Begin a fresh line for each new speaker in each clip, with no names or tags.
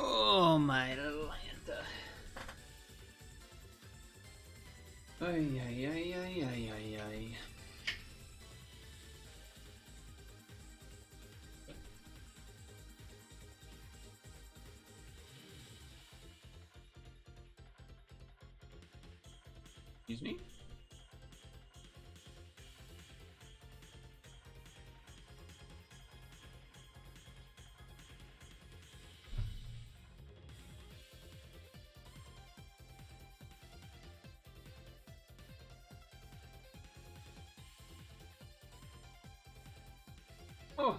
Oh, my Atlanta. Ay, ay, ay, ay, ay, ay, ay. Excuse me? Oh.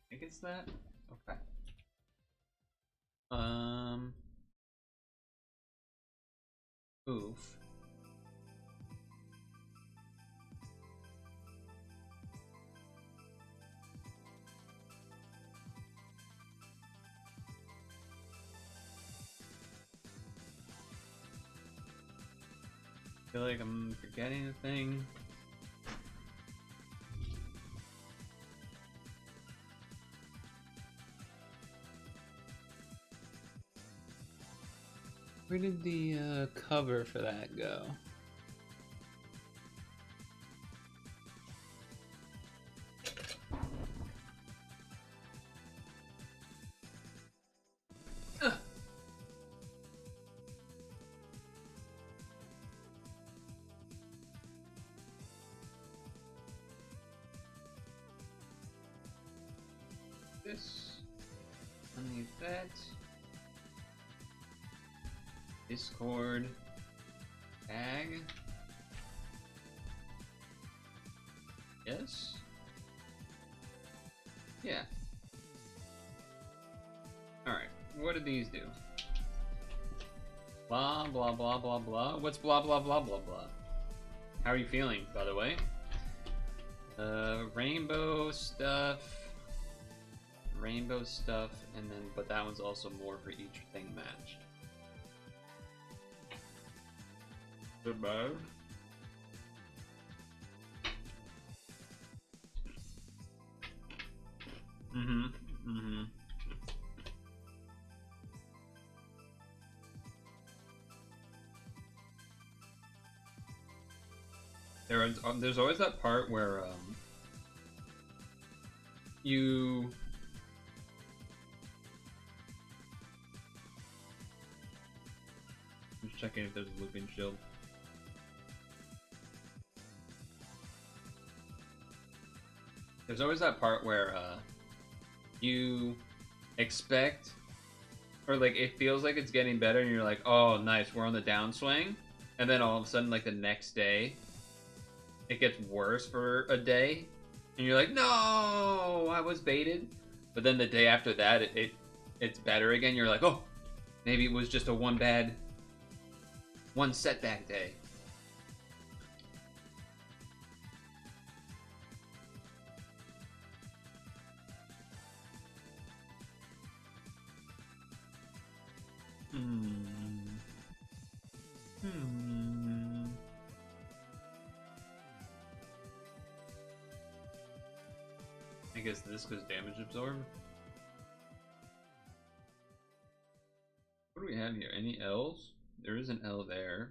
I think it's that? Okay. Oof. I feel like I'm forgetting a thing. Where did the cover for that go? This. I need that. Discord. Tag. Yes. Yeah. Alright, what do these do? Blah, blah, blah, blah, blah. What's blah, blah, blah, blah, blah? How are you feeling, by the way? Rainbow stuff. Rainbow stuff, and then, but that one's also more for each thing matched. The bad? Mm-hmm. Mm-hmm. There's always that part where you just checking if there's a looping shield. There's always that part where you expect Or like it feels like it's getting better and you're like, oh nice, we're on the downswing. And then all of a sudden, like the next day, it gets worse for a day. And you're like, no, I was baited. But then the day after that, it's better again. You're like, oh, maybe it was just a one setback day. I guess this goes damage absorb. What do we have here? Any L's? There is an L there.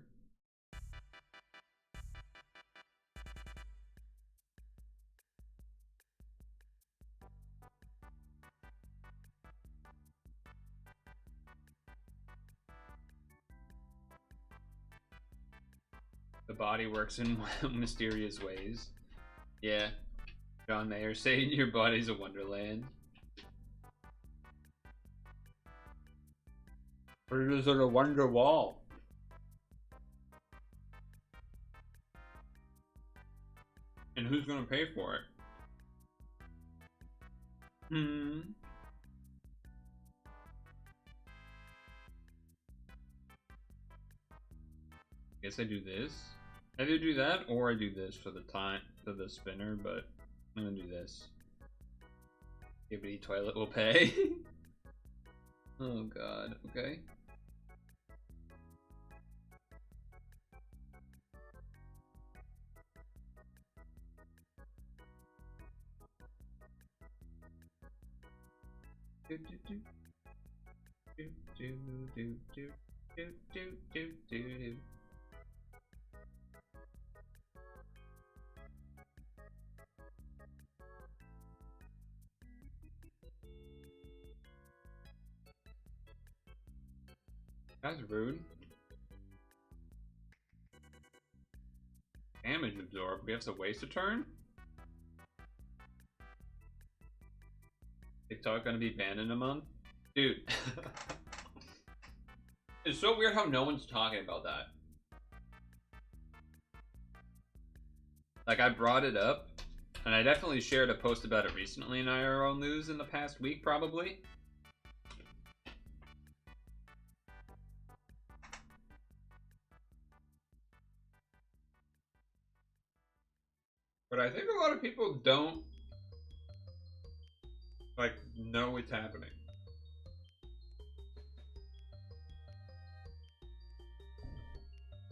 The body works in mysterious ways. Yeah. John Mayer saying your body's a wonderland. Or is it a wonder wall? And who's gonna pay for it? Guess I do this. I either do that or I do this for the spinner, but I'm gonna do this. Skibidi toilet will pay. Oh god, okay. Do do do do do do do do do do do. That's rude. Damage absorb. We have to waste a turn? TikTok gonna be banned in a month? Dude. It's so weird how no one's talking about that. Like, I brought it up, and I definitely shared a post about it recently in IRL news in the past week, probably. But I think a lot of people don't, like, know it's happening.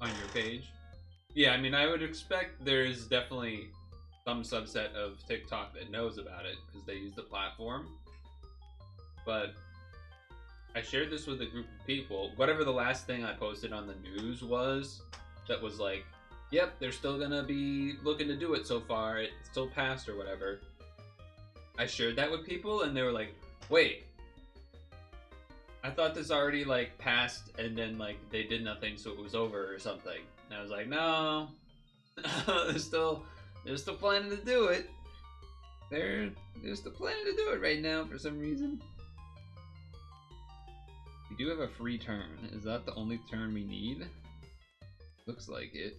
On your page. Yeah, I mean, I would expect there's definitely some subset of TikTok that knows about it because they use the platform. But I shared this with a group of people. Whatever the last thing I posted on the news was, that was like, yep, they're still gonna be looking to do it so far. It still passed or whatever. I shared that with people and they were like, wait, I thought this already like passed and then like they did nothing so it was over or something. And I was like, no, they're still planning to do it. They're still planning to do it right now for some reason. We do have a free turn. Is that the only turn we need? Looks like it.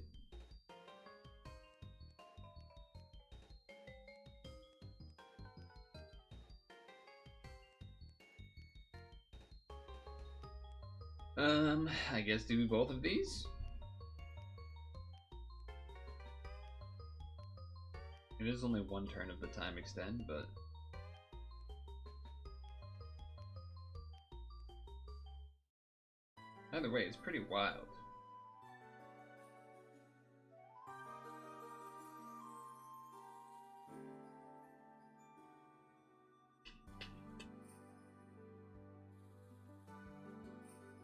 I guess do both of these? It is only one turn of the time extend, but... Either way, it's pretty wild.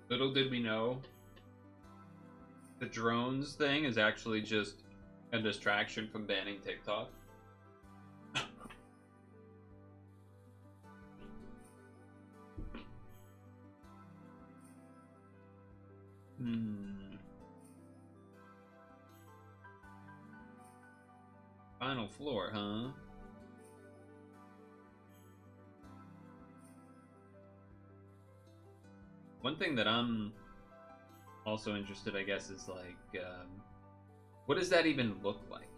Little did we know, the drones thing is actually just a distraction from banning TikTok. Final floor, huh? One thing that I'm also interested, I guess, is like, what does that even look like?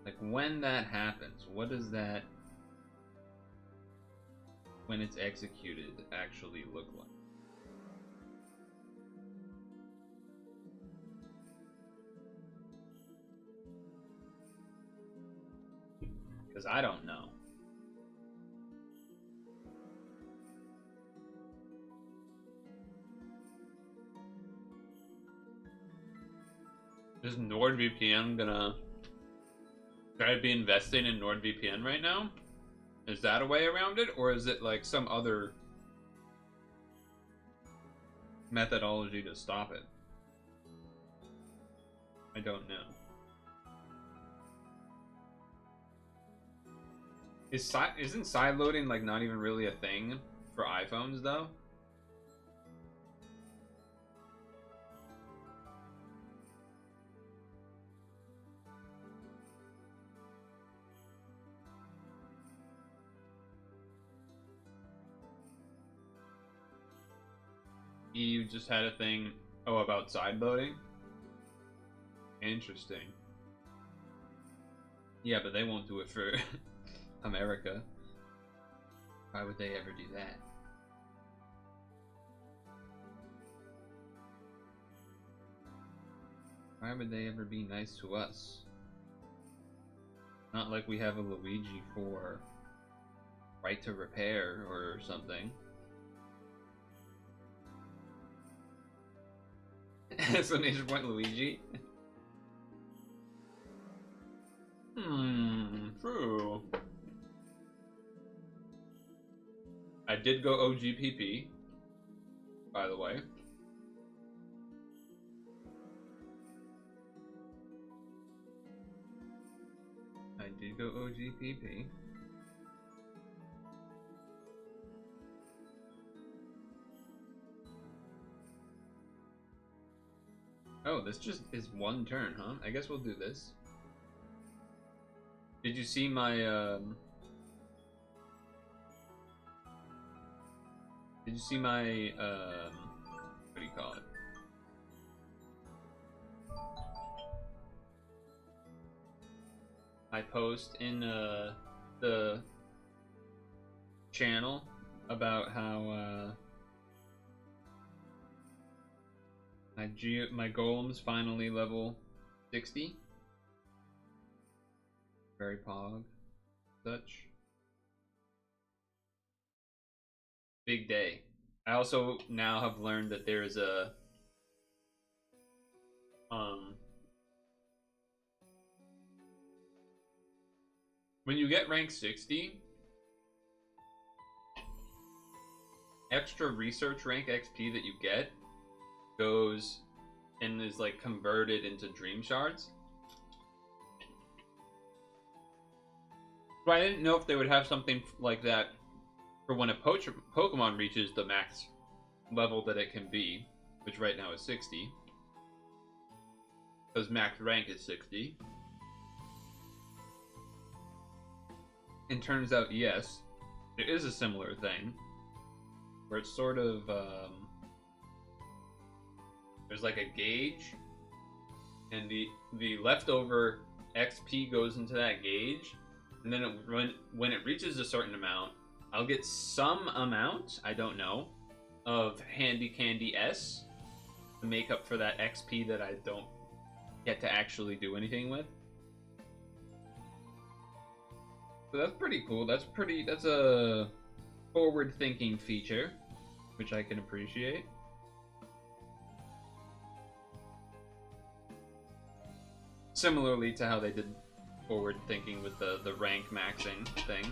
Like when that happens, what does that, when it's executed, actually look like? Because I don't know. Is NordVPN gonna... Should I be investing in NordVPN right now? Is that a way around it? Or is it like some other methodology to stop it? I don't know. Isn't sideloading like not even really a thing for iPhones though? You just had a thing, oh, about sideloading? Interesting. Yeah, but they won't do it for America. Why would they ever do that? Why would they ever be nice to us? Not like we have a Luigi for right to repair or something. Exclamation point Luigi. True. I did go OGPP, by the way. I did go OGPP. Oh, this just is one turn, huh? I guess we'll do this. Did you see my, Did you see my, what do you call it? I post in, the channel about how, my golem's finally level 60. Very pog. Such. Big day. I also now have learned that there is a when you get rank 60, extra research rank XP that you get goes and is like converted into dream shards. But I didn't know if they would have something like that for when a Pokemon reaches the max level that it can be, which right now is 60. Because max rank is 60. And turns out, yes, there is a similar thing. Where it's sort of, there's like a gauge. And the leftover XP goes into that gauge. And then when it reaches a certain amount, I'll get some amount, I don't know, of Handy Candy S to make up for that XP that I don't get to actually do anything with. So that's pretty cool. That's a forward-thinking feature, which I can appreciate. Similarly to how they did forward thinking with the rank maxing thing.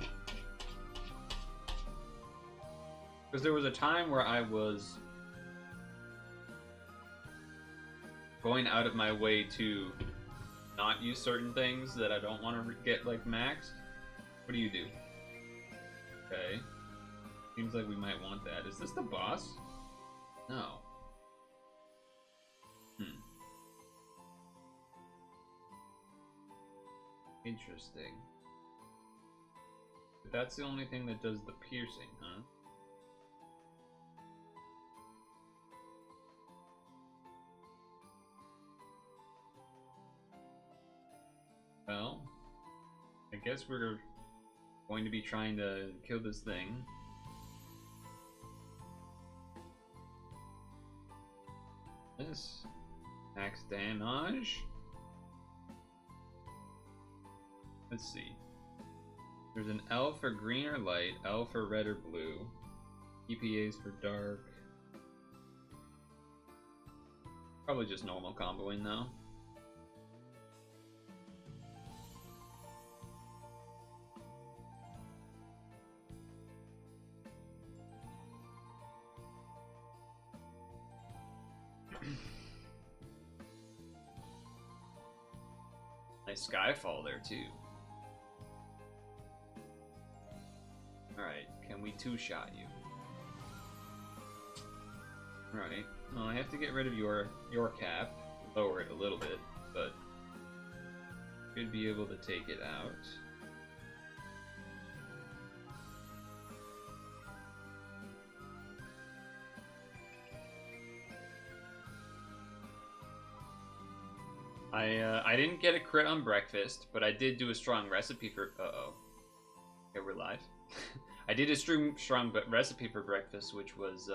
Because there was a time where I was going out of my way to not use certain things that I don't want to get like maxed. What do you do? Okay. Seems like we might want that. Is this the boss? No. Interesting. But that's the only thing that does the piercing, huh? I guess we're going to be trying to kill this thing. This max damage. Let's see. There's an L for green or light, L for red or blue, EPAs for dark. Probably just normal comboing though. Nice Skyfall there too. Alright, can we two-shot you? Alright, well I have to get rid of your cap, lower it a little bit, but should be able to take it out. I didn't get a crit on breakfast, but I did do a strong recipe for. Uh-oh. Okay, we're live. I did a strong recipe for breakfast, which was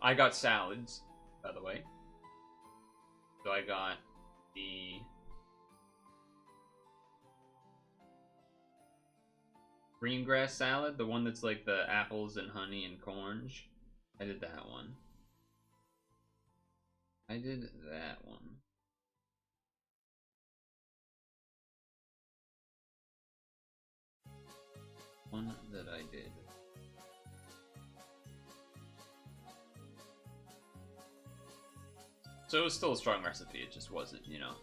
I got salads, by the way. So I got the green grass salad, the one that's like the apples and honey and orange. I did that one. I did that one. One that I did. So it was still a strong recipe, it just wasn't, you know.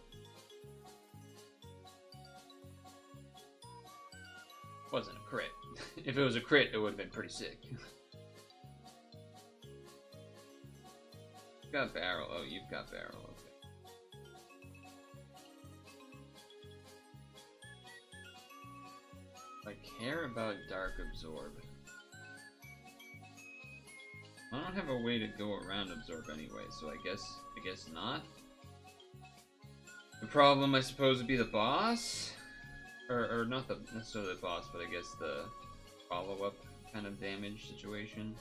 Wasn't a crit. If it was a crit, it would have been pretty sick. Got barrel. Oh, you've got barrel. Okay. I care about dark absorb. I don't have a way to go around absorb anyway, so I guess not. The problem, I suppose, would be the boss, or not necessarily the boss, but I guess the follow-up kind of damage situation.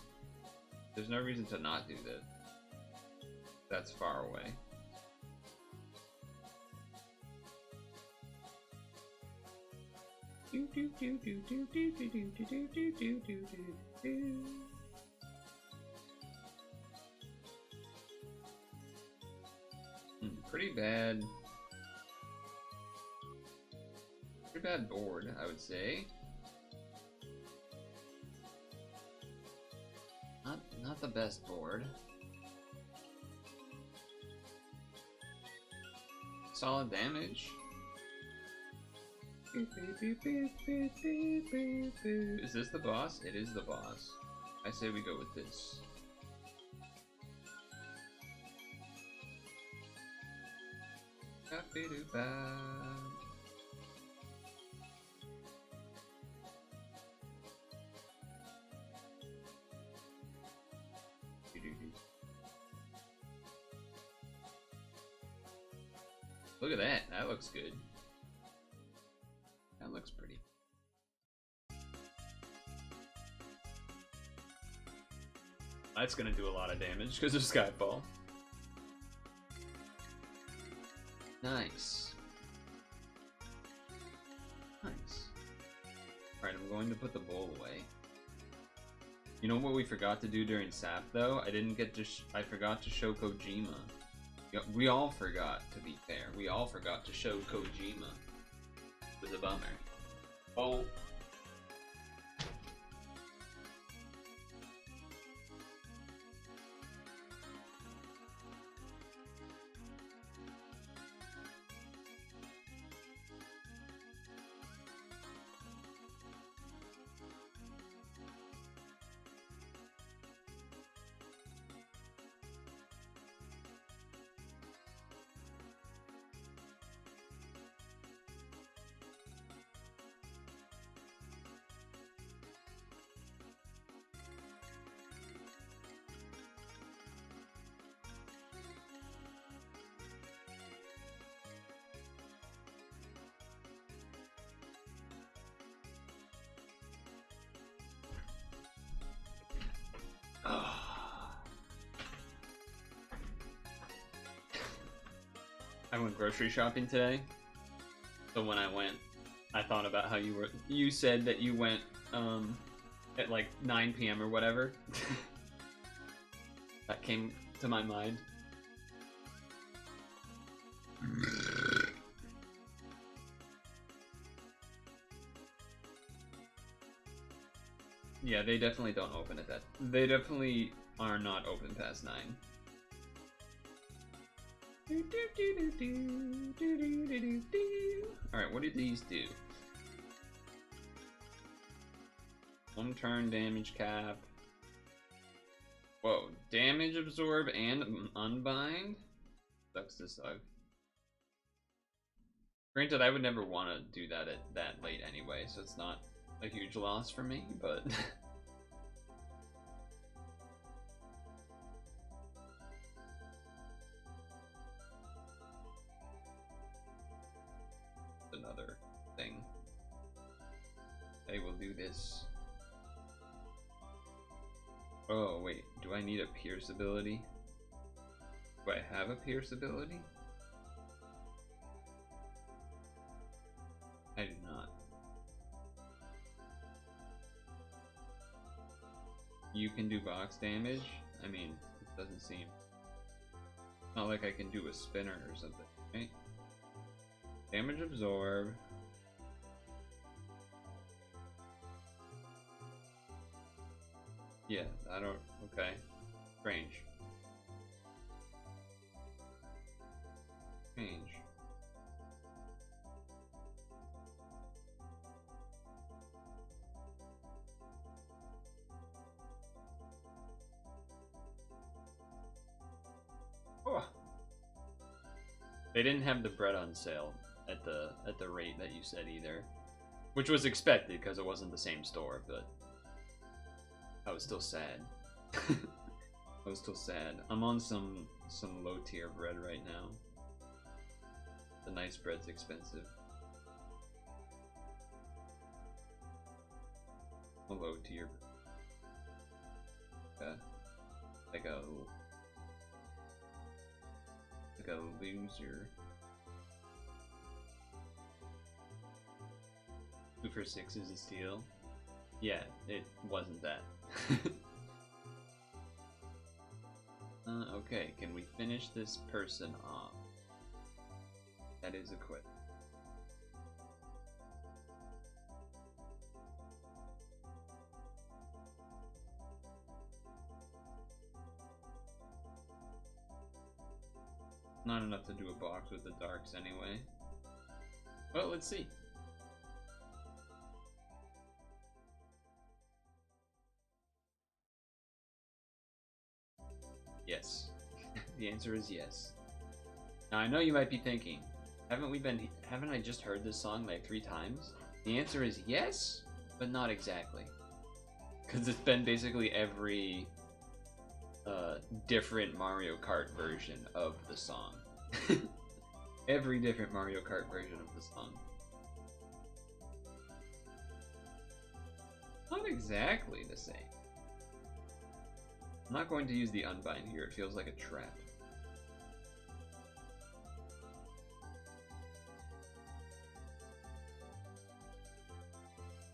There's no reason to not do that. That's far away. Pretty bad. Pretty bad board, I would say. Not the best board. Solid damage. Is this the boss? It is the boss. I say we go with this. Look at that. That looks good. That looks pretty. That's gonna do a lot of damage because of Skyfall. Nice. Nice. Alright, I'm going to put the bowl away. You know what we forgot to do during SAP though? I forgot to show Kojima. We all forgot, to be fair. We all forgot to show Kojima. It was a bummer. Oh. I went grocery shopping today. So when I went, I thought about how you said that you went at like 9 p.m. or whatever. That came to my mind. Yeah, they definitely don't open at that. They definitely are not open past 9. Alright, what do these do? 1 turn damage cap. Whoa, damage absorb and unbind? Sucks to suck. Granted, I would never want to do that at that late anyway, so it's not a huge loss for me, but... another thing. I will do this. Oh, wait, do I need a pierce ability? Do I have a pierce ability? I do not. You can do box damage? I mean, it doesn't seem... Not like I can do a spinner or something, right? Damage absorb. Yeah, I don't... Okay. Strange. Strange. Oh. They didn't have the bread on sale at the rate that you said either, which was expected because it wasn't the same store, but I was still sad. I was still sad. I'm on some low tier bread right now. The nice bread's expensive. A low tier. Like a loser. 2 for 6 is a steal. Yeah, it wasn't that. Okay, can we finish this person off? That is a quit. Not enough to do a box with the darks anyway. Well, let's see. Yes. The answer is yes. Now I know you might be thinking, haven't I just heard this song like 3 times? The answer is yes, but not exactly. Because it's been basically every different Mario Kart version of the song. Every different Mario Kart version of the song. Not exactly the same. I'm not going to use the unbind here, it feels like a trap.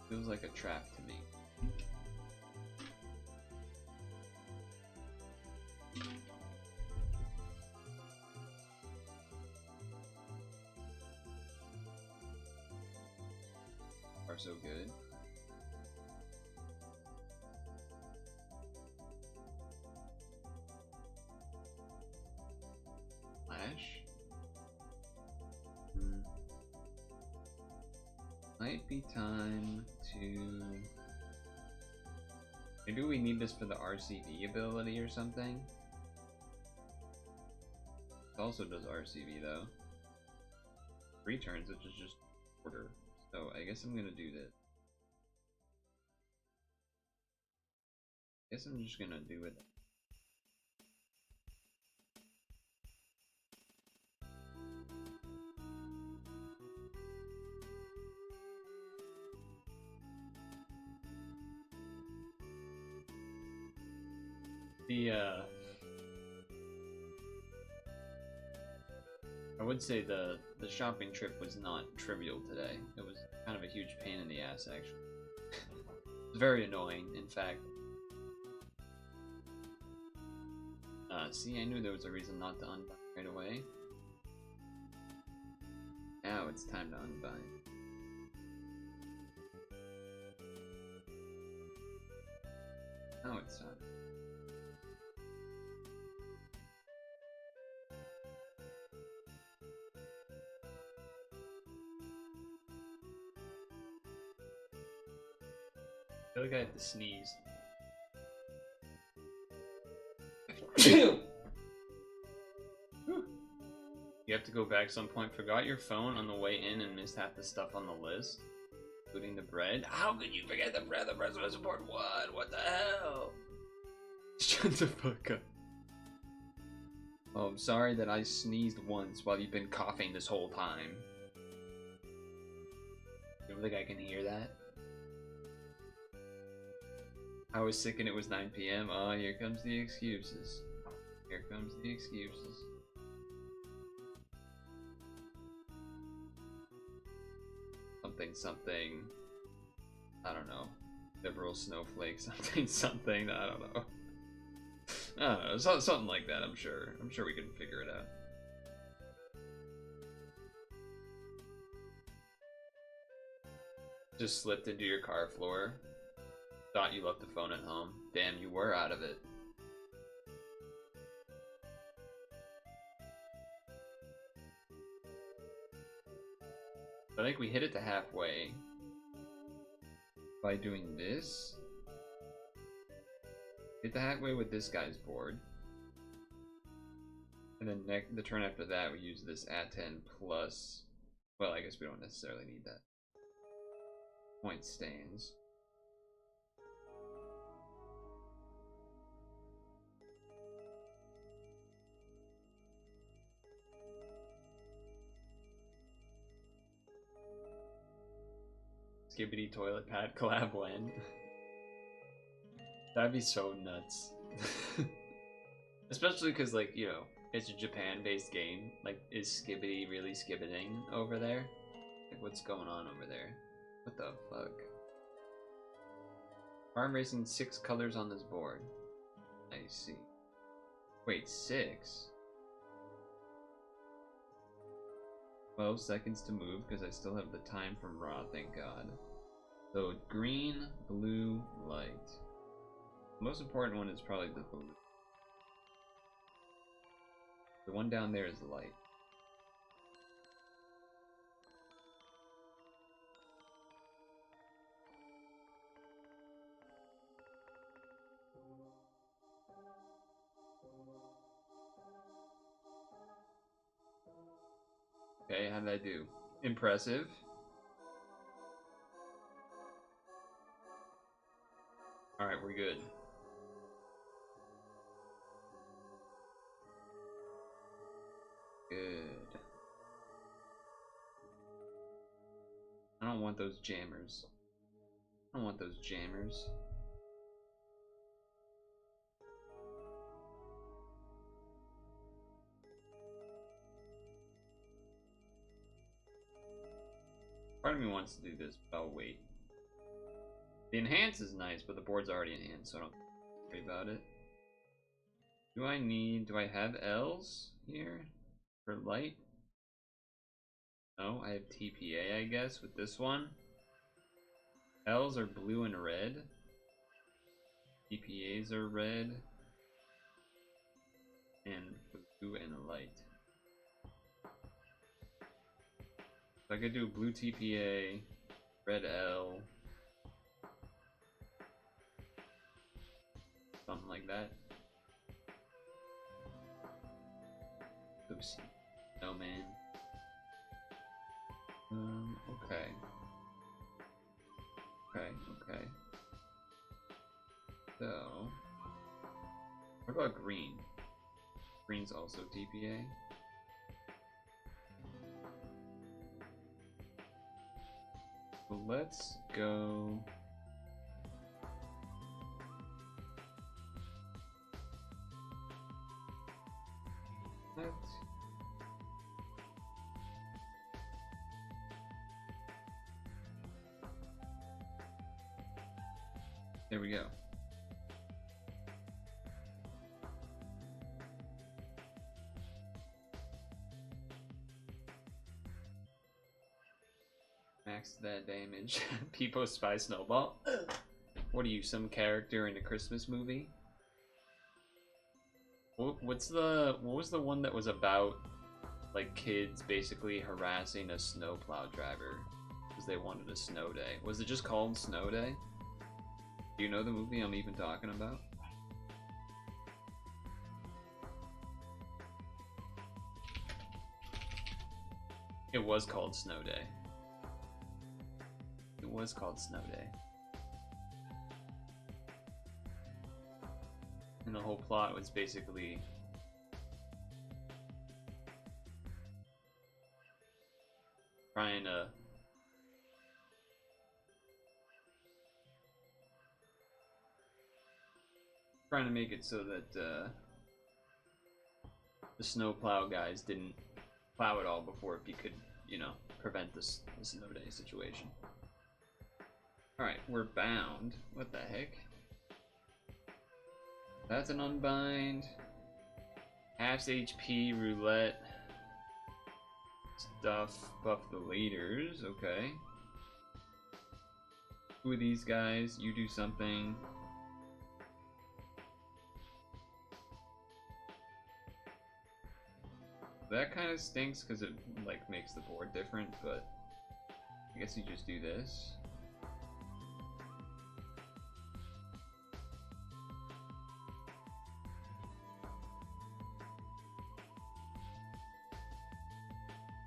Feels like a trap to me. Are so good. Flash? Might be time to... Maybe we need this for the RCV ability or something? It also does RCV though. 3 turns, which is just order. So I guess I'm gonna do this. I guess I'm just gonna do it. I
would say the shopping trip was not trivial today. It was kind of a huge pain in the ass, actually. Very annoying, in fact. See, I knew there was a reason not to unbind right away. Now it's time to unbind. Now it's time. I feel like I have to sneeze. You have to go back some point. Forgot your phone on the way in and missed half the stuff on the list, including the bread. How could you forget the bread? The bread was important. What? What the hell? Shut the fuck up. Oh, I'm sorry that I sneezed once while you've been coughing this whole time. You don't think I can hear that? I was sick and it was 9 p.m. Oh, here comes the excuses. Here comes the excuses. Something, I don't know, liberal snowflake, something, I don't know. I don't know, something like that, I'm sure we can figure it out. Just slipped into your car floor. Thought you left the phone at home. Damn, you were out of it. I think we hit it to halfway by doing this. Hit the halfway with this guy's board. And then the turn after that we use this A10 plus, well, I guess we don't necessarily need that. Point stains. Skibbity toilet pad collab when? That'd be so nuts. Especially because, like, you know, it's a Japan-based game. Like, is Skibbity really skibbiting over there? Like, what's going on over there? What the fuck? Farm racing 6 colors on this board. I see. Wait, 6? 12 seconds to move because I still have the time from Raw, thank God. So green, blue, light. The most important one is probably the blue. The one down there is light. Okay, how did I do? Impressive. Alright, we're good. Good. I don't want those jammers. I don't want those jammers. Part of me wants to do this, but I'll wait. The enhance is nice, but the board's already enhanced, so I don't worry about it. Do I have L's here for light? No, I have TPA, I guess, with this one. L's are blue and red. TPAs are red. And blue and light. So I could do blue TPA, red L, something like that. Oops. No, man. Okay. Okay. So, what about green? Green's also TPA. So let's go.
There we go. Max that damage. Peepo Spy Snowball. What are you, some character in a Christmas movie? What was the one that was about like kids basically harassing a snowplow driver because they wanted a snow day? Was it just called Snow Day? Do you know the movie I'm even talking about? It was called Snow Day. It was called Snow Day. And the whole plot was basically trying to make it so that the snowplow guys didn't plow it all before he could, you know, prevent the snow day situation. Alright, we're bound. What the heck? That's an unbind. Half HP, roulette. Stuff, buff the leaders, okay. Who are these guys? You do something. That kind of stinks because it like makes the board different, but I guess you just do this.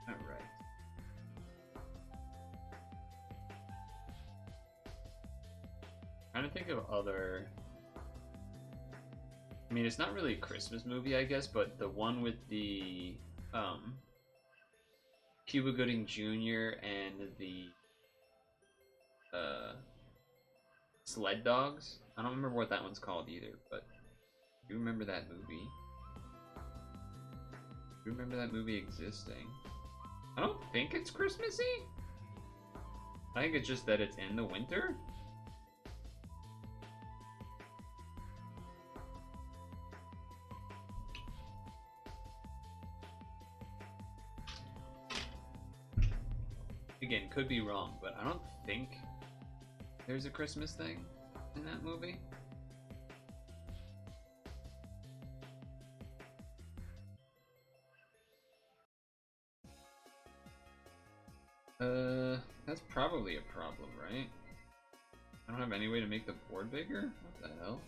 Alright. Trying to think of other... I mean, it's not really a Christmas movie, I guess, but the one with the Cuba Gooding Jr. and the sled dogs. I don't remember what that one's called either, but do you remember that movie? Do you remember that movie existing? I don't think it's Christmassy. I think it's just that it's in the winter. Again, could be wrong, but I don't think there's a Christmas thing in that movie. That's probably a problem, right? I don't have any way to make the board bigger? What the hell?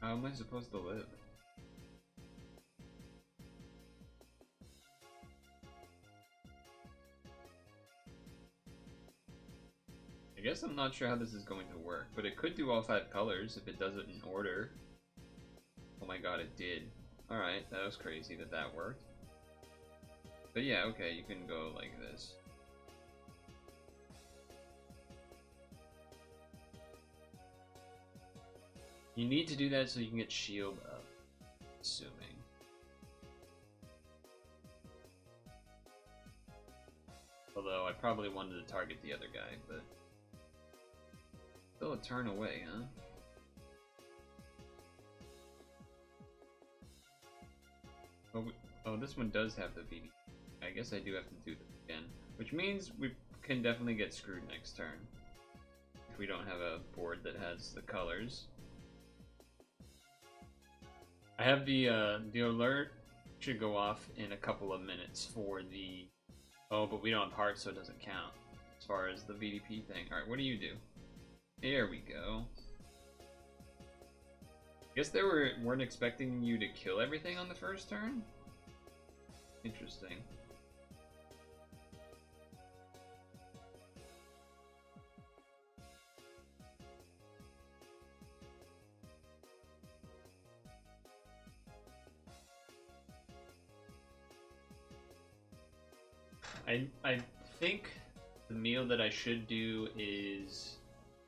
How am I supposed to live? I guess I'm not sure how this is going to work, but it could do all 5 colors if it does it in order. Oh my god, it did. Alright, that was crazy that that worked. But yeah, okay, you can go like this. You need to do that so you can get shield up, assuming. Although I probably wanted to target the other guy, but still a turn away, huh? Oh, this one does have the BB. I guess I do have to do this again, which means we can definitely get screwed next turn if we don't have a board that has the colors. I have the alert should go off in a couple of minutes for the... Oh, but we don't have hearts, so it doesn't count as far as the VDP thing. Alright, what do you do? There we go. Guess they weren't expecting you to kill everything on the first turn? Interesting. I think the meal that I should do is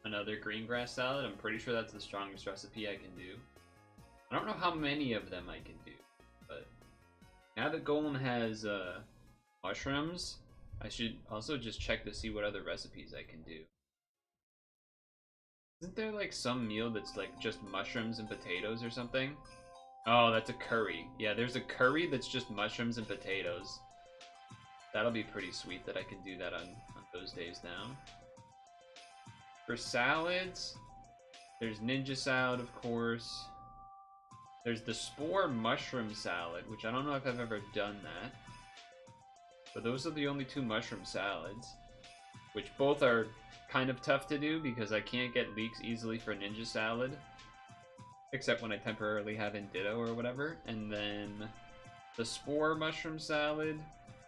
another green grass salad. I'm pretty sure that's the strongest recipe I can do.
I don't know how many of them I can do, but now that Golem has mushrooms, I should also just check to see what other recipes I can do. Isn't there like some meal that's like just mushrooms and potatoes or something? Oh, that's a curry. Yeah, there's a curry that's just mushrooms and potatoes. That'll be pretty sweet that I can do that on those days now. For salads, there's ninja salad, of course. There's the spore mushroom salad, which I don't know if I've ever done that. But those are the only two mushroom salads, which both are kind of tough to do because I can't get leeks easily for ninja salad, except when I temporarily have in ditto or whatever. And then the spore mushroom salad,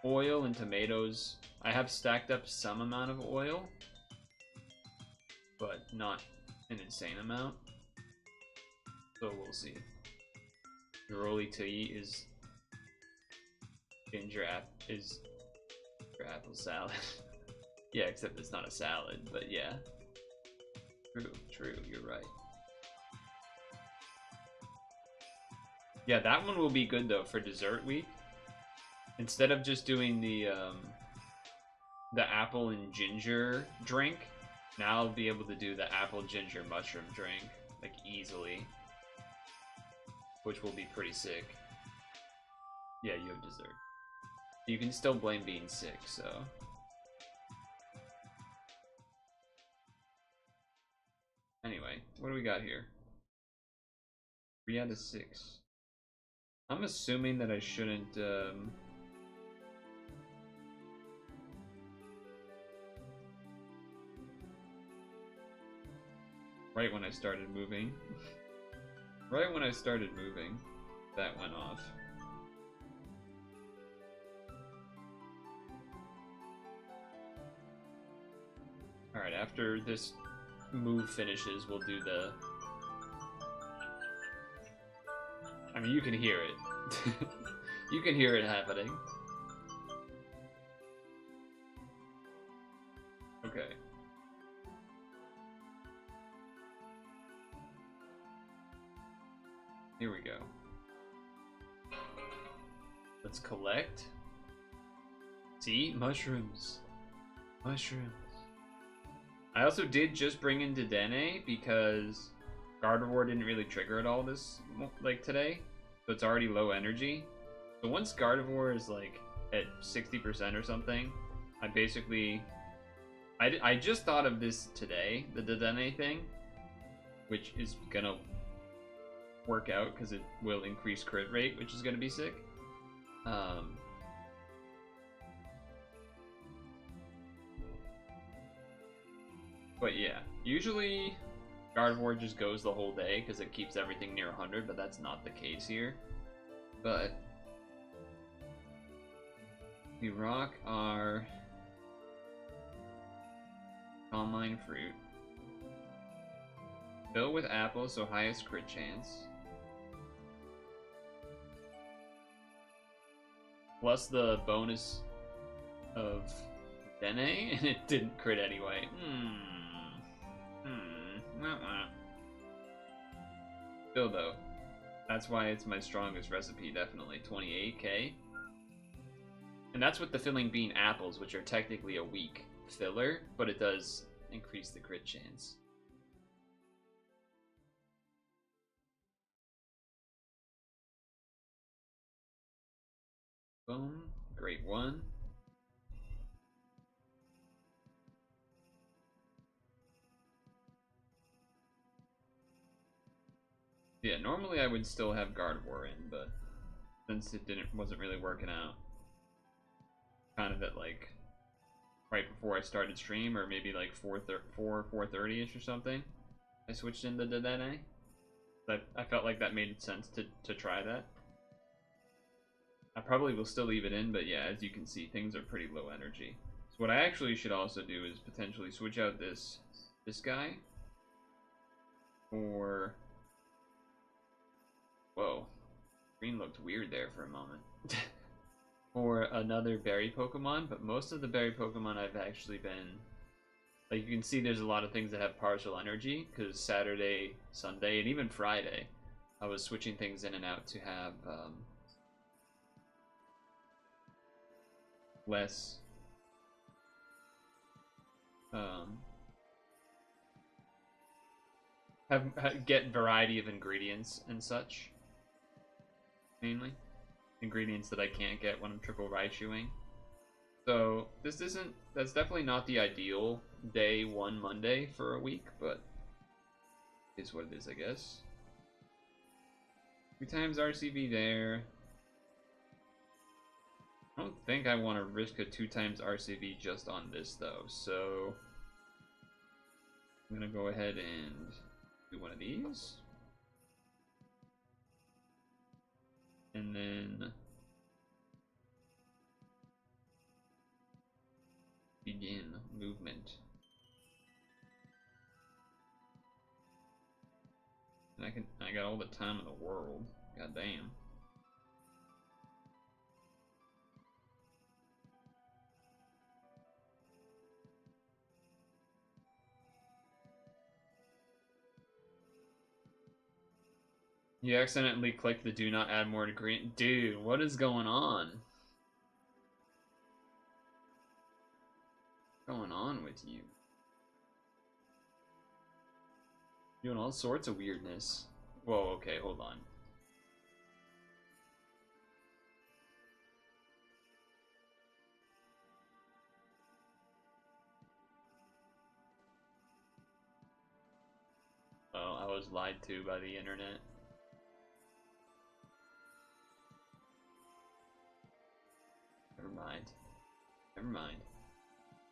oil and tomatoes. I have stacked up some amount of oil, but not an insane amount. So we'll see. Neroli tea is ginger apple salad. Yeah, except it's not a salad, but yeah. True, you're right. Yeah, that one will be good though for dessert week. Instead of just doing the apple and ginger drink, now I'll be able to do the apple ginger mushroom drink, like easily. Which will be pretty sick. Yeah, you have dessert. You can still blame being sick, so. Anyway, what do we got here? 3 out of 6. I'm assuming that I shouldn't, right when I started moving. Right when I started moving, that went off. Alright, after this move finishes, we'll do the... I mean, you can hear it. You can hear it happening. Okay. Here we go. Let's collect. See? Mushrooms. Mushrooms. I also did just bring in Dedenne because Gardevoir didn't really trigger at all this, like, today. So it's already low energy. So once Gardevoir is, like, at 60% or something, I basically... I just thought of this today, the Dedenne thing, which is gonna work out because it will increase crit rate, which is going to be sick. But yeah, usually Gardevoir just goes the whole day because it keeps everything near 100, but that's not the case here. But we rock our Calm Mind Fruit. Fill with apple, so highest crit chance. Plus the bonus of Dene, and it didn't crit anyway. Still though, that's why it's my strongest recipe, definitely. 28k. And that's with the filling being apples, which are technically a weak filler, but it does increase the crit chance. Boom. Great one. Yeah, normally I would still have Gardevoir in, but since it wasn't really working out, kind of at like right before I started stream, or maybe like 4:30ish or something, I switched into Dedenne. I felt like that made sense to try that. I probably will still leave it in, but yeah, as you can see, things are pretty low energy. So what I actually should also do is potentially switch out this guy for... Whoa. Green looked weird there for a moment. For another berry Pokemon, but most of the berry Pokemon I've actually been... Like, you can see there's a lot of things that have partial energy, because Saturday, Sunday, and even Friday, I was switching things in and out to have less get variety of ingredients and such, mainly ingredients that I can't get when I'm triple Raichuing. So this isn't, that's definitely not the ideal day one Monday for a week, but it is what it is, I guess. 3 times RCB there. I don't think I want to risk a 2 times RCB just on this though, so I'm gonna go ahead and do one of these. And then begin movement. And I got all the time in the world. God damn. You accidentally clicked the do not add more to green. Dude, what is going on? What's going on with you? Doing all sorts of weirdness. Whoa, okay, hold on. Oh, I was lied to by the internet. Never mind. Never mind.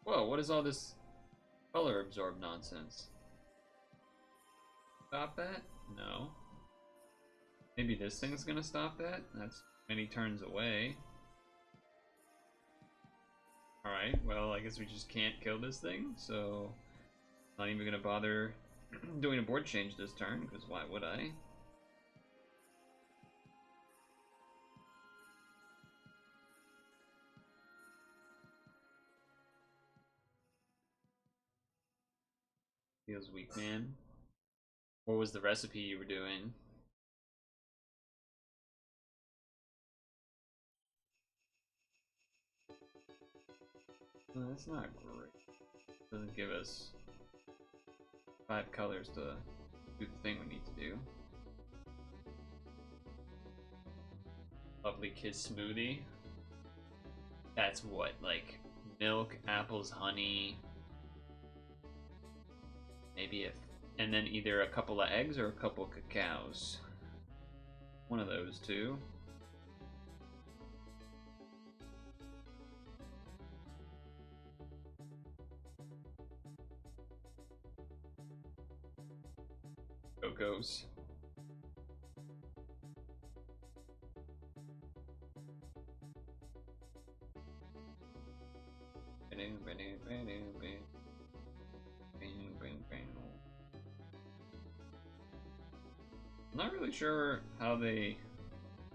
Whoa, what is all this color absorb nonsense? Stop that? No. Maybe this thing's gonna stop that? That's many turns away. Alright, well, I guess we just can't kill this thing, so not even gonna bother doing a board change this turn, because why would I? Feels weak, man. What was the recipe you were doing? Well, that's not great. Doesn't give us 5 colors to do the thing we need to do. Lovely Kiss smoothie. That's what, like milk, apples, honey, maybe if, and then either a couple of eggs or a couple of cacaos. One of those two. Cocos. I'm not really sure how they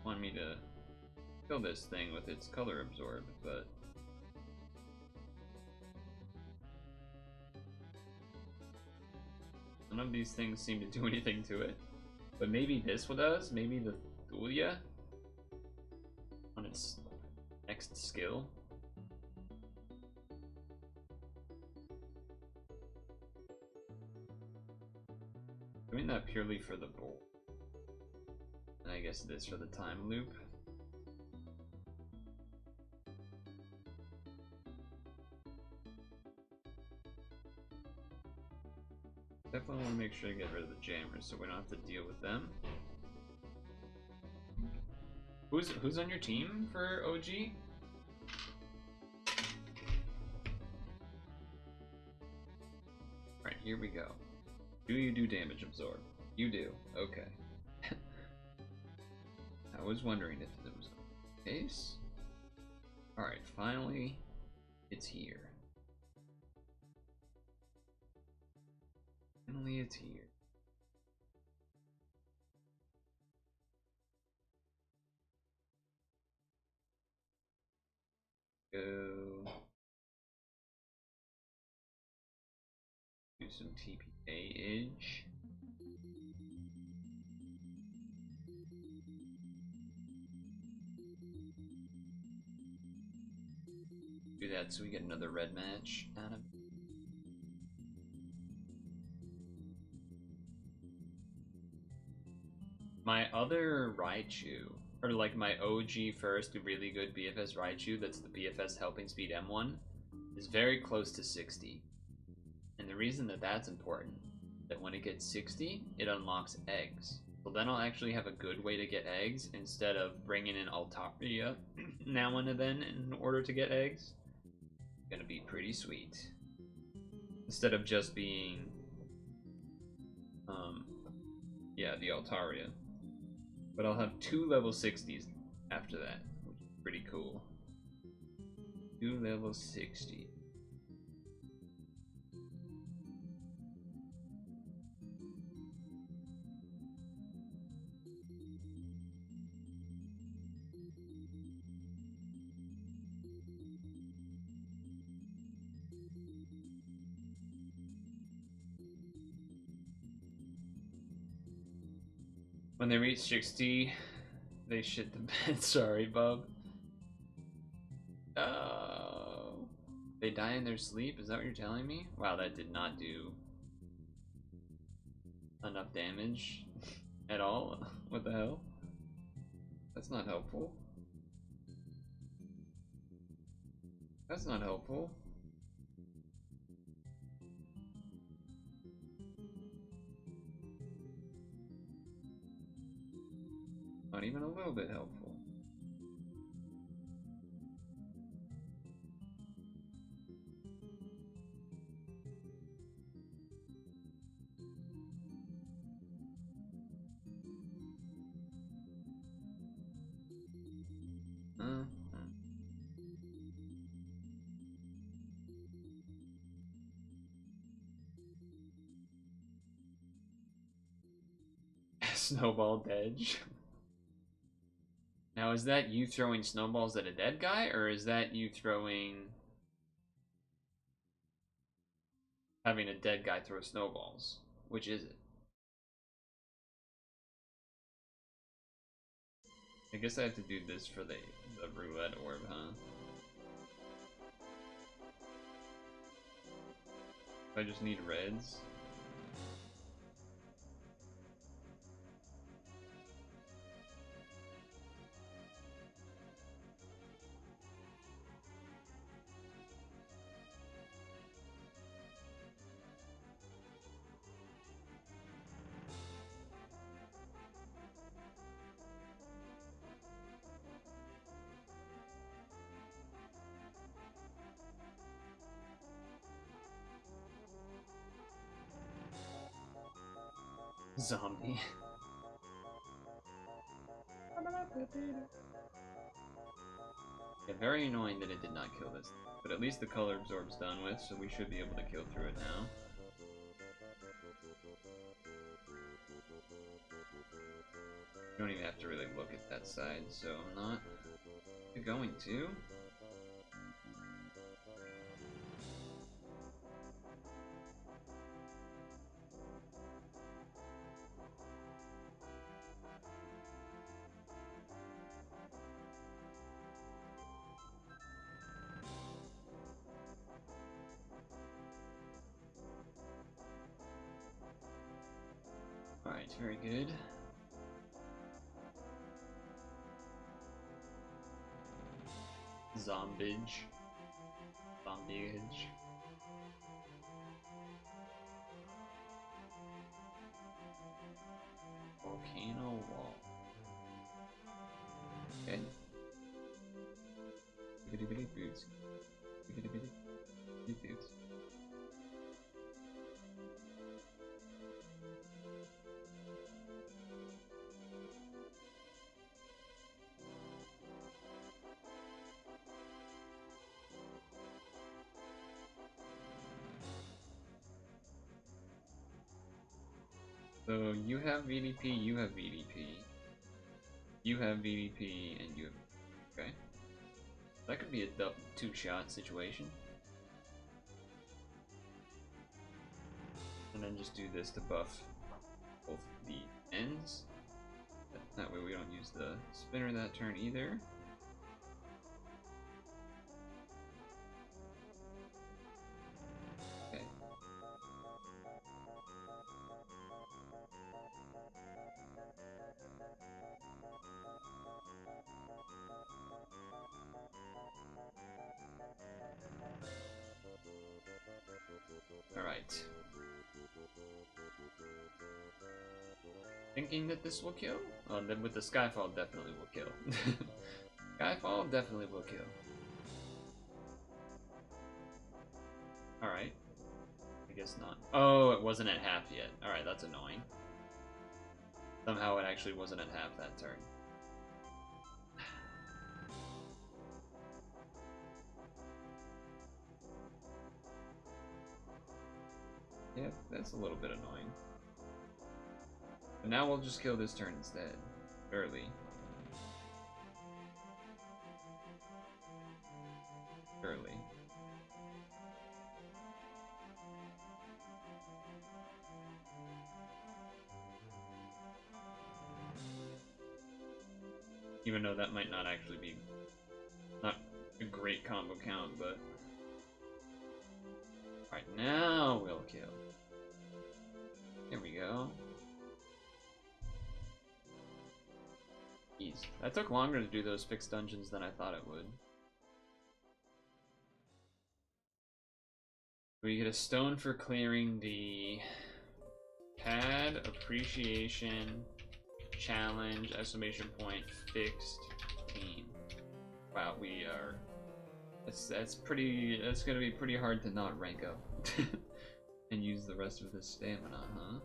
want me to kill this thing with its color absorb, but none of these things seem to do anything to it. But maybe this one does? Maybe the Thulia on its next skill? Doing that purely for the bowl. And I guess this for the time loop. Definitely want to make sure to get rid of the jammers so we don't have to deal with them. Who's on your team for OG? Alright, here we go. Do you do damage absorb? You do. Okay. I was wondering if it was the case. Alright, finally, it's here. Finally, it's here. Go. Do some TPA-age. Do that so we get another red match out of it. My other Raichu, or like my OG first really good BFS Raichu, that's the BFS Helping Speed M1, is very close to 60. And the reason that that's important, that when it gets 60, it unlocks eggs. So then I'll actually have a good way to get eggs instead of bringing in Altaria now and then in order to get eggs. Gonna be pretty sweet. Instead of just being, yeah, the Altaria. But I'll have 2 level 60s after that, which is pretty cool. 2 level 60. When they reach 60, they shit the bed. Sorry, bub. Oh. They die in their sleep? Is that what you're telling me? Wow, that did not do enough damage at all. What the hell? That's not helpful. That's not helpful. Not even a little bit helpful. Snowball Dedge. Now, is that you throwing snowballs at a dead guy, or is that you throwing... having a dead guy throw snowballs? Which is it? I guess I have to do this for the roulette orb, huh? I just need reds. Zombie. Yeah, very annoying that it did not kill this, but at least the color absorb's done with, so we should be able to kill through it now. You don't even have to really look at that side, so I'm not going to. Alright, very good. Zombage. Zombie-age. Volcano wall. Okay. Bitty boots. Bitty boots. So you have VDP, you have VDP. You have VDP, and you have... Okay. That could be a two-shot situation. And then just do this to buff both the ends. That way we don't use the spinner that turn either. Alright. Thinking that this will kill? Oh, then with the Skyfall definitely will kill. Skyfall definitely will kill. Alright. I guess not. Oh, it wasn't at half yet. Alright, that's annoying. Somehow it actually wasn't at half that turn. Yep, that's a little bit annoying. But now we'll just kill this turn instead. Early. Early. Even though that might not actually be not a great combo count, but alright, now we'll kill. There we go. Ease. That took longer to do those fixed dungeons than I thought it would. We get a stone for clearing the pad appreciation challenge exclamation point fixed team. Wow, we are. That's pretty. That's gonna be pretty hard to not rank up and use the rest of this stamina, huh?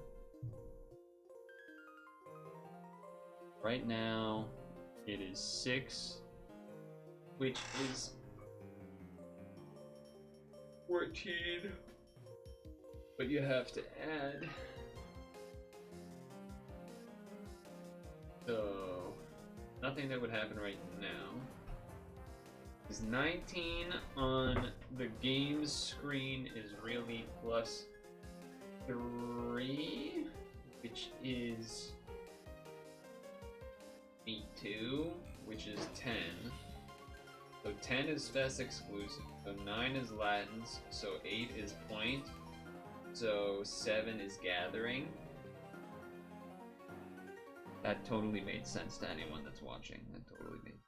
Right now, it is 6, which is 14. But you have to add. So, nothing that would happen right now. Is 19 on the game screen is really plus 3, which is 2, which is 10. So 10 is Fest exclusive. So 9 is Latins. So 8 is Point. So 7 is Gathering. That totally made sense to anyone that's watching. That totally made,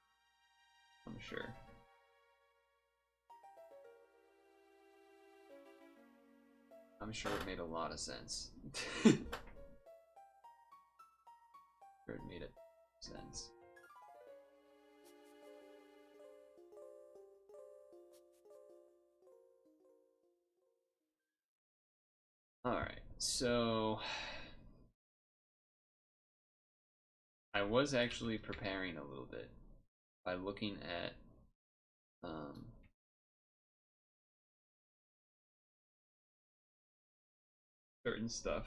I'm sure. I'm sure it made a lot of sense. Sure it made it sense. Alright, so I was actually preparing a little bit by looking at certain stuff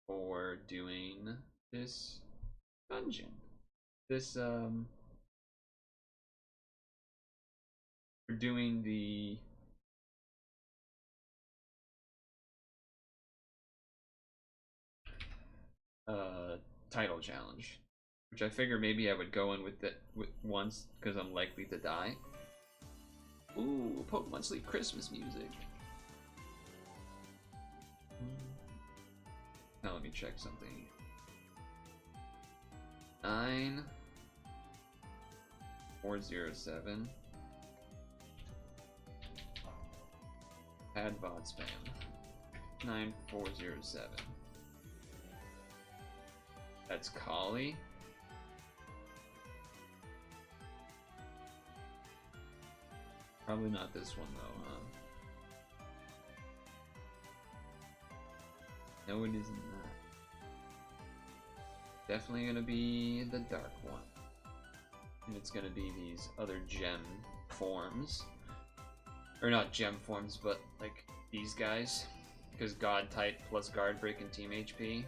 for doing this dungeon. This for doing the title challenge, which I figure maybe I would go in with it once because I'm likely to die. Ooh, Pokemon Sleep Christmas music. Now let me check something. 9407. Add VOD spam. 9407. That's Collie. Probably not this one though, huh? No, it isn't that. Definitely gonna be the dark one. And it's gonna be these other gem forms. Or not gem forms, but like these guys. Because God type plus guard break and team HP.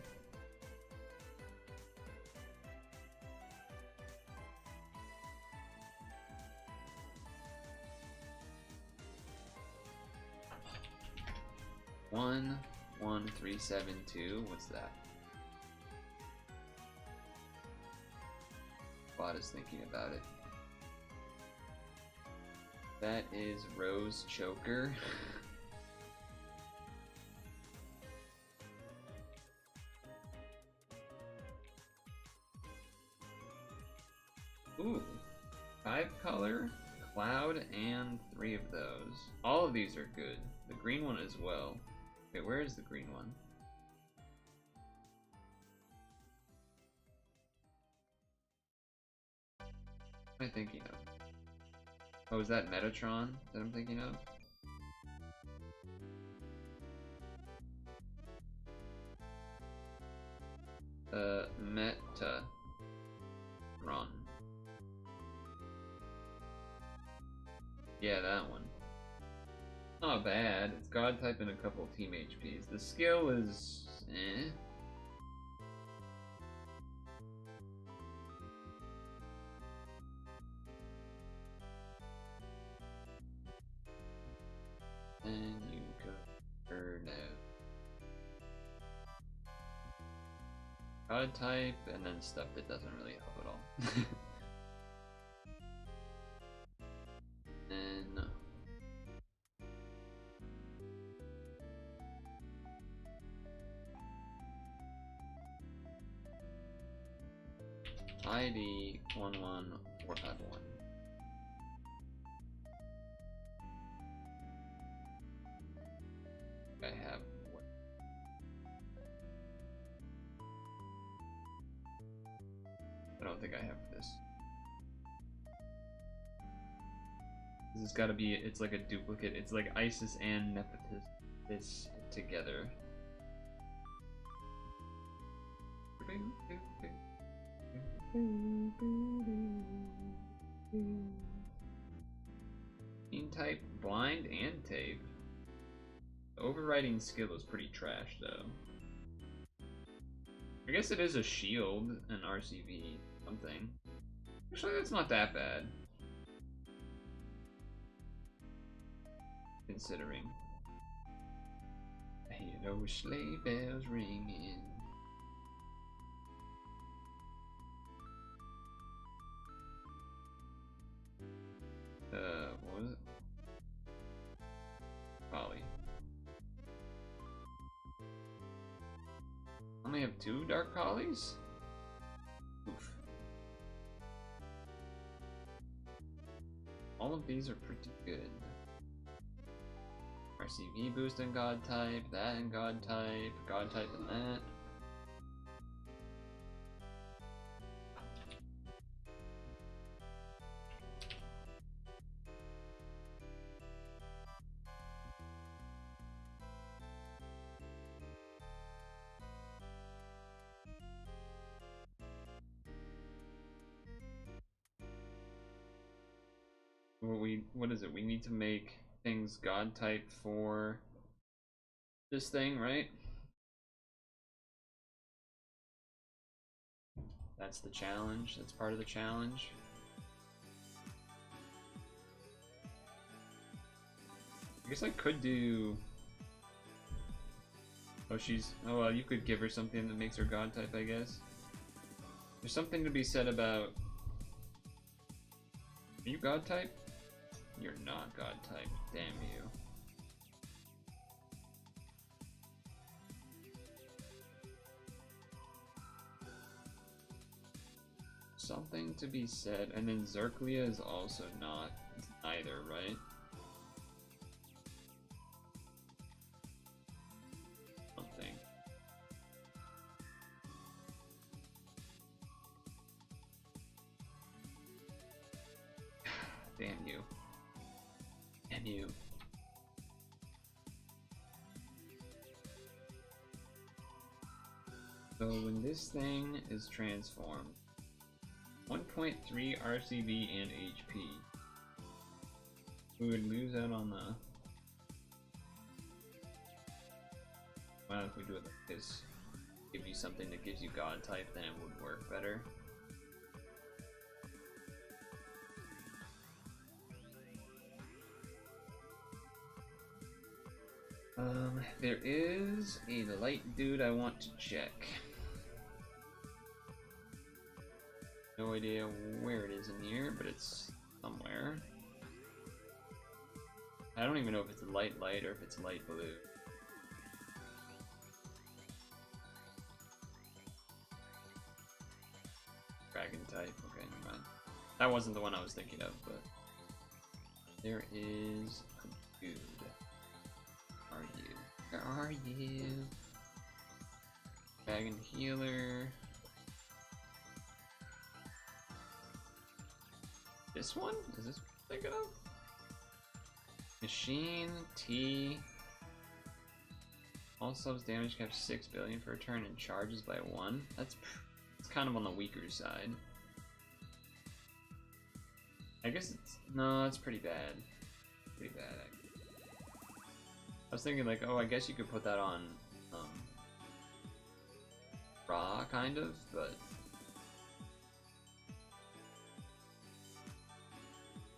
One, 1372. What's that? Bot is thinking about it. That is Rose Choker. Ooh, 5-color, Cloud, and 3 of those. All of these are good. The green one as well. Okay, where is the green one? What am I thinking of? Oh, is that Metatron that I'm thinking of? Metatron. Yeah, that one. Not bad. It's God type and a couple of team HPs. The skill is eh. And you go turn out. God type and then stuff that doesn't really help at all. And ID 11451. I have what? I don't think I have this. This has got to be. It's like a duplicate. It's like ISIS and Nepotis together. Team type, blind, and tape. The overriding skill is pretty trash, though. I guess it is a shield, an RCV, something. Actually, that's not that bad. Considering. I hear those sleigh bells ringing. What was it? Collie. I only have 2 dark collies? Oof. All of these are pretty good. RCV boost in God type, that in God type in that. What is it? We need to make things God type for this thing, right? That's the challenge. That's part of the challenge. I guess I could do. Oh, oh well, you could give her something that makes her God type, I guess. There's something to be said about. Are you God type? You're not God type. Damn you. Something to be said, and then Zerklia is also not either, right? Something. Damn you. Damn you. So when this thing is transformed, 1.3 RCB and HP. We would lose out on the. Well, if we do it like this, give you something that gives you God type, then it would work better. There is a light dude I want to check. No idea where it is in here, but it's somewhere. I don't even know if it's a light or if it's light blue. Dragon type, okay, never mind. That wasn't the one I was thinking of, but there is a dude. Where are you? Where are you? Dragon healer. This one? Is this what I'm thinking of? Machine T. All subs damage caps 6 billion for a turn and charges by 1. That's kind of on the weaker side. I guess it's no, that's pretty bad. Pretty bad. I was thinking like, oh, I guess you could put that on raw kind of, but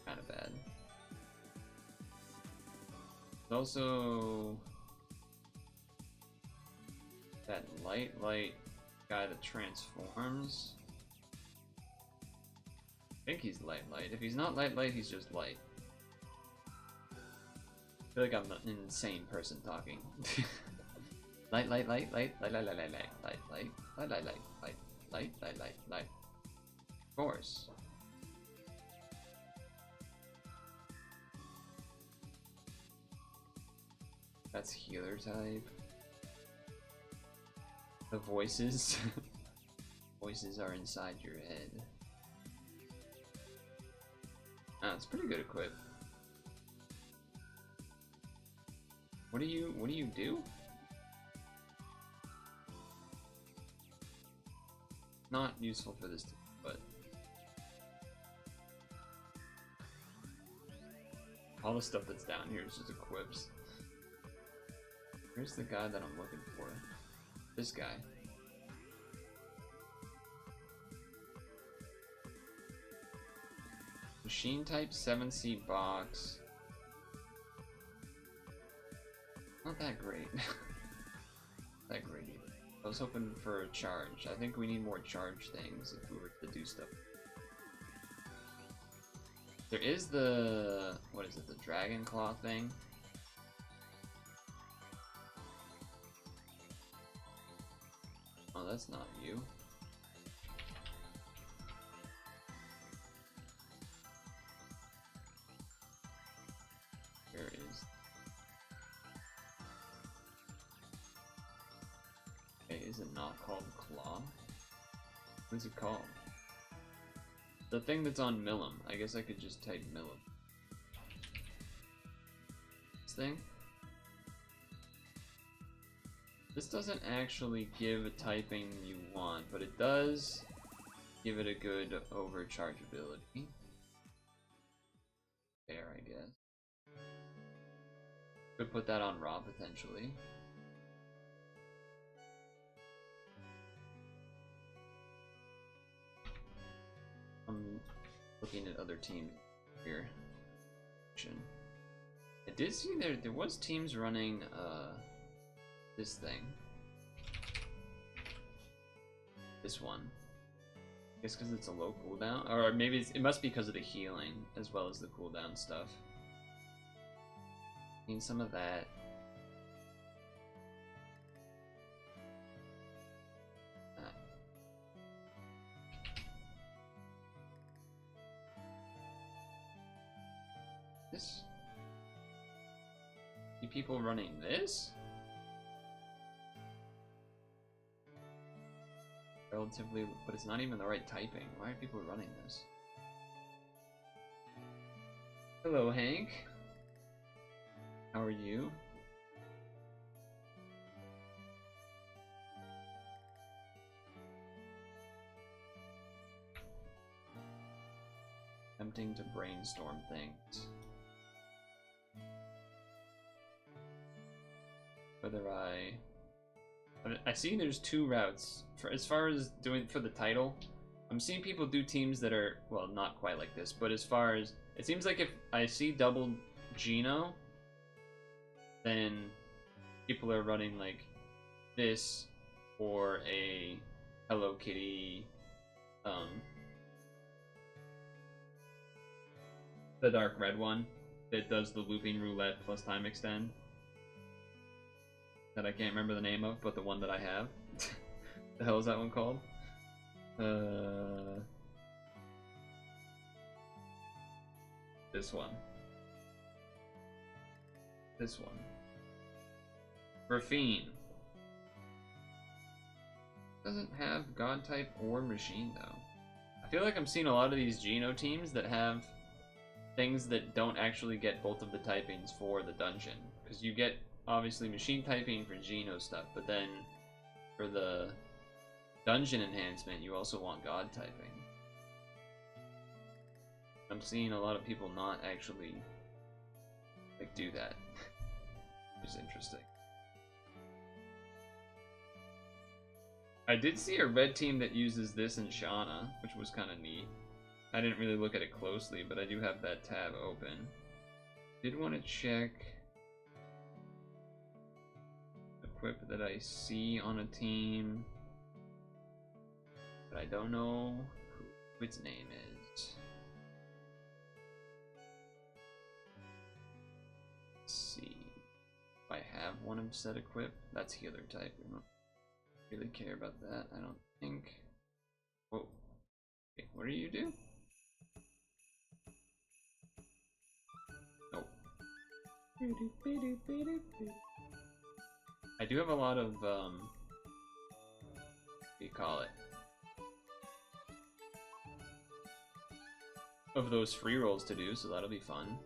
kind of bad. Also, that light guy that transforms. I think he's light. If he's not light, he's just light. I feel like I'm an insane person talking. Light. Of course. That's healer type. The voices. Voices are inside your head. Ah, it's pretty good equip. What do you do? Not useful for this, but all the stuff that's down here is just equips. Where's the guy that I'm looking for? This guy. Machine type 7C box. Not that great. That great either. I was hoping for a charge. I think we need more charge things if we were to do stuff. There is the... what is it? The dragon claw thing? Oh, that's not you. Where is... okay, is it not called Claw? What is it called? The thing that's on Millum. I guess I could just type Millum. This thing? This doesn't actually give a typing you want, but it does give it a good overchargeability. There, I guess. Could put that on Raw potentially. I'm looking at other teams here. I did see there was teams running this thing. This one. I guess because it's a low cooldown, or maybe it must be because of the healing as well as the cooldown stuff. Need some of that. This? See people running this? Relatively, but it's not even the right typing. Why are people running this? Hello, Hank. How are you? Attempting to brainstorm things. Whether I see there's two routes for as far as doing for the title. I'm seeing people do teams that are, well, not quite like this, but as far as it seems like if I see double Geno, then people are running like this or a Hello Kitty, the dark red one that does the looping roulette plus time extend. That I can't remember the name of, but the one that I have. The hell is that one called? This one. This one. Raffine. Doesn't have God type or machine though. I feel like I'm seeing a lot of these Geno teams that have things that don't actually get both of the typings for the dungeon. Because you get, obviously, machine typing for Geno stuff, but then for the dungeon enhancement, you also want God typing. I'm seeing a lot of people not actually, like, do that. Which is interesting. I did see a red team that uses this in Shauna, which was kind of neat. I didn't really look at it closely, but I do have that tab open. Did want to check equip that I see on a team, but I don't know who its name is. Let's see. If I have one of set equip, that's healer type. I don't really care about that, I don't think. Whoa. Okay, what do you do? I do have a lot of, what do you call it? Of those free rolls to do, so that'll be fun.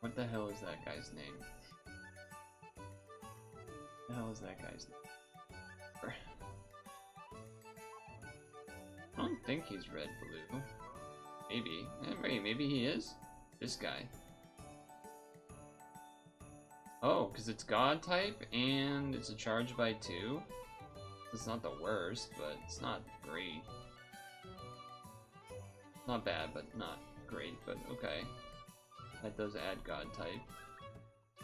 What the hell is that guy's name? What the hell is that guy's name? I don't think he's red blue. Maybe. Maybe he is. This guy. Oh, because it's God type and it's a charge by 2. It's not the worst, but it's not great. Not bad, but not great, but okay. That does add God type.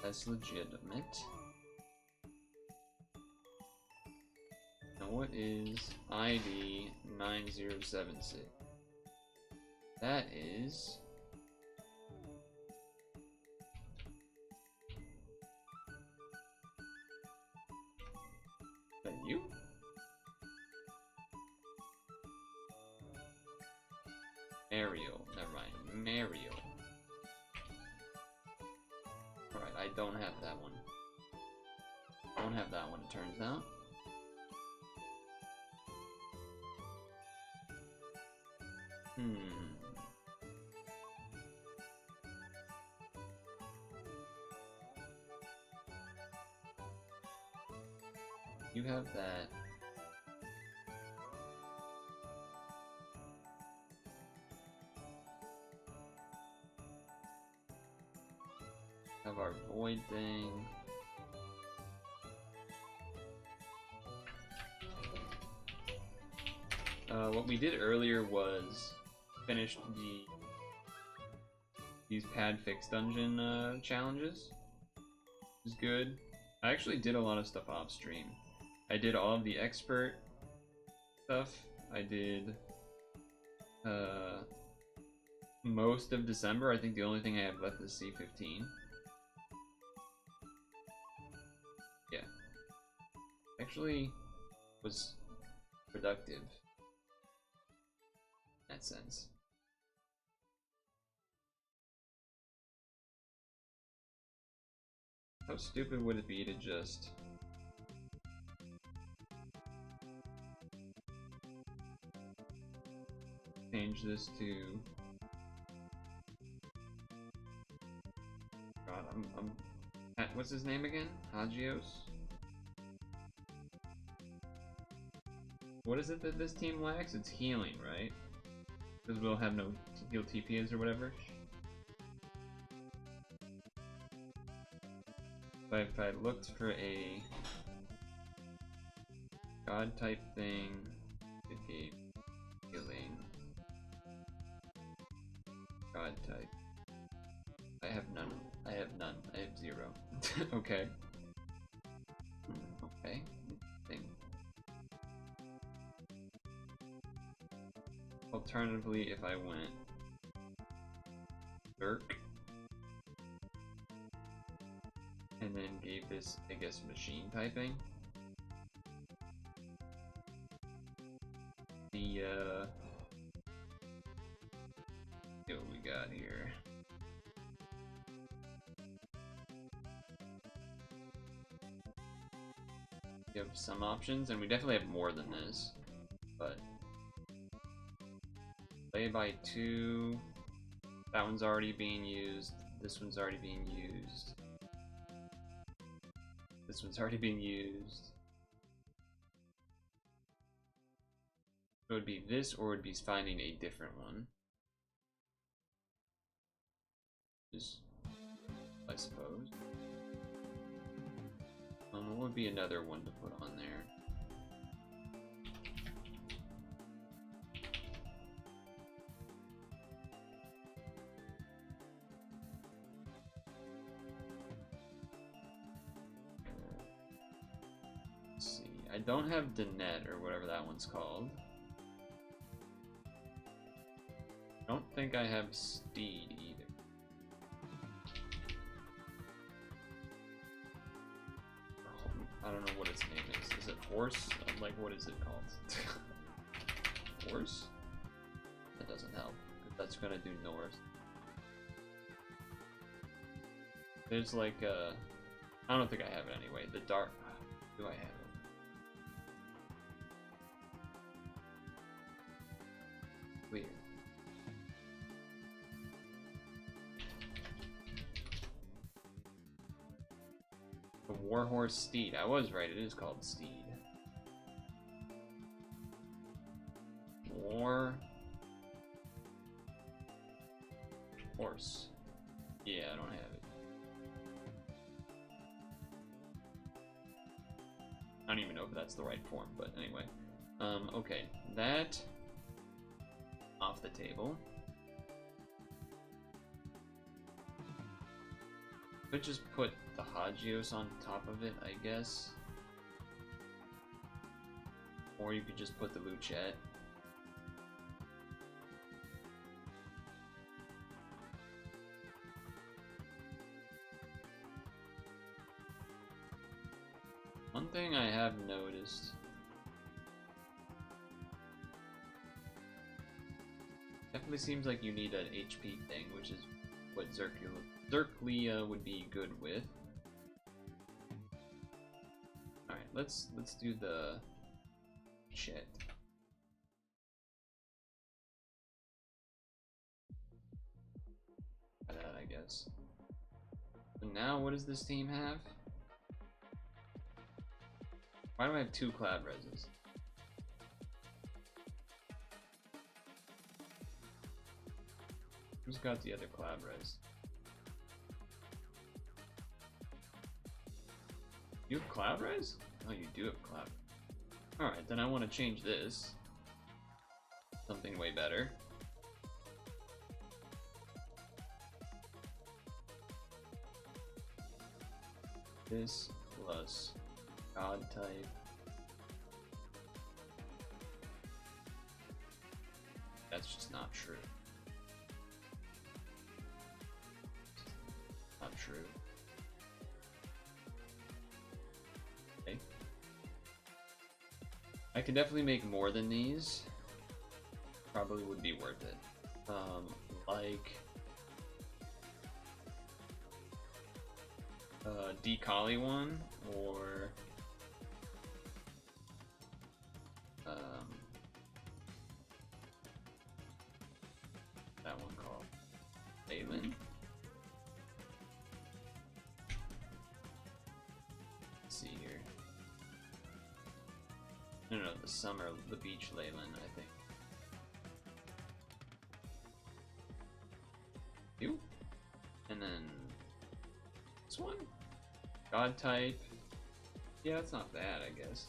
That's legitimate. Now what is ID 9076? That is... Is that you? Mariel. Never mind. Mariel. Alright, I don't have that one. I don't have that one, it turns out. You have that. Have our void thing. What we did earlier was finish these pad fix dungeon challenges. Which is good. I actually did a lot of stuff off stream. I did all of the expert stuff. I did most of December. I think the only thing I have left is C15. Yeah. Actually was productive in that sense. How stupid would it be to just change this to... God, what's his name again? Hagios? What is it that this team lacks? It's healing, right? Because we'll have no heal TPs or whatever. But if I looked for a God type thing, it gave healing. God type. I have none. I have none. I have 0. Okay. Okay. Interesting. Alternatively, if I went Dirk and then gave this, I guess, machine typing, the what we got here. We have some options, and we definitely have more than this, but play by 2. That one's already being used. This one's already being used. This one's already being used. It would be this, or it would be finding a different one. Just, I suppose. What would be another one to put on there? Let's see. I don't have Danette, or whatever that one's called. I don't think I have Steed either. I don't know what its name is. Is it Horse? I'm like, what is it called? Horse? That doesn't help. That's gonna do North. There's like I don't think I have it anyway. The dark. Do I have it? Weird. The Warhorse Steed. I was right, it is called Steed. War Horse. Yeah, I don't have it. I don't even know if that's the right form, but anyway. Okay, that off the table. Could just put the Hagios on top of it, I guess. Or you could just put the Luchette. One thing I have noticed. Definitely seems like you need an HP thing, which is what Zerklia would be good with. Alright, let's do the shit. That, I guess. So now what does this team have? Why do I have 2 Clav Reses? Who's got the other Clav Res? You have Clav Res? Oh, you do have Clav. Alright, then I want to change this. Something way better. This plus God type. That's just not true. Not true. Okay. I can definitely make more than these. Probably would be worth it. Like Decali one, or that one called Leyland. Let's see here. No, the beach Leyland, I think. You? And then this one? God type. Yeah, it's not bad, I guess.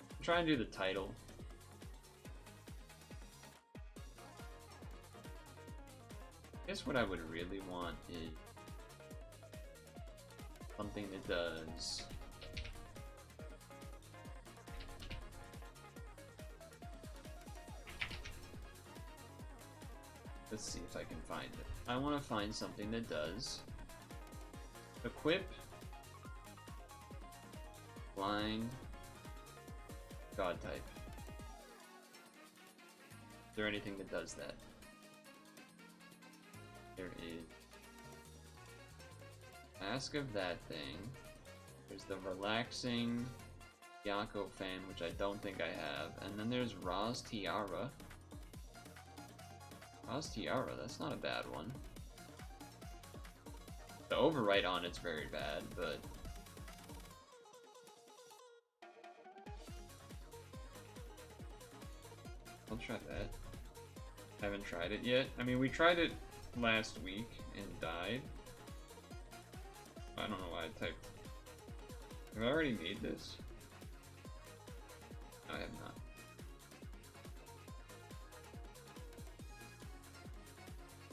I'm trying to do the title. I guess what I would really want is something that does let's see if I can find it. I want to find something that does equip, blind, God type. Is there anything that does that? There is Mask of that thing. There's the relaxing Yako fan, which I don't think I have. And then there's Ra's Tiara. Ra's Tiara, that's not a bad one. The overwrite on it's very bad, but I'll try that. Haven't tried it yet. I mean, we tried it last week and died. I don't know why I typed. Have I already made this? No, I have not.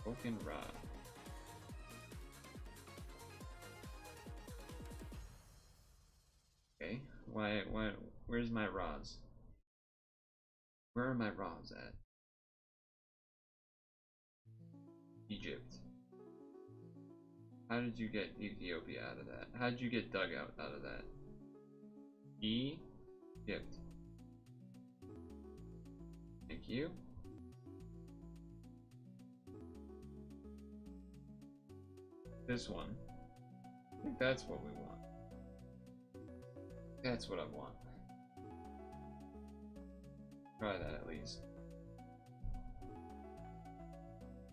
Broken Rod. Okay, where's my rods? Where are my rods at? Egypt. How did you get Ethiopia out of that? How did you get Dugout out of that? Egypt. Thank you. This one. I think that's what we want. That's what I want. Try that at least.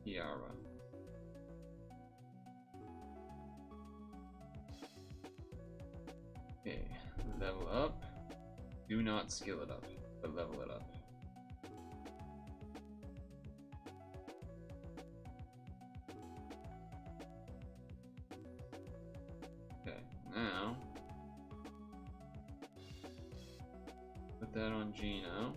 Tiara. Okay, level up. Do not skill it up, but level it up. Okay, now put that on Gino.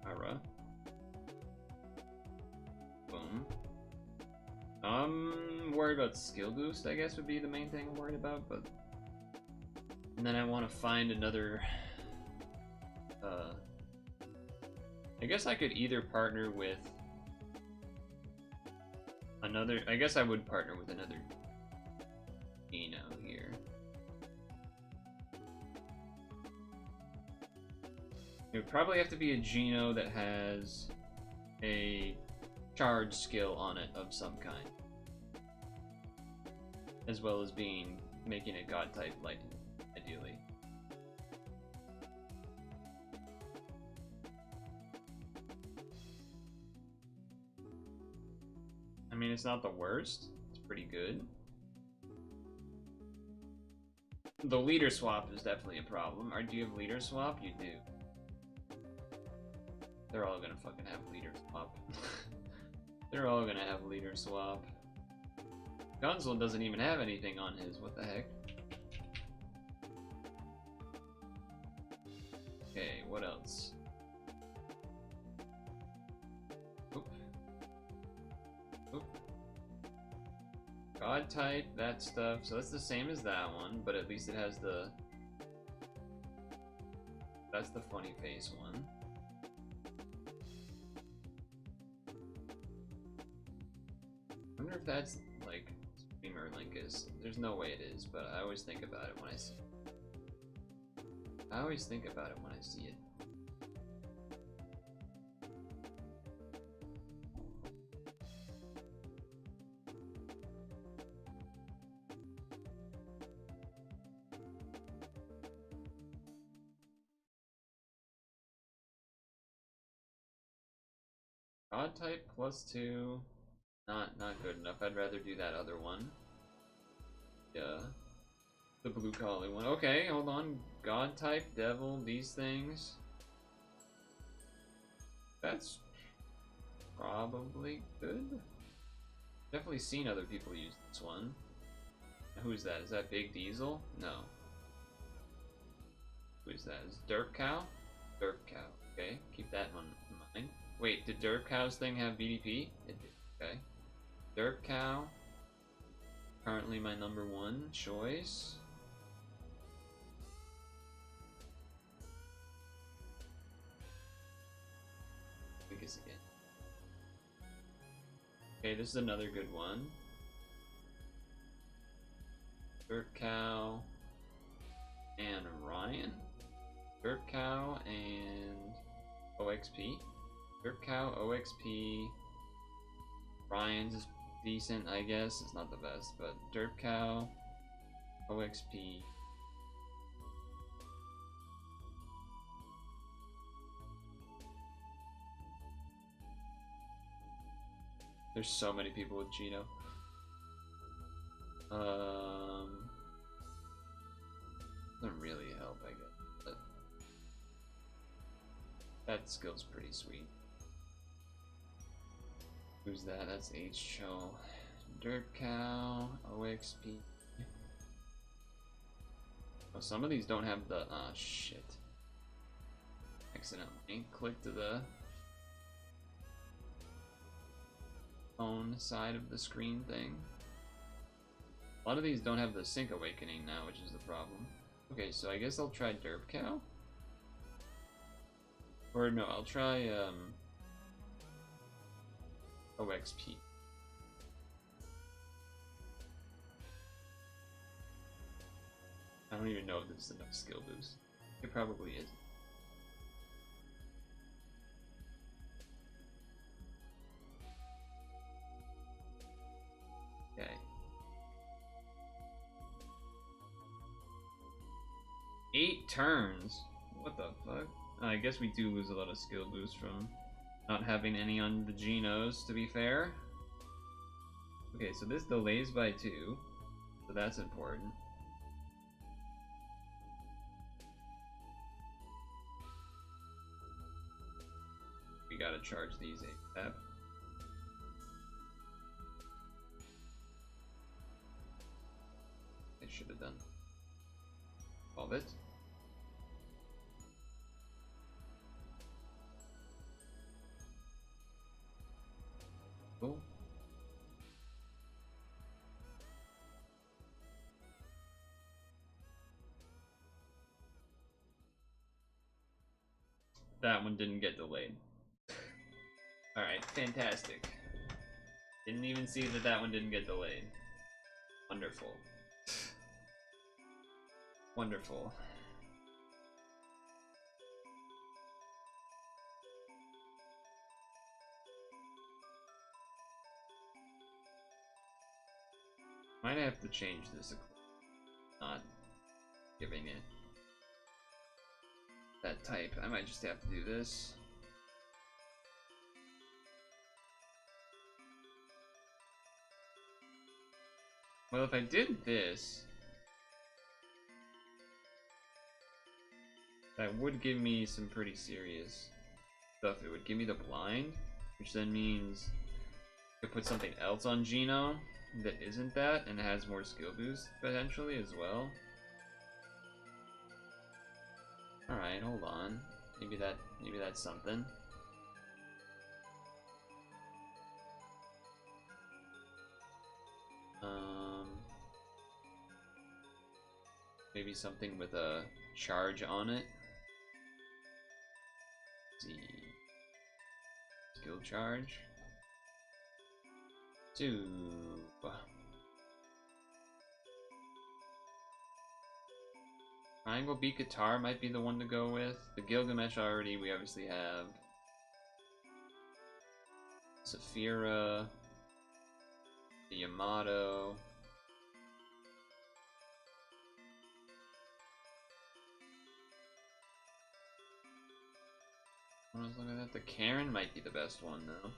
Ara. Boom. I'm worried about skill boost, I guess would be the main thing I'm worried about, but and then I want to find another I guess I could either partner with another, I guess I would partner with another Gino here. It would probably have to be a Gino that has a charge skill on it of some kind, as well as making it god type lightning, ideally. I mean, it's not the worst. It's pretty good. The leader swap is definitely a problem. Or do you have leader swap? You do. They're all gonna fucking have leader swap. They're all gonna have leader swap. Gunzel doesn't even have anything on his. What the heck? Okay, what else? Oop. Oop. God type, that stuff. So that's the same as that one, but at least it has the... That's the funny face one. I wonder if that's like Streamer Linkus. There's no way it is, but I always think about it when I see it. I always think about it when I see it. God type +2. Not good enough. I'd rather do that other one. Yeah. The blue collar one. Okay, hold on. God type, devil, these things. That's probably good. Definitely seen other people use this one. Who's that? Is that Big Diesel? No. Who is that? Is Derp Cow? Derp Cow. Okay, keep that one in mind. Wait, did Derp Cow's thing have BDP? It did. Okay. Derp Cow. Currently my #1 choice. Focus again. Okay, this is another good one. Derp Cow and Ryan. Derp Cow and OXP. Derp Cow, OXP. Ryan's is decent, I guess. It's not the best, but Derp Cow, OXP. There's so many people with Gino. Doesn't really help, I guess. But that skill's pretty sweet. Who's that? That's H-Cho. Derp Cow, OXP. Oh, some of these don't have the... Ah, shit. Accidentally clicked to the phone side of the screen thing. A lot of these don't have the Sync Awakening now, which is the problem. Okay, so I guess I'll try Derp Cow. Or no, I'll try OXP. I don't even know if this is enough skill boost. It probably is. Okay. 8 turns? What the fuck? I guess we do lose a lot of skill boost from not having any on the Genos, to be fair. Okay, so this delays by 2, so that's important. We gotta charge these ASAP. I should have done all of it. Cool. That one didn't get delayed. Alright, fantastic. Didn't even see that that one didn't get delayed. Wonderful. Wonderful. Might have to change this. Not giving it that type. I might just have to do this. Well, if I did this, that would give me some pretty serious stuff. It would give me the blind, which then means I could put something else on Gino that isn't that and has more skill boost potentially as well. Alright, hold on. Maybe that's something. Maybe something with a charge on it. Let's see. Skill charge. 2. Triangle beat guitar might be the one to go with. The Gilgamesh already we obviously have. Saphira. The Yamato. When I was looking at the Karen might be the best one though.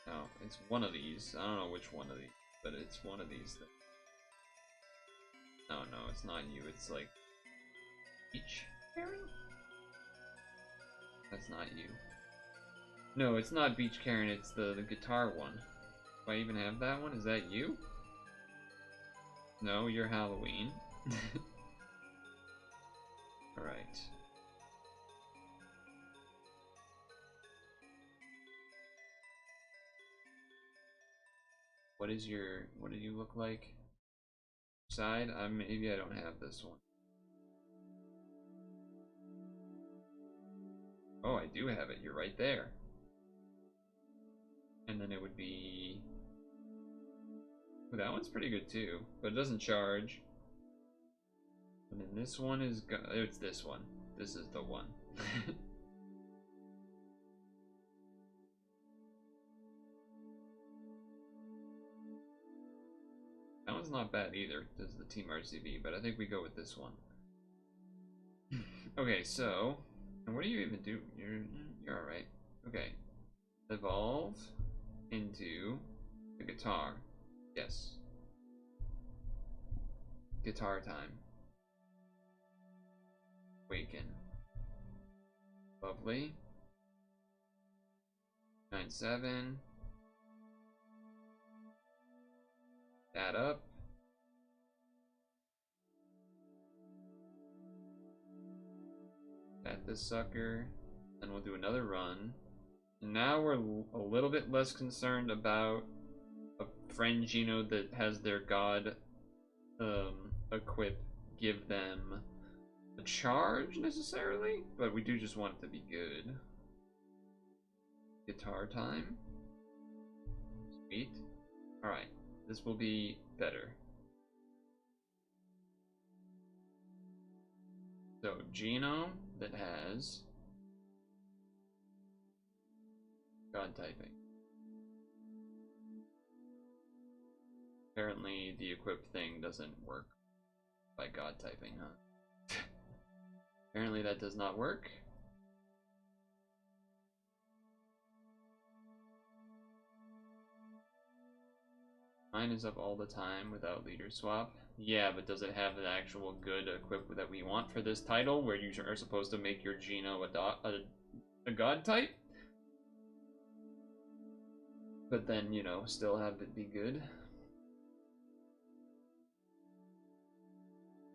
No, it's one of these. I don't know which one of these, but it's one of these. No, it's not you. It's like Beach Karen? That's not you. No, it's not Beach Karen. It's the guitar one. Do I even have that one? Is that you? No, you're Halloween. Alright. What do you look like? Side? Maybe I don't have this one. Oh, I do have it. You're right there. And then it would be... Ooh, that one's pretty good too, but it doesn't charge. And then this one is... It's this one.
this is the one. That one's not bad either. This is the Team RCB, but I think we go with this one. Okay, so, and what do you even do? You're all right. Okay, evolve into the guitar. Yes. Guitar time. Awaken. Lovely. 9-7. That up. At this sucker. Then we'll do another run. Now we're a little bit less concerned about a friend Gino that has their god equip give them a charge necessarily, but we do just want it to be good. Guitar time. Sweet. Alright, this will be better. So, Gino that has god typing. Apparently the equip thing doesn't work by god typing, huh? Apparently that does not work. Mine is up all the time without leader swap. Yeah, but does it have an actual good equip that we want for this title, where you are supposed to make your Gino a god type? But then, you know, still have it be good.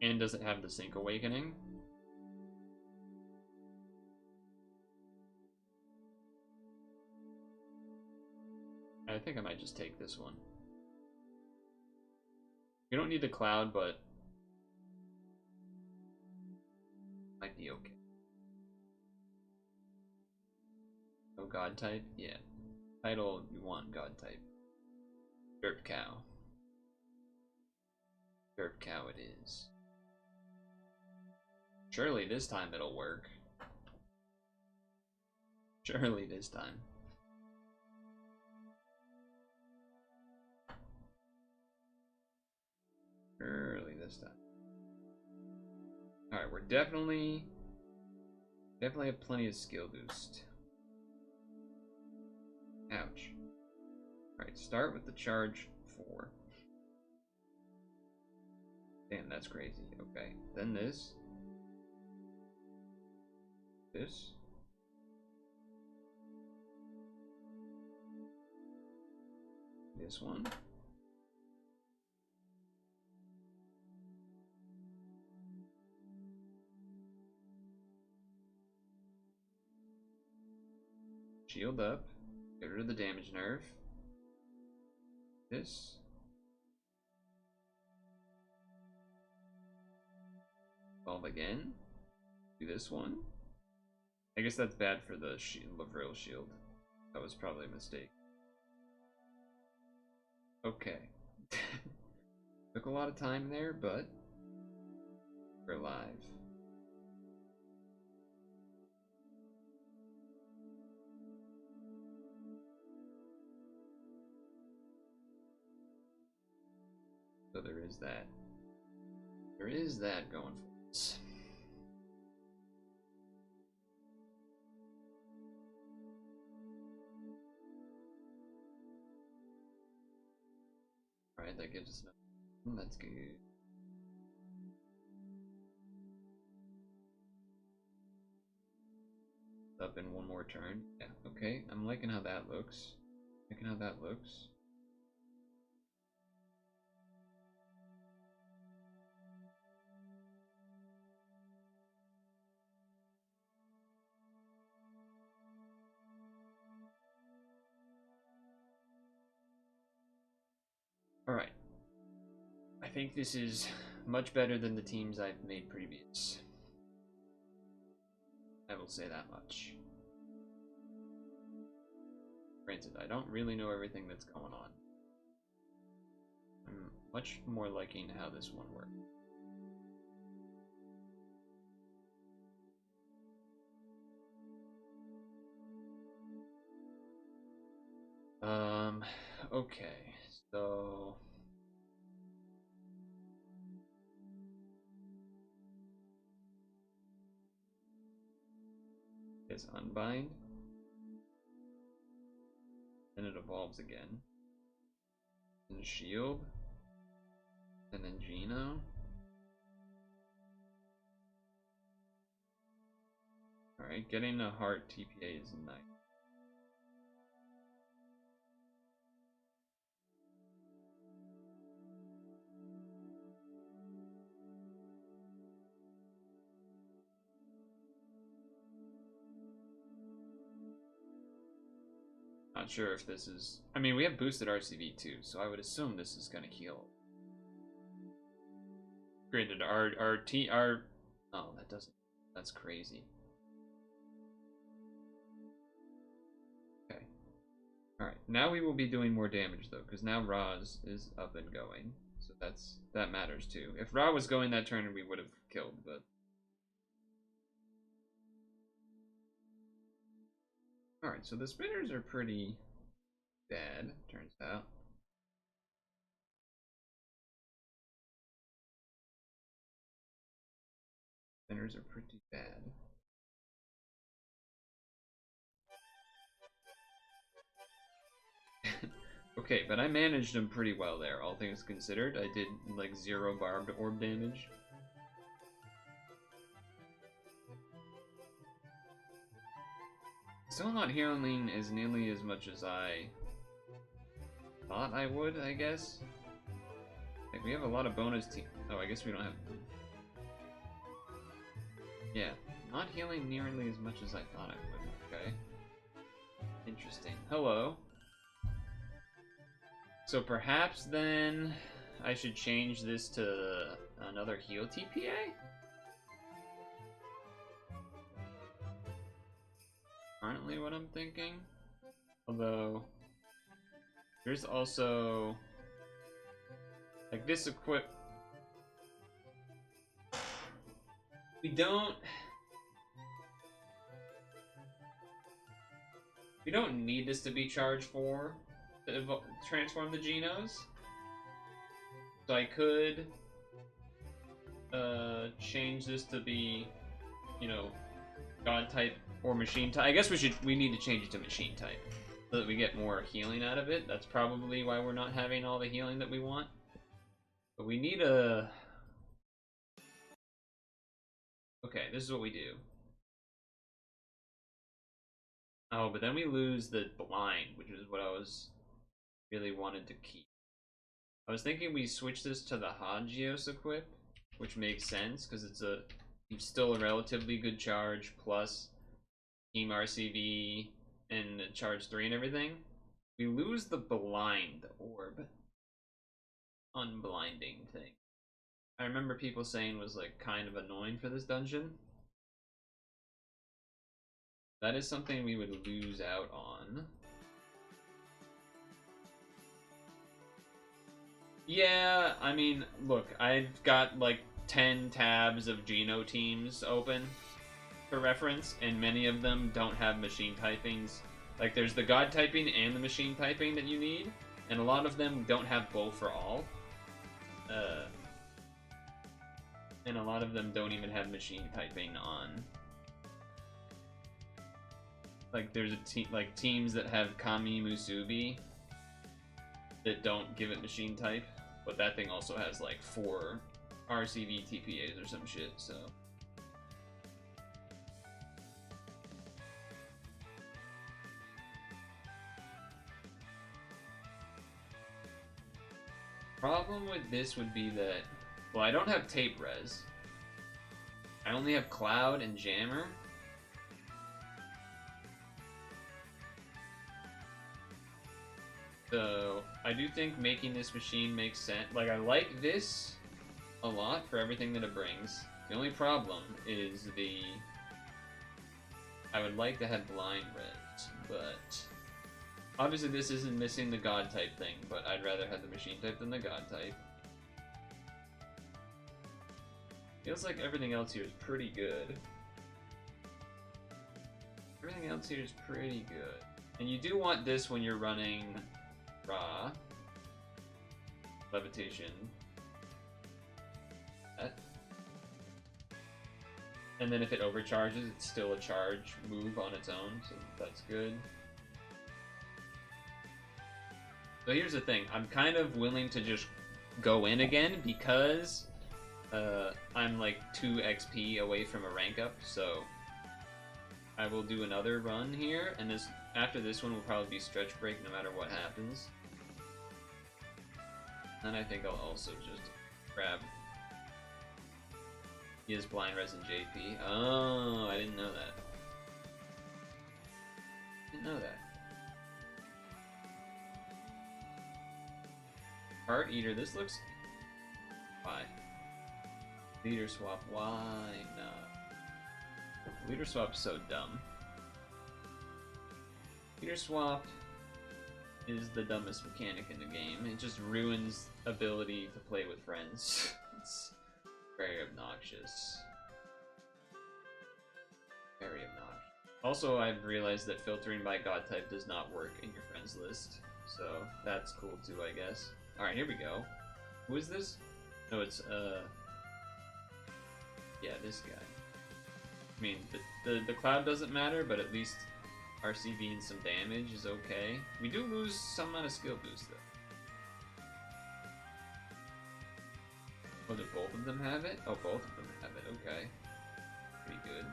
And does it have the Sync Awakening? I think I might just take this one. We don't need the cloud, but might be okay. Oh, god type? Yeah. Title, you want god type. Derp cow. Derp cow it is. Surely this time it'll work. Surely this time. Surely this time. Alright, we're definitely have plenty of skill boost. Ouch. Alright, start with the charge 4. Damn, that's crazy. Okay, then this. This. This one. Shield up. Get rid of the damage nerf. This. Evolve again. Do this one. I guess that's bad for the real shield. That was probably a mistake. Okay. Took a lot of time there, but we're alive. So there is that. There is that going for us. Alright, that gives us enough. That's good. Up in one more turn. Yeah, okay. I'm liking how that looks. Liking how that looks. Alright. I think this is much better than the teams I've made previous. I will say that much. Granted, I don't really know everything that's going on. I'm much more liking how this one works.
Okay, so it's unbind, then it evolves again, and shield, and then Geno. Alright, getting a heart TPA is nice. Not sure if this is... I mean, we have boosted RCV too, so I would assume this is gonna heal. Granted, our... Oh, that doesn't... That's crazy. Okay. Alright, now we will be doing more damage though, because now Ra's is up and going. So that matters too. If Ra was going that turn, we would have killed, but... Alright, so the spinners are pretty bad, turns out. Spinners are pretty bad. Okay, but I managed them pretty well there, all things considered. I did like 0 barbed orb damage. Still not healing as nearly as much as I thought I would, I guess. Like, we have a lot of bonus team. Oh, I guess we don't have... Yeah, not healing nearly as much as I thought I would. Okay. Interesting. Hello. So perhaps then I should change this to another heal TPA? Currently what I'm thinking. Although there's also like this equip. We don't need this to be charged for to transform the Genos. So I could change this to be, you know, God type or machine type. I guess we need to change it to machine type so that we get more healing out of it. That's probably why we're not having all the healing that we want. But we need a... Okay, this is what we do. Oh, but then we lose the blind, which is what I was really wanted to keep. I was thinking we switch this to the Hagios equip, which makes sense because it's still a relatively good charge plus team RCV and charge 3 and everything. We lose the blind orb unblinding thing. I remember people saying was like kind of annoying for this dungeon. That is something we would lose out on. Yeah, I mean, look, I've got like 10 tabs of Geno teams open for reference, and many of them don't have machine typings. Like, there's the God typing and the machine typing that you need, and a lot of them don't have both for all. And a lot of them don't even have machine typing on. Like, there's teams that have Kami Musubi that don't give it machine type, but that thing also has like 4 RCV TPAs or some shit, so. Problem with this would be that, well, I don't have tape res. I only have Cloud and Jammer. So, I do think making this machine makes sense. Like, I like this a lot for everything that it brings. The only problem is I would like to have blind res, but... Obviously this isn't missing the God type thing, but I'd rather have the machine type than the God type. Feels like everything else here is pretty good. Everything else here is pretty good. And you do want this when you're running Raw. Levitation. That. And then if it overcharges, it's still a charge move on its own, so that's good. So here's the thing, I'm kind of willing to just go in again because I'm like 2 XP away from a rank up, so I will do another run here, and after this one will probably be stretch break no matter what happens. And I think I'll also just grab... He has blind res and JP. Oh, I didn't know that. Didn't know that. Heart Eater, this looks... Why? Leader swap, why not? Leader swap's so dumb. Leader swap is the dumbest mechanic in the game. It just ruins ability to play with friends. It's very obnoxious. Very obnoxious. Also, I've realized that filtering by god type does not work in your friends list. So, that's cool too, I guess. Alright, here we go. Who is this? No, it's, yeah, this guy. I mean, the cloud doesn't matter, but at least RCV and some damage is okay. We do lose some amount of skill boost, though. Oh, did both of them have it? Oh, both of them have it, okay. Pretty good.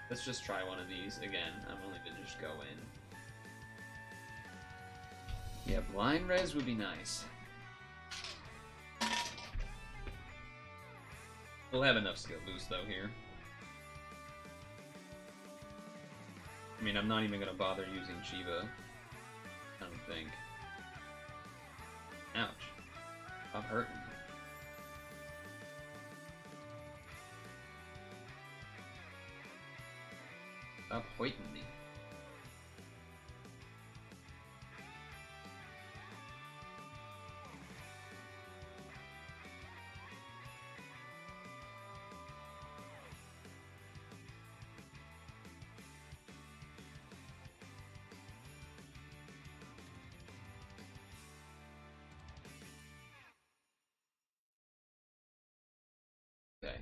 Let's just try one of these again. I'm willing to just go in. Yeah, blind res would be nice. We'll have enough skill boost though here. I mean, I'm not even gonna bother using Shiva. I don't think. Ouch. Stop hurting me. Stop hoiting me. Okay.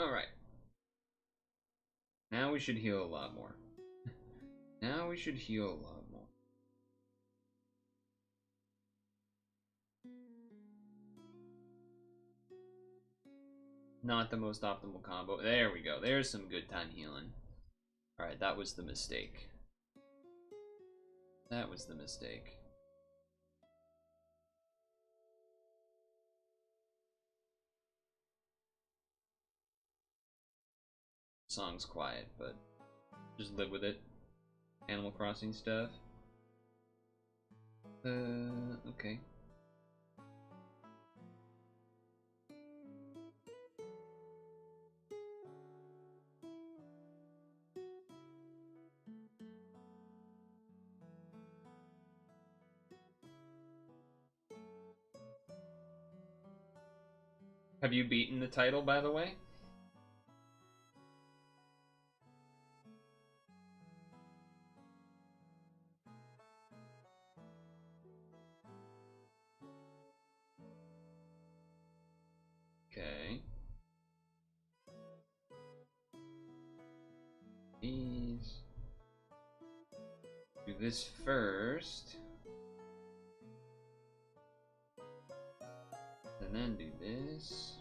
Alright. Now we should heal a lot more. Now we should heal a lot more. Not the most optimal combo. There we go. There's some good time healing. Alright, that was the mistake. That was the mistake. Song's quiet, but just live with it. Animal Crossing stuff. Okay. Have you beaten the title, by the way? Okay. These. Do this first. And then do this.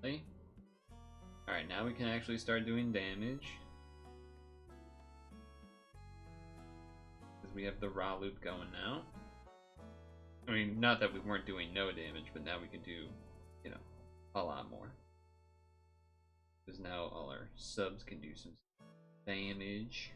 Okay. Alright, now we can actually start doing damage. Because we have the raw loop going now. I mean, not that we weren't doing no damage, but now we can do, you know, a lot more. Because now all our subs can do some damage.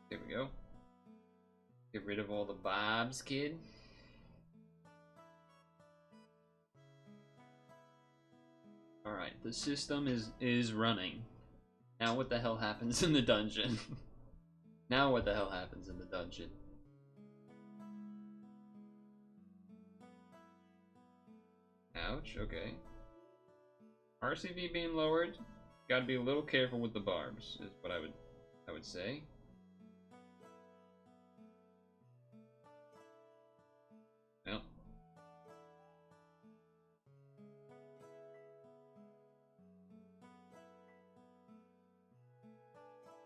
There we go. Get rid of all the bobs, kid. Alright, the system is running. Now what the hell happens in the dungeon? Now what the hell happens in the dungeon? Ouch, okay. RCV being lowered. Gotta be a little careful with the barbs, is what I would say. Well.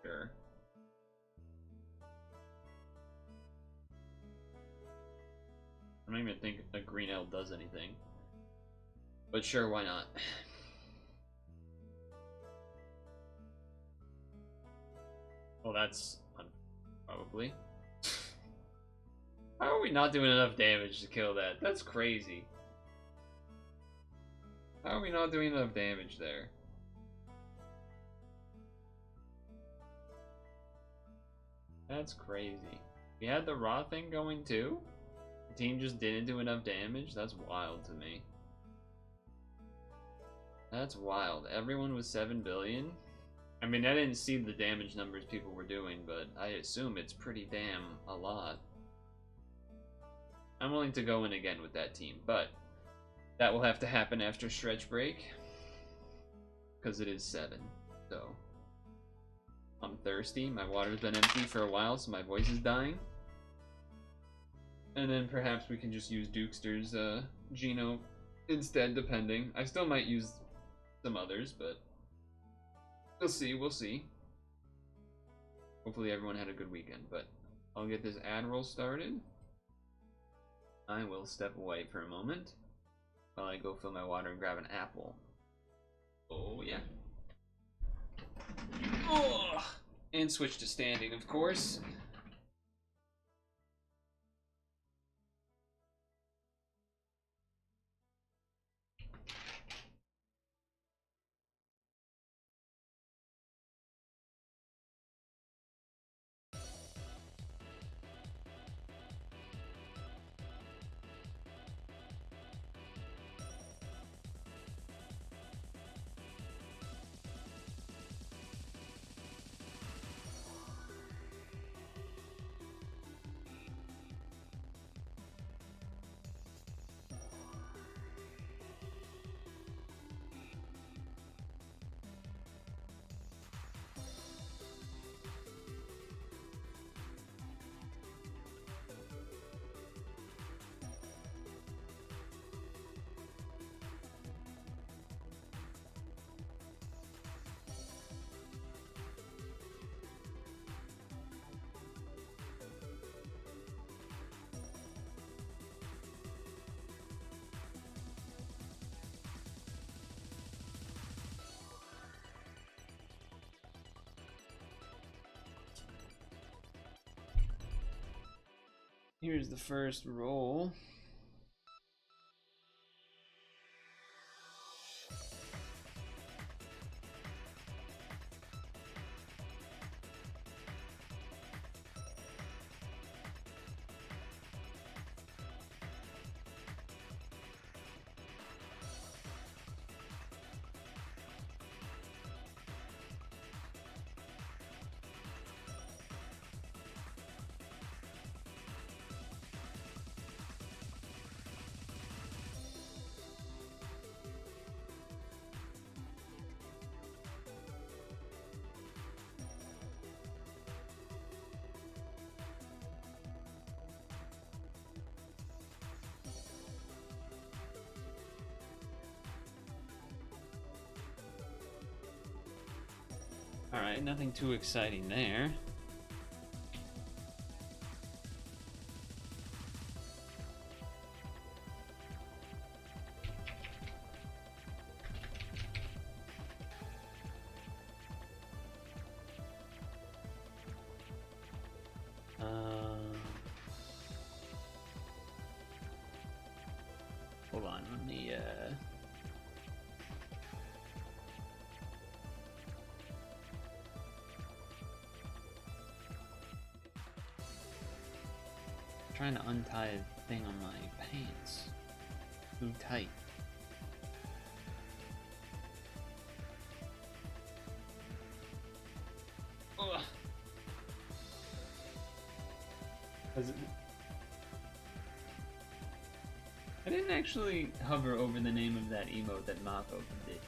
Sure. I don't even think a green L does anything. But sure, why not? Well, that's probably. How are we not doing enough damage to kill that? That's crazy. How are we not doing enough damage there? That's crazy. We had the raw thing going too? The team just didn't do enough damage? That's wild to me. That's wild. Everyone was 7 billion? I mean, I didn't see the damage numbers people were doing, but I assume it's pretty damn a lot. I'm willing to go in again with that team, but that will have to happen after stretch break. Because it is 7, so... I'm thirsty. My water's been empty for a while, so my voice is dying. And then perhaps we can just use Dukster's Geno instead, depending. I still might use some others, but we'll see, we'll see. Hopefully everyone had a good weekend, but I'll get this ad roll started. I will step away for a moment while I go fill my water and grab an apple. Oh, yeah. Oh, and switch to standing, of course. Here's the first roll. Alright, nothing too exciting there. Hold on, let me trying to untie a thing on my pants. Too tight. Ugh. I didn't actually hover over the name of that emote that Mako did.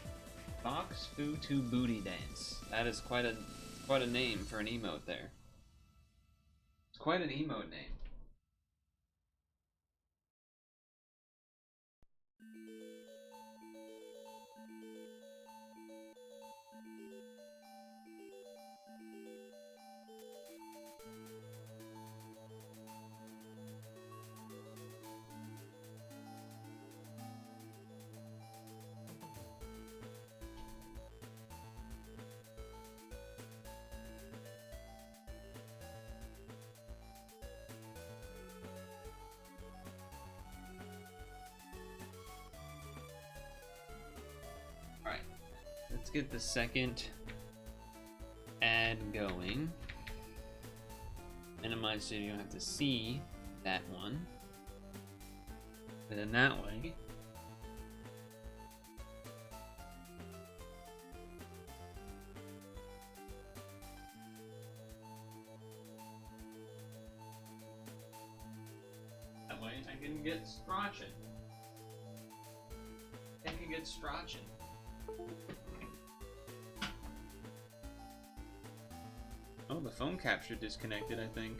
Fox Foo 2 Booty Dance. That is quite a name for an emote there. It's quite an emote name. Alright, let's get the second ad going. Minimize so you don't have to see that one. But then that way, I can get strotching. Oh, the phone capture disconnected, I think.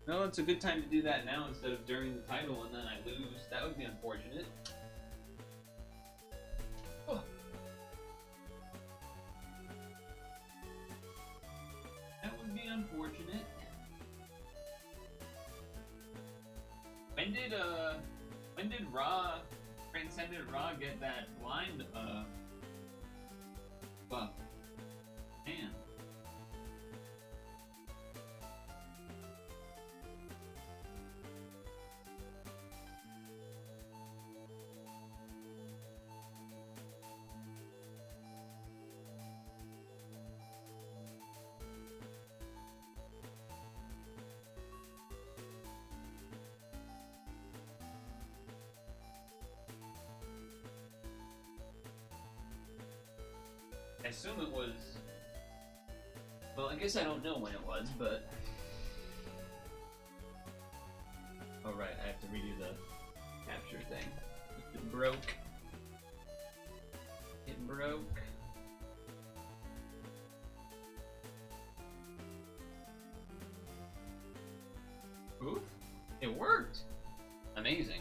Well, it's a good time to do that now instead of during the title and then I lose. That would be unfortunate. Oh. That would be unfortunate. When did Transcendent Ra get that blind buff? Man. I assume it was... Well, I guess I don't know when it was, but... Oh, right, I have to redo the capture thing. It broke. It broke. Oof. It worked! Amazing.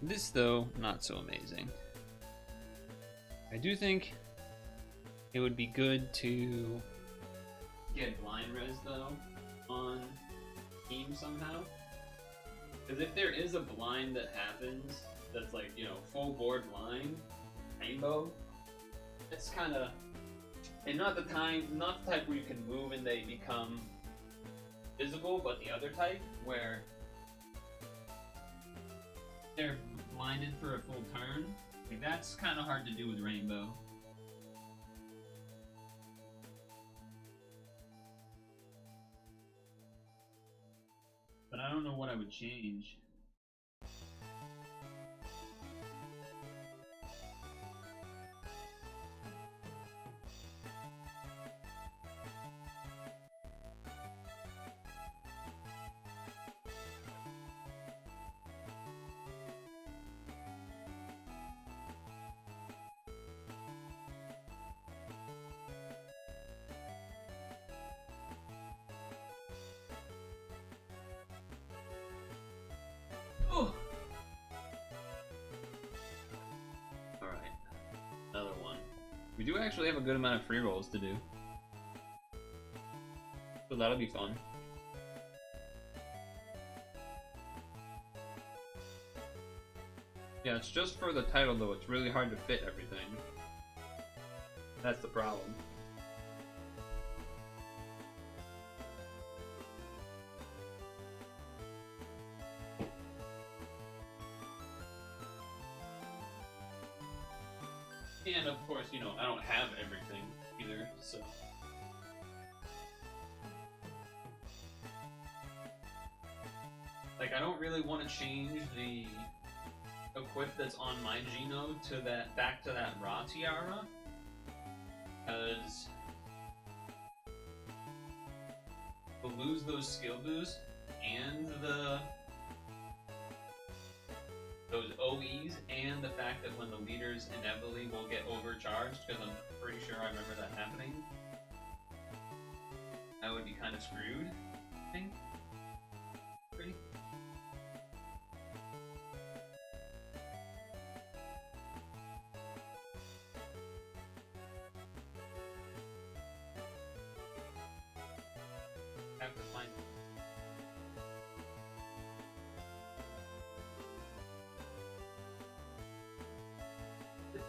This, though, not so amazing. I do think it would be good to get blind res, though, on Team somehow. Because if there is a blind that happens, that's like, you know, full board blind, rainbow, it's kind of... And not the type where you can move and they become visible, but the other type, where they're blinded for a full turn. Like, that's kind of hard to do with rainbow. But I don't know what I would change. Oh. Alright. Another one. We do actually have a good amount of free rolls to do. So that'll be fun.
Yeah, it's just for the title though. It's really hard to fit everything. That's the problem.
And of course, you know, I don't have everything either, so. Like, I don't really want to change the equip that's on my Geno to that, back to that raw tiara, because we'll lose those skill boosts and those OEs, and the fact that when the leaders inevitably will get overcharged, because I'm pretty sure I remember that happening, I would be kind of screwed, I think. Pretty. Have to find it.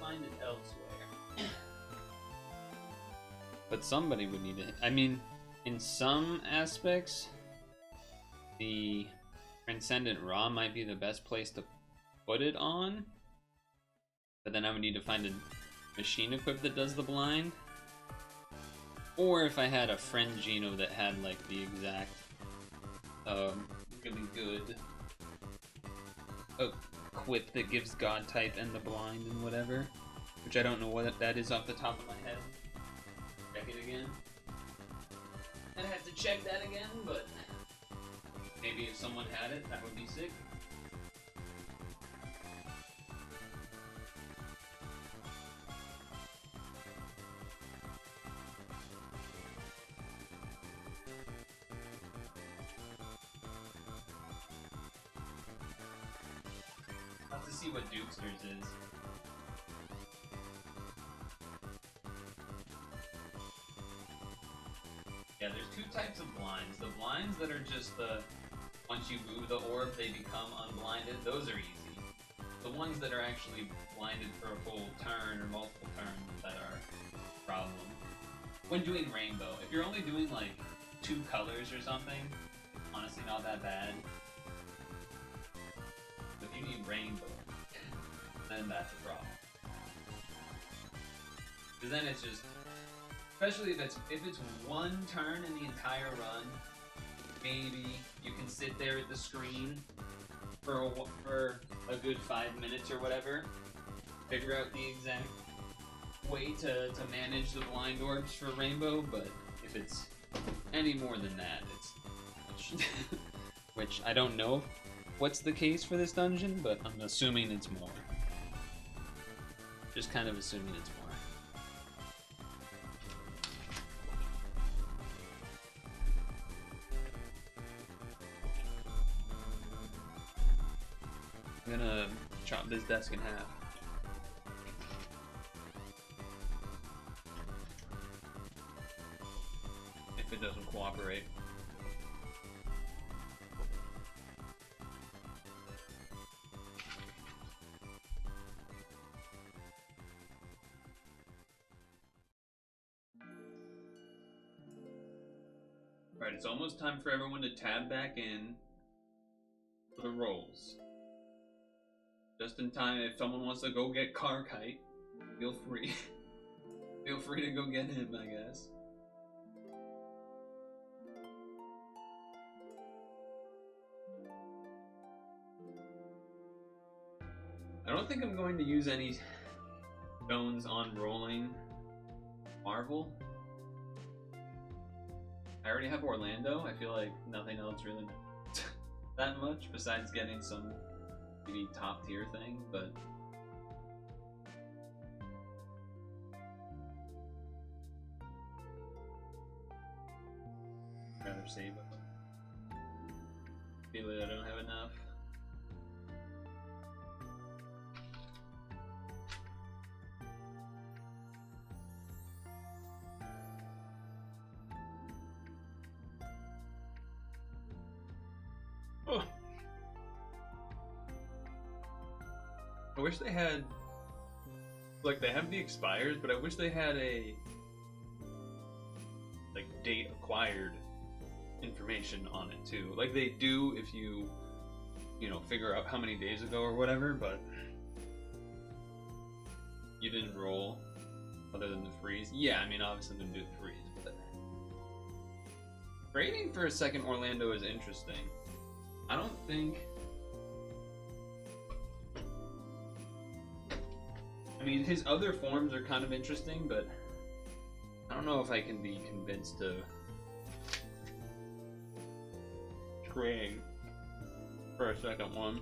Find it elsewhere.
But somebody would need it. I mean, in some aspects, the Transcendent Raw might be the best place to put it on. But then I would need to find a machine equip that does the blind. Or if I had a friend Geno that had like the exact really good equip that gives God type and the blind and whatever. Which I don't know what that is off the top of my head. Check it again.
I'd have to check that again, but maybe if someone had it, that would be sick. I'll have to see what Dukesters is. Yeah, there's two types of blinds. The blinds that are just the, once you move the orb, they become unblinded. Those are easy. The ones that are actually blinded for a full turn or multiple turns that are a problem. When doing rainbow, if you're only doing like 2 colors or something, honestly not that bad. But if you need rainbow, then that's a problem. Because then it's just, especially if it's one turn in the entire run, maybe you can sit there at the screen for a good 5 minutes or whatever, figure out the exact way to manage the blind orbs for rainbow. But if it's any more than that, it's
Which I don't know what's the case for this dungeon, but I'm assuming it's more. Just kind of assuming it's more. I'm gonna chop this desk in half. If it doesn't cooperate. Alright, it's almost time for everyone to tab back in for the rolls. Just in time, if someone wants to go get Carkite, feel free. Feel free to go get him, I guess. I don't think I'm going to use any stones on rolling Marvel. I already have Orlando. I feel like nothing else really that much besides getting some maybe top tier thing, but rather save it. Feel like I don't have enough. I wish they had, like, they have the expires, but I wish they had a, like, date acquired information on it too. Like they do if you know, figure out how many days ago or whatever, but you didn't roll other than the freeze. Yeah, I mean, obviously they do the freeze, but trading for a second Orlando is interesting. I don't think, I mean, his other forms are kind of interesting, but I don't know if I can be convinced to trade for a second one.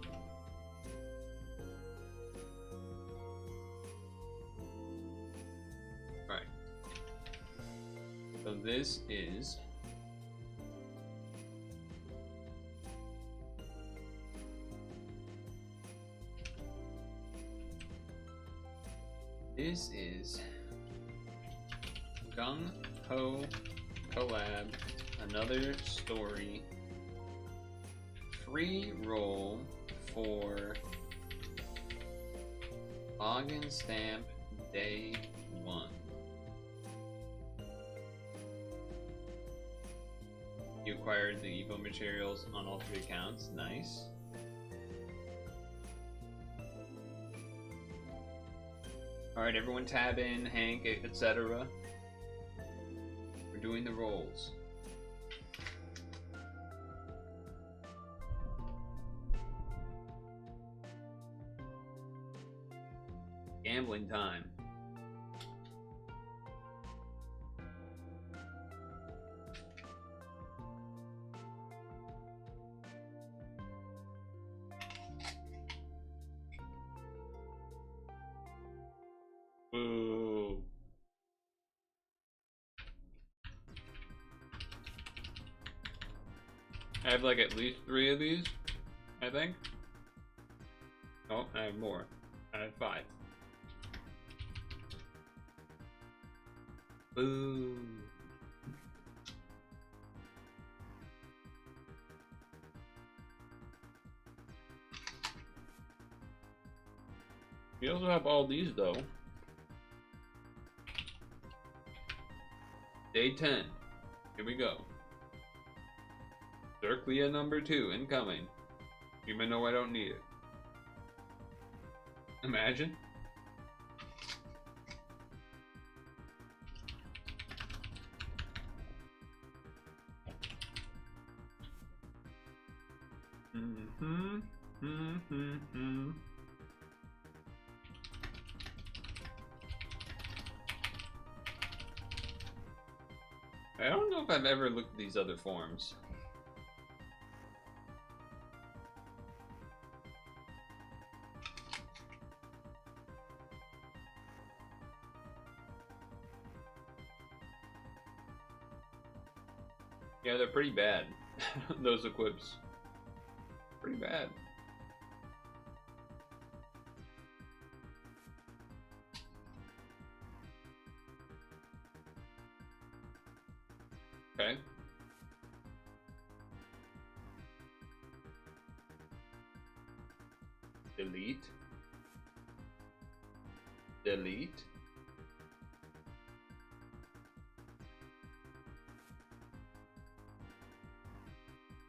Alright. So this is Gung Ho Collab, another story. Free roll for login stamp day 1. You acquired the Evo materials on all 3 accounts. Nice. Alright, everyone tab in, Hank, etc. We're doing the rolls. Gambling time. Boo. I have like at least 3 of these, I think. Oh, I have more. I have 5. Boo. We also have all these though. Day 10. Here we go. Circlia number 2 incoming. Even though I don't need it. Imagine. I don't know if I've ever looked at these other forms. Yeah, they're pretty bad. Those equips. Pretty bad. Okay. Delete. Delete.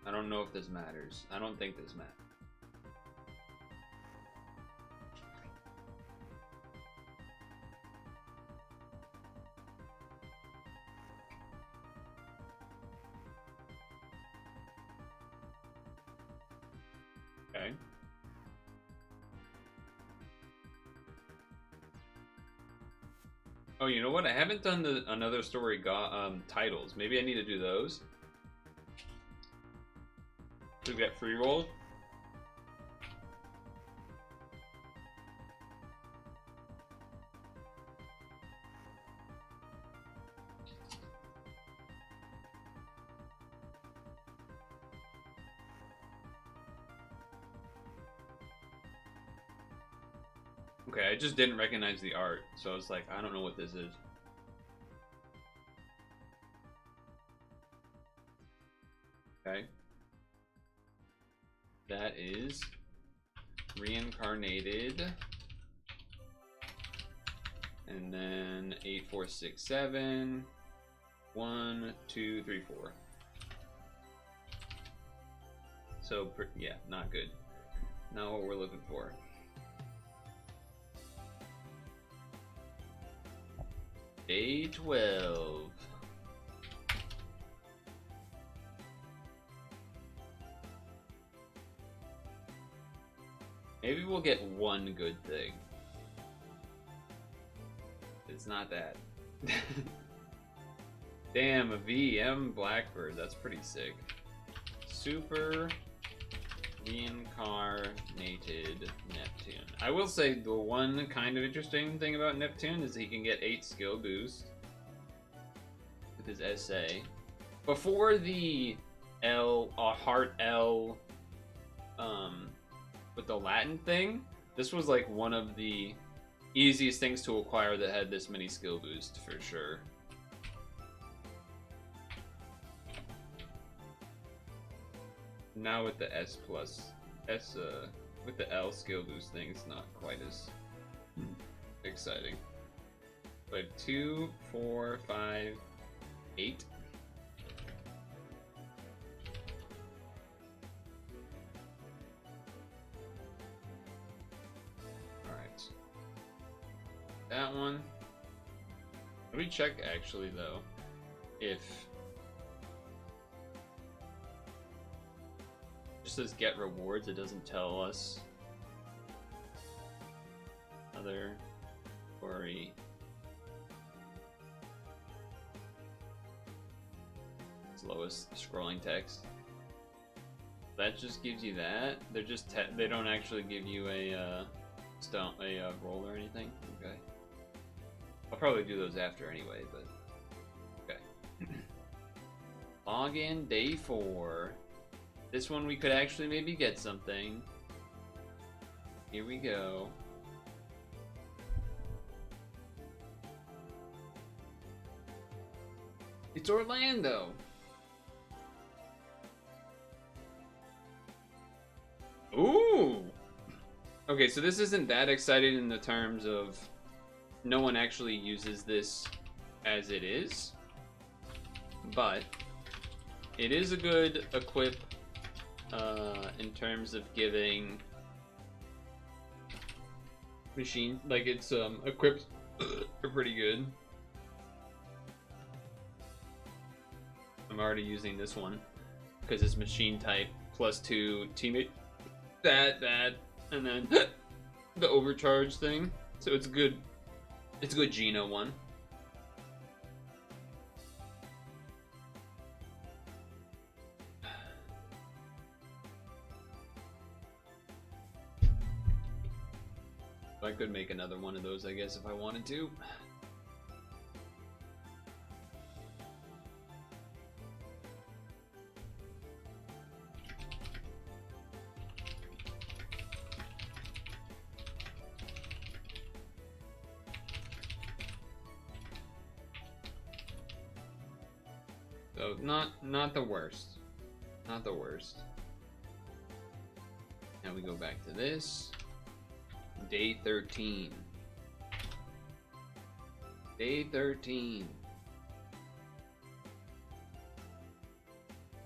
I don't know if this matters. I don't think this matters. Okay. Oh, you know what? I haven't done the another story titles. Maybe I need to do those. We get free rolls. Okay, I just didn't recognize the art, so it's like, I don't know what this is. Okay. That is reincarnated
And then 8, 4, 6, 7. 1, 2, 3, 4. So, yeah, not good. Not what we're looking for. Day 12. Maybe we'll get one good thing. It's not that. Damn, a VM Blackbird. That's pretty sick. Super reincarnated Neptune. I will say the one kind of interesting thing about Neptune is he can get 8 skill boost with his SA. Before the heart L with the Latin thing, this was like one of the easiest things to acquire that had this many skill boost for sure. Now with the with the L skill boost thing, it's not quite as exciting. But 2, 4, 5, 8. Alright. That one. Let me check actually though if just says get rewards, it doesn't tell us. Other query. Slowest scrolling text. That just gives you that. They're just they don't actually give you a roll or anything. Okay. I'll probably do those after anyway, but okay. Login day 4. This one we could actually maybe get something. Here we go. It's Orlando. Ooh. Okay, so this isn't that exciting in the terms of no one actually uses this as it is, but it is a good equip in terms of giving machine, like it's equipped are pretty good. I'm already using this one because it's machine type +2 teammate that and then the overcharge thing, so it's good. It's a good Geno one. I could make another one of those, I guess, if I wanted to. So not the worst. Not the worst. Now we go back to this. Day 13. Day 13.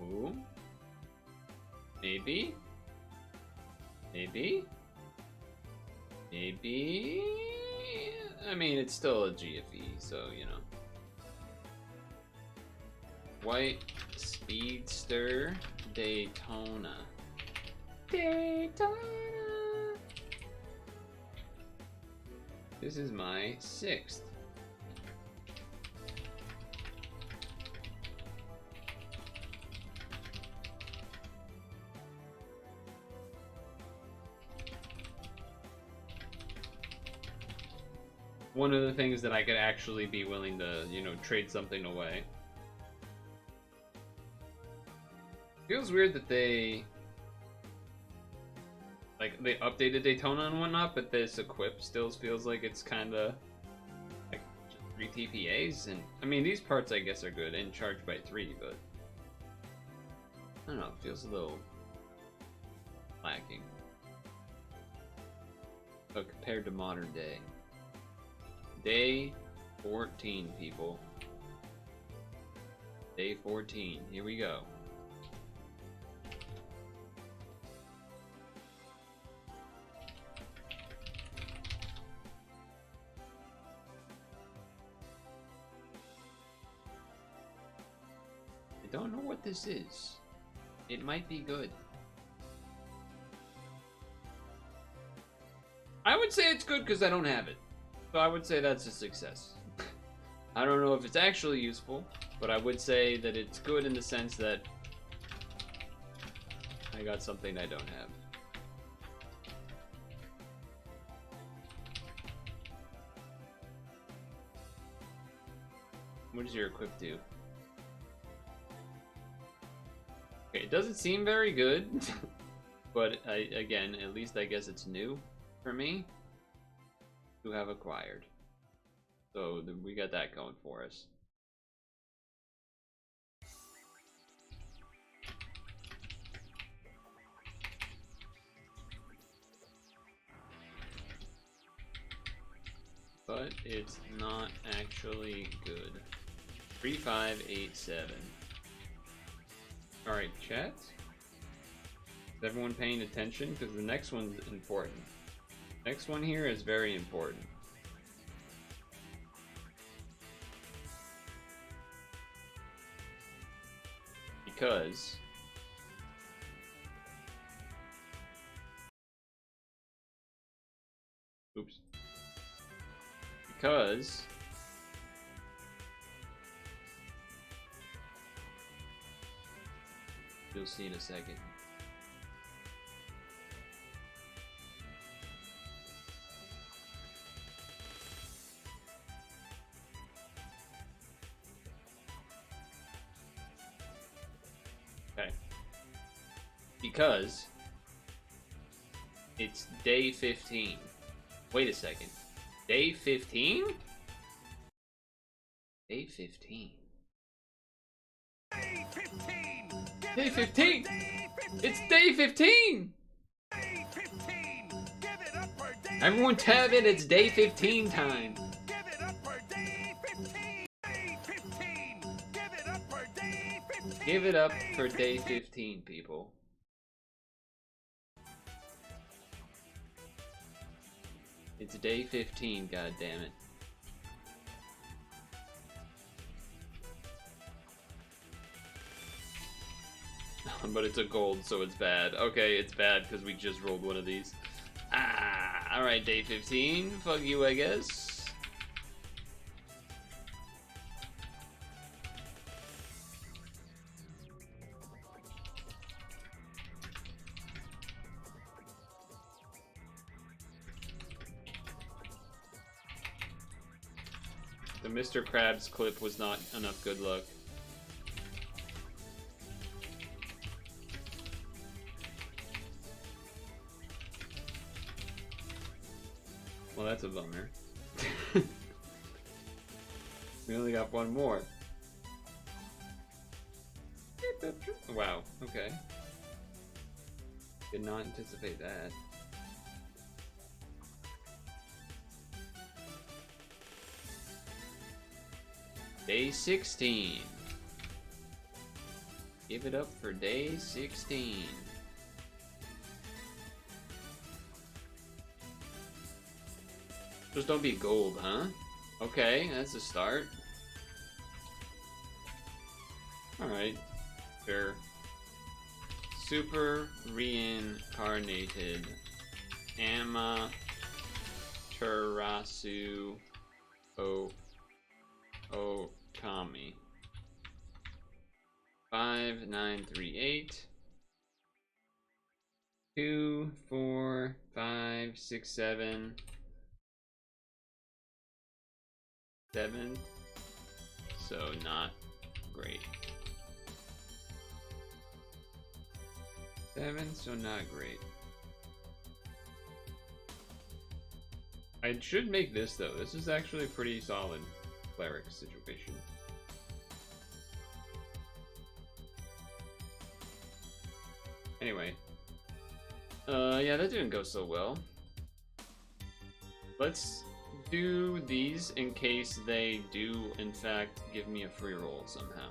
Ooh. Maybe. Maybe. Maybe. I mean, it's still a GFE, so, you know. White Speedster Daytona. Daytona. This is my 6th. One of the things that I could actually be willing to, you know, trade something away. Feels weird that they updated Daytona and whatnot, but this equip still feels like it's kind of like 3 TPAs, and I mean these parts I guess are good and charged by 3, but I don't know, it feels a little lacking. But compared to modern day, Day 14, people. Day 14. Here we go. I don't know what this is. It might be good. I would say it's good because I don't have it. So I would say that's a success. I don't know if it's actually useful, but I would say that it's good in the sense that I got something I don't have. What does your equip do? Okay, it doesn't seem very good, but again, at least I guess it's new for me to have acquired. So we got that going for us. But it's not actually good. 3587. Alright, chat. Is everyone paying attention? Because the next one's important. Next one here is very important. Because oops. Because you'll see in a second. Okay. Because it's day 15. Wait a second. Day 15? Day 15.
Day 15!
Day 15! It's day 15!
Day 15! Give it up for day
Everyone tab it, it's day 15 time.
Give it up for day 15! Day 15! Give it up for day 15!
Give it up for day 15, people. It's day 15, god damn it. But it's a gold, so it's bad. Okay, it's bad because we just rolled one of these. Ah, alright, day 15. Fuck you, I guess. The Mr. Krabs clip was not enough good luck. Well, that's a bummer. We only got one more. Wow, okay. Did not anticipate that. Day 16. Give it up for day 16. Just don't be gold, huh? Okay, that's a start. Alright. Sure. Super reincarnated Amaterasu Okami. 5938 2 4 5 6 7 7, so not great. 7, so not great. I should make this though. This is actually a pretty solid cleric situation. Anyway. Yeah, that didn't go so well. Let's do these in case they do, in fact, give me a free roll somehow.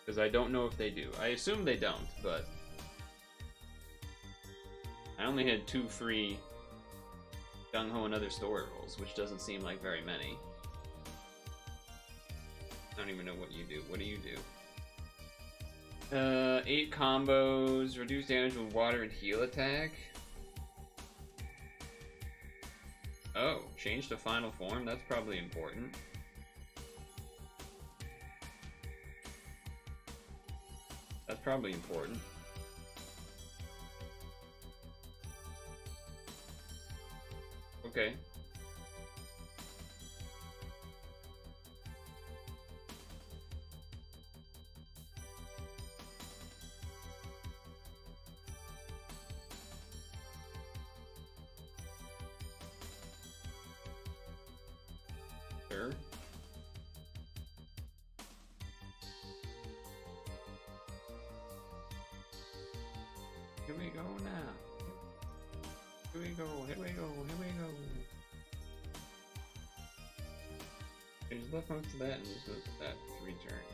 Because I don't know if they do. I assume they don't, but... I only had 2 free Gung-Ho and other story rolls, which doesn't seem like very many. I don't even know what you do. What do you do? 8 combos, reduce damage with water and heal attack. Oh, change to final form? That's probably important. That's probably important. Okay. Sure. Here we go now. Here we go, here we go, here we go. Just left mouse to that and just goes to that to return.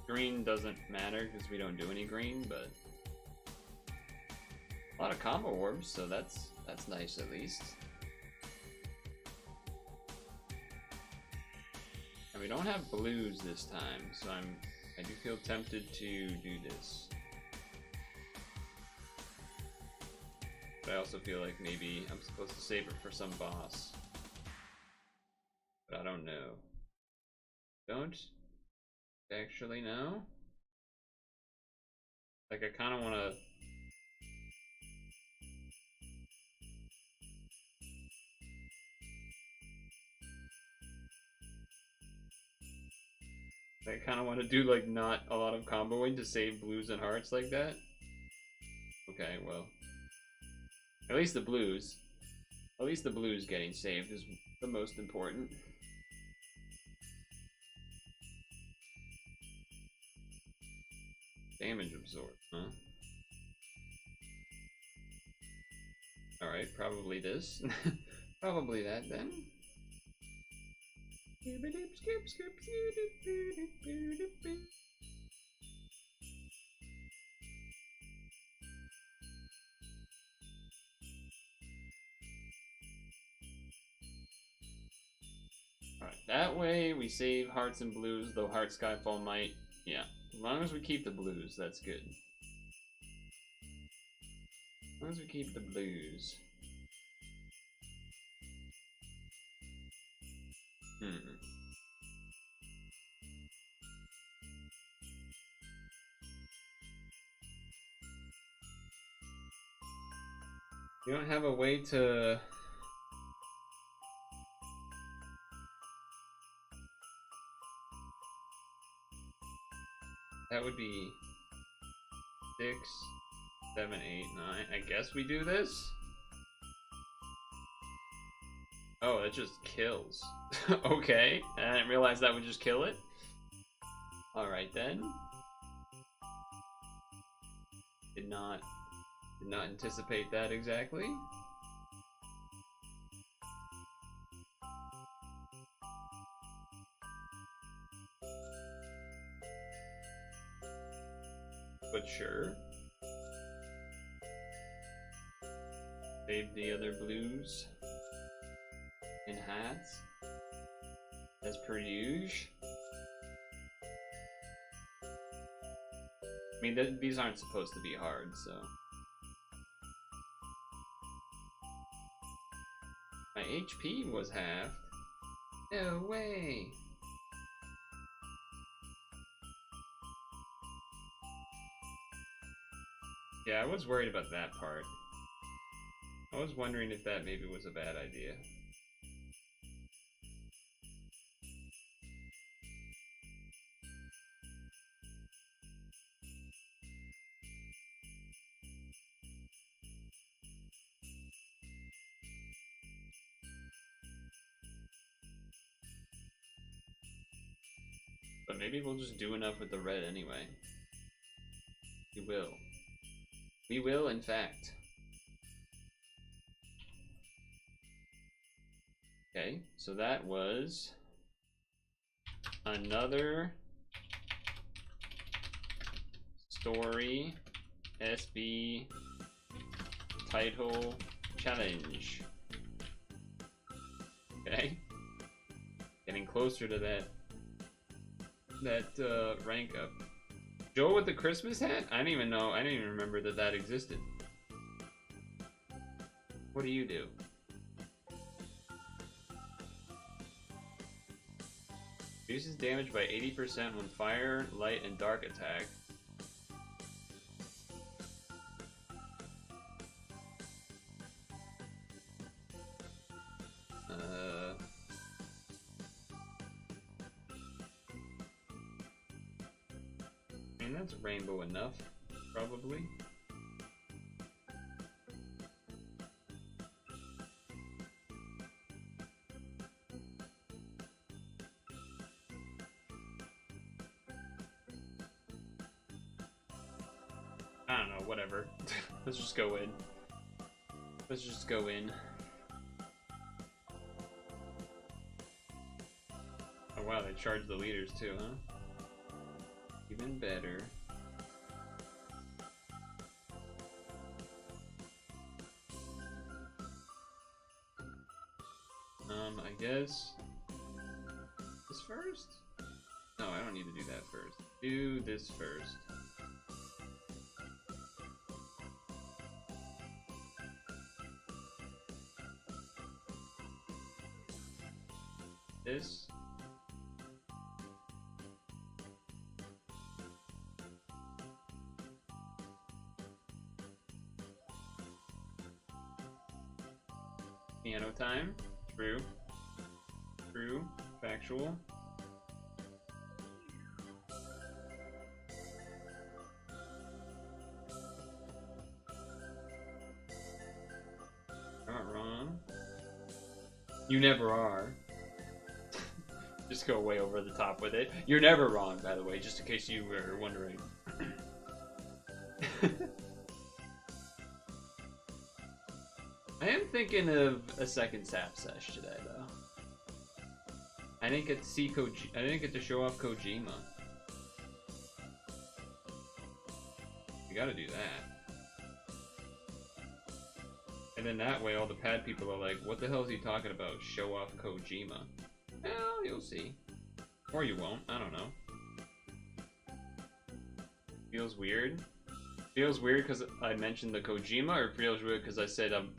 Green doesn't matter because we don't do any green, but a lot of combo orbs, so that's nice at least. And we don't have blues this time, so I do feel tempted to do this. But I also feel like maybe I'm supposed to save it for some boss. But I don't know. Don't actually know. Like I kind of want to. I kind of want to do like not a lot of comboing to save blues and hearts like that. Okay, well, at least the blues getting saved is the most important. Damage absorbed, huh? Alright, probably this. Probably that then. Alright, that way we save hearts and blues, though Heart Skyfall might. Yeah, as long as we keep the blues, that's good. As long as we keep the blues. You don't have a way to... That would be 6, 7, 8, 9. I guess we do this? Oh, it just kills. Okay, I didn't realize that would just kill it. Alright then. Did not anticipate that exactly. But sure. Save the other blues and hats as per usual. I mean, these aren't supposed to be hard, so. My HP was halved. No way. Yeah, I was worried about that part. I was wondering if that maybe was a bad idea. But maybe we'll just do enough with the red anyway. We will. We will, in fact. Okay, so that was another story SB title challenge. Okay, getting closer to that rank up. Joel with the Christmas hat? I didn't even know. I didn't even remember that that existed. What do you do? Reduces damage by 80% when fire, light, and dark attack. I mean, that's rainbow enough, probably. I don't know, whatever. Let's just go in. Let's just go in. Oh wow, they charge the leaders too, huh? Even better. I guess this first? No, I don't need to do that first. Do this first. This. Piano time. True. True. Factual. Not wrong. You never are. Just go way over the top with it. You're never wrong, by the way, just in case you were wondering. I am thinking of a second sap sesh today, though. I didn't get to see I didn't get to show off Kojima. You gotta do that. And then that way all the pad people are like, what the hell is he talking about? Show off Kojima. Well, you'll see. Or you won't, I don't know. Feels weird. Feels weird because I mentioned the Kojima, or feels weird because I said I'm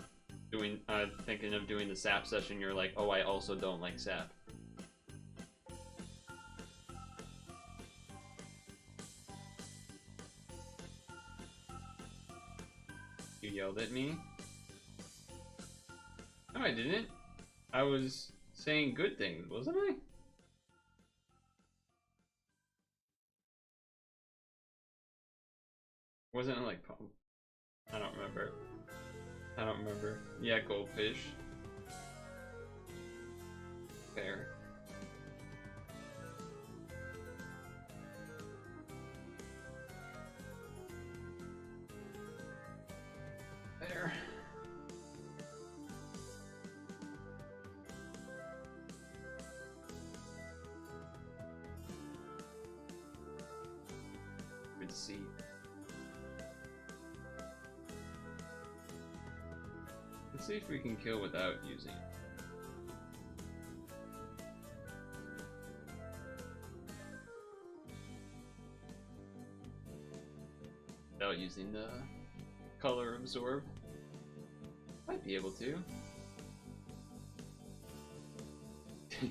thinking of doing the sap session, you're like, oh, I also don't like sap. You yelled at me? No, I didn't. I was saying good things, wasn't I? Wasn't it like... I don't remember. I don't remember. Yeah, goldfish. Fair. There. Good to see. Let's see if we can kill without using it. Without using the color absorb. Might be able to.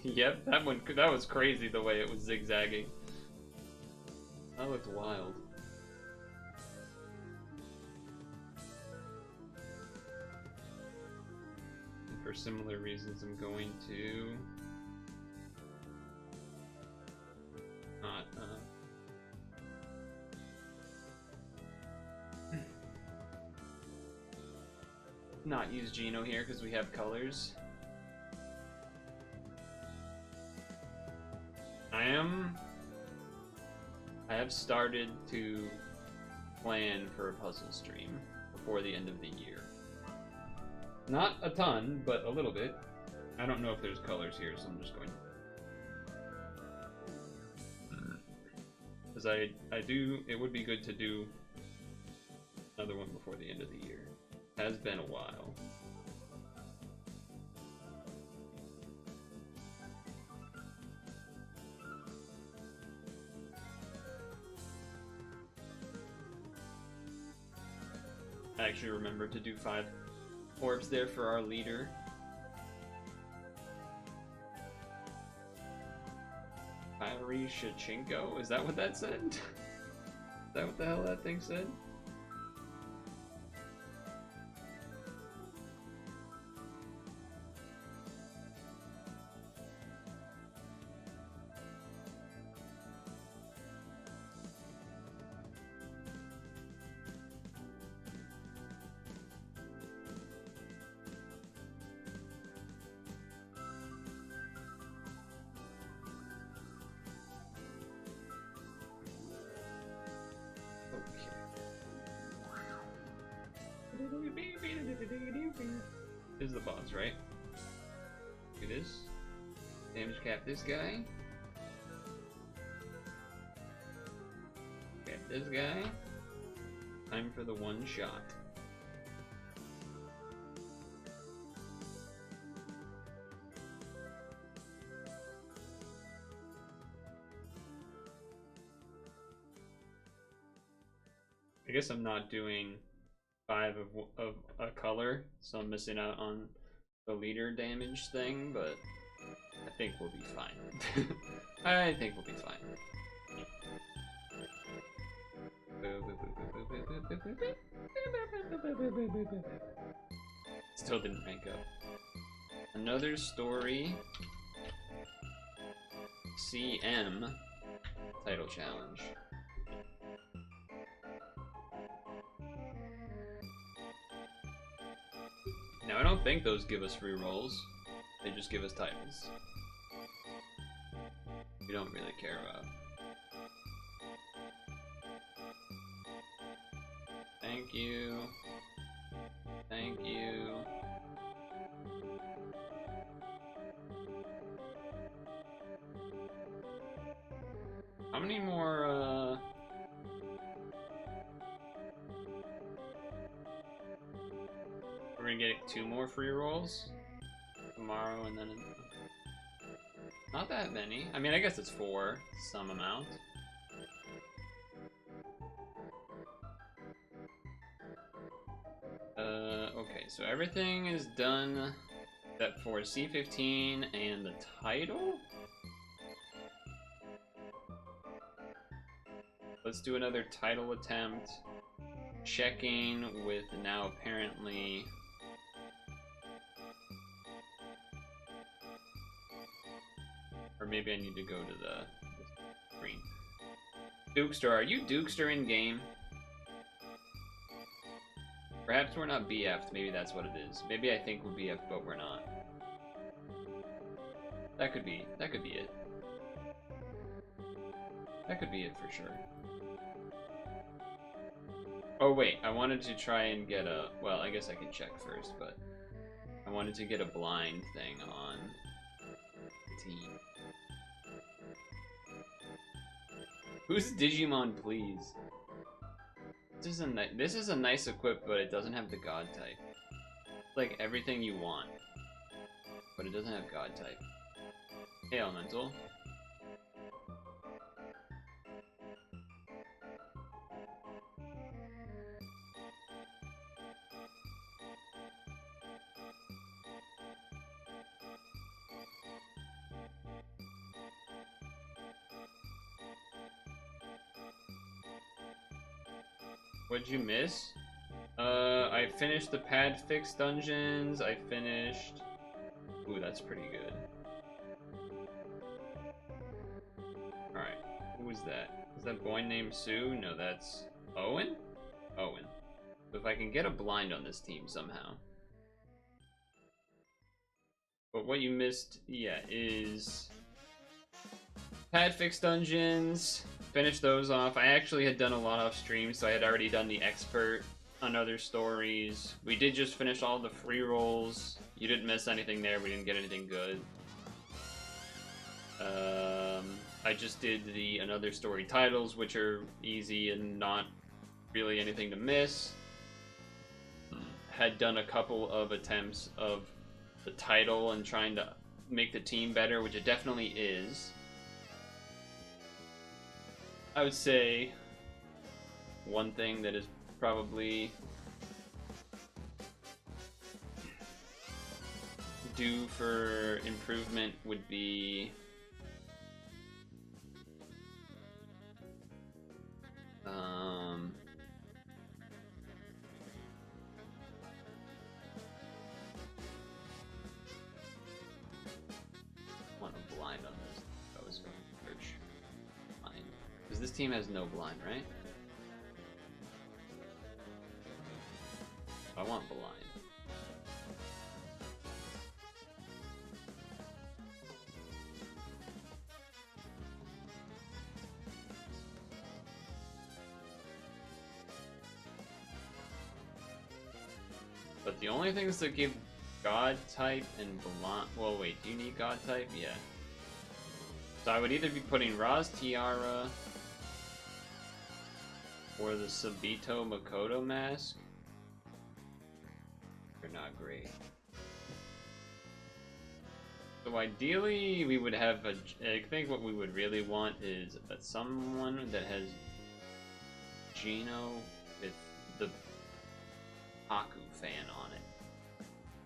Yep, that was crazy the way it was zigzagging. That looked wild. And for similar reasons, I'm going to not use Geno here because we have colors. I am I have started to plan for a puzzle stream before the end of the year. Not a ton, but a little bit. I don't know if there's colors here, so I'm just going to... Because I do... It would be good to do another one before the end of the year. Has been a while. I actually remembered to do 5 orbs there for our leader. Kyrie Shachenko? Is that what that said? Is that what the hell that thing said? This is the boss, right? Do this. Damage cap this guy. Cap this guy. Time for the one shot. I guess I'm not doing 5 of a color, so I'm missing out on the leader damage thing, but I think we'll be fine. I think we'll be fine. Still didn't rank up. Another story. CM title challenge. Now, I don't think those give us free rolls. They just give us titles. We don't really care about. Thank you. Thank you. How many more, We're gonna get 2 more free rolls tomorrow, and then not that many. I mean, I guess it's 4, some amount. Okay, so everything is done except for C15 and the title. Let's do another title attempt. Checking with now apparently. Or maybe I need to go to the screen. Dukester, are you Dukester in game? Perhaps we're not BF'd, maybe that's what it is. Maybe I think we're BF'd, but we're not. That could be it. That could be it for sure. Oh wait, I wanted to try and get a, well, I guess I can check first, but I wanted to get a blind thing on the team. Who's Digimon, please? This is a nice equip, but it doesn't have the God type. It's like everything you want, but it doesn't have God type. Hey, Elemental. What'd you miss? I finished the pad fix dungeons. I finished... Ooh, that's pretty good. Alright, who is that? Is that boy named Sue? No, that's... Owen? Owen. So if I can get a blind on this team somehow. But what you missed, yeah, is... Pad fix dungeons... finished those off. I actually had done a lot off stream, so I had already done the expert on other stories. We did just finish all the free rolls. You didn't miss anything there. We didn't get anything good. I just did the another story titles, which are easy and not really anything to miss. Had done a couple of attempts of the title and trying to make the team better, which it definitely is. I would say one thing that is probably due for improvement would be want a blind on this. I was going to search blind because this team has no blind, right? I want blind. But the only things that give God type and blind. Well, wait, do you need God type? Yeah. So I would either be putting Ra's Tiara or the Sabito Makoto mask. They're not great. So ideally, we would have a. I think what we would really want is someone that has Gino with the Haku fan on it.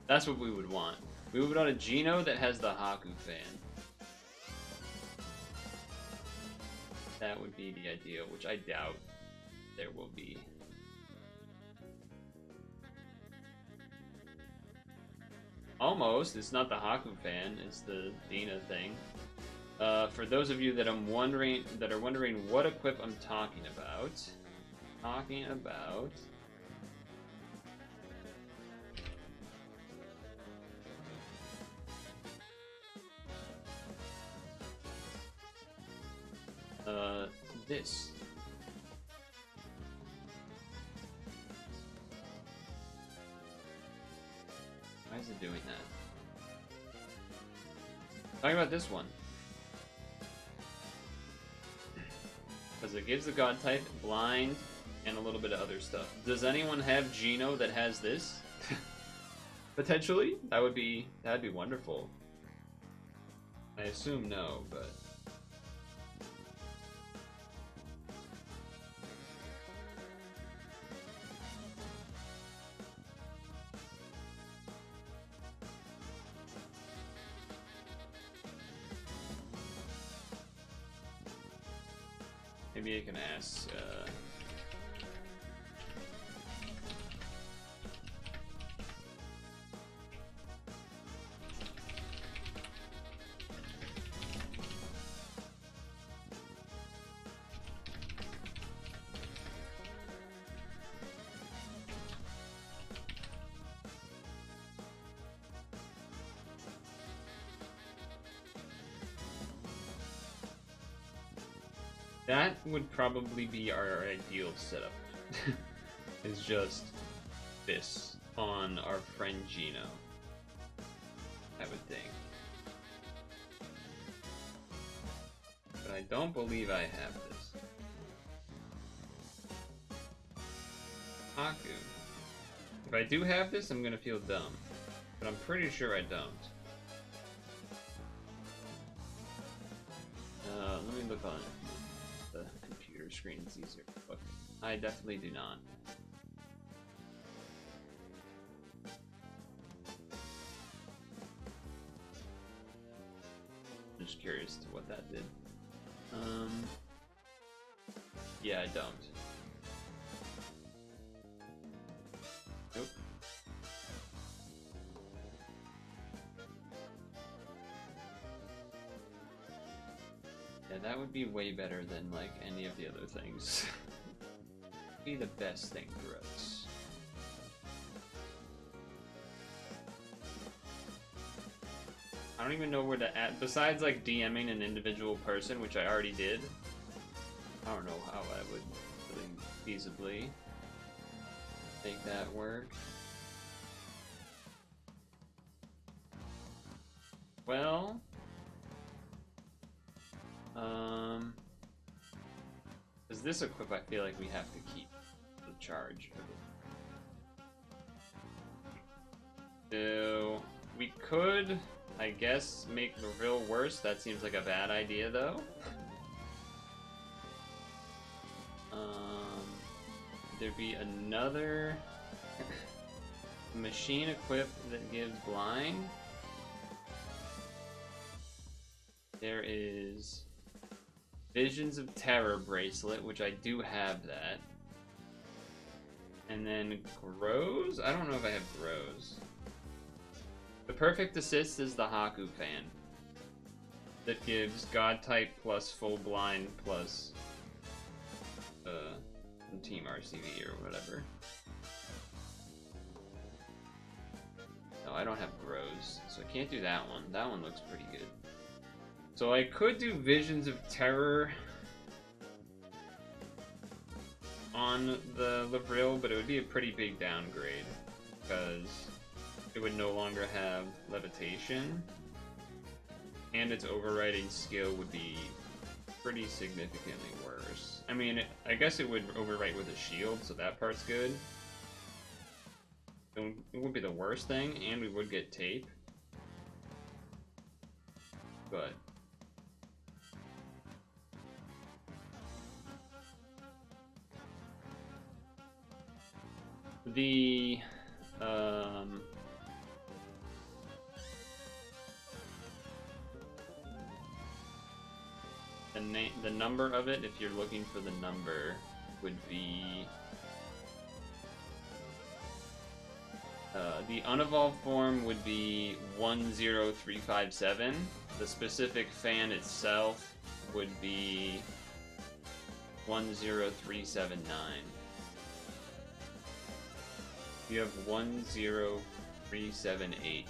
That's what we would want. We would want a Gino that has the Haku fan. That would be the ideal, which I doubt there will be. Almost. It's not the Haku fan. It's the Dina thing. For those of you that are wondering what equip I'm talking about. This. Why is it doing that? Talking about this one. Because it gives the God type, blind, and a little bit of other stuff. Does anyone have Gino that has this? Potentially? That'd be wonderful. I assume no, but... Maybe I can ask, that would probably be our ideal setup. Is just this on our friend Gino. I would think. But I don't believe I have this. Haku. If I do have this, I'm gonna feel dumb. But I'm pretty sure I don't. Let me look on it. The computer screen is easier. Okay. I definitely do not. I'm just curious to what that did. Yeah, I don't. Nope. Yeah, that would be way better than, like, any of the other things. Be the best thing for us. I don't even know where to add, besides, like, DMing an individual person, which I already did. I don't know how I would really feasibly make that work. Well, because this equip, I feel like we have to keep the charge of it. So we could, I guess, make the real worse. That seems like a bad idea, though. There'd be another machine equip that gives blind. There is Visions of Terror bracelet, which I do have that. And then Grows? I don't know if I have Grows. The perfect assist is the Haku fan. That gives God type plus full blind plus Team RCV or whatever. No, I don't have Grows, so I can't do that one. That one looks pretty good. So I could do Visions of Terror on the Livril, but it would be a pretty big downgrade because it would no longer have levitation, and its overriding skill would be pretty significantly worse. I mean, I guess it would overwrite with a shield, so that part's good. It would be the worst thing, and we would get tape. But the the number of it, if you're looking for the number, would be the unevolved form would be 10357. The specific fan itself would be 10379. You have 10378.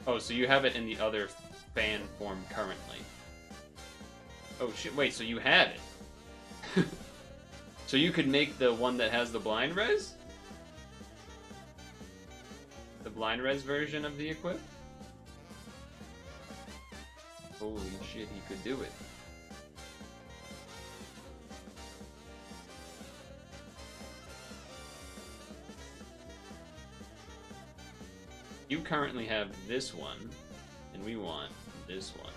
Oh, so you have it in the other fan form currently. Oh shit, wait, so you have it. So you could make the one that has the blind res? The blind res version of the equip? Holy shit, he could do it. You currently have this one, and we want this one.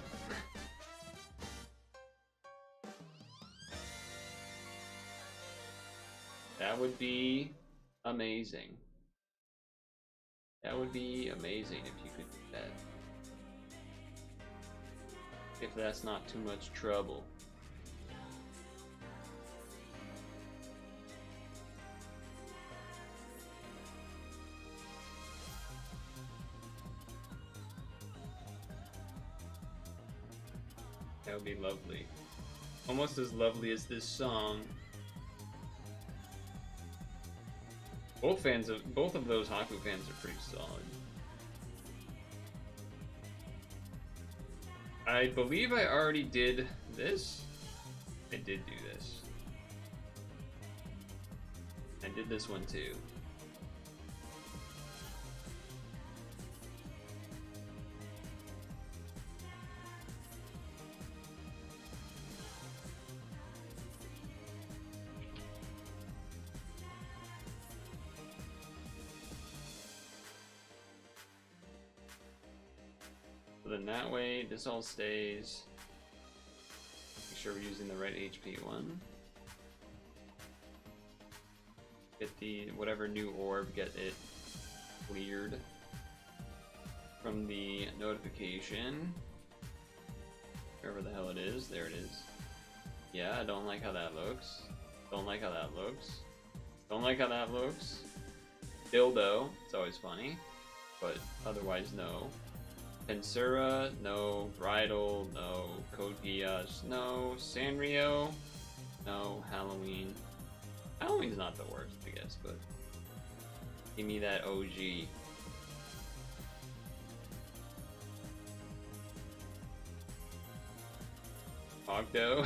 That would be amazing. That would be amazing if you could do that. If that's not too much trouble. That would be lovely. Almost as lovely as this song. Both of those Haku fans are pretty solid. I believe I already did this. I did do this. I did this one too. So then that way, this all stays. Make sure we're using the right HP one. Get the whatever new orb, get it cleared from the notification. Wherever the hell it is, there it is. Yeah, I don't like how that looks. Don't like how that looks. Don't like how that looks. Dildo, it's always funny, but otherwise no. Pensura, no. Bridal, no. Code Geass, no. Sanrio, no. Halloween. Halloween's not the worst, I guess, but give me that OG. hog dough.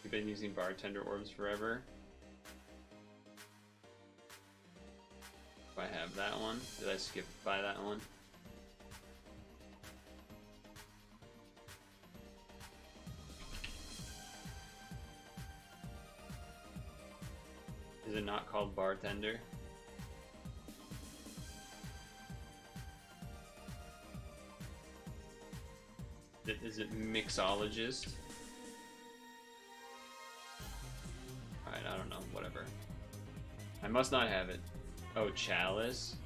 You've been using bartender orbs forever. Do I have that one? Did I skip by that one? Is it not called bartender? Is it mixologist? Alright, I don't know, whatever. I must not have it. Oh, chalice?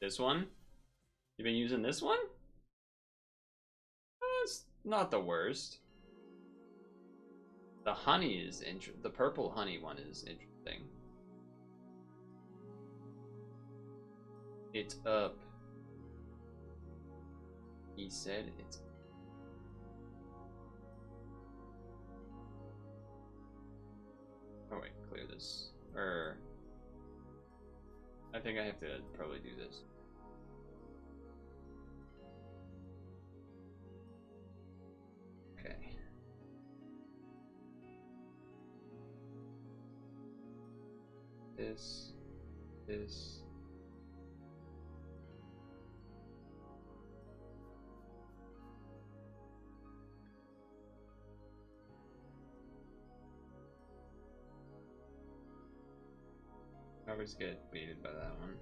This one? You've been using this one? It's not the worst. The honey is interesting. The purple honey one is interesting. It's up. He said it's. Oh wait, clear this. I think I have to probably do this. Okay. This. I always get baited by that one.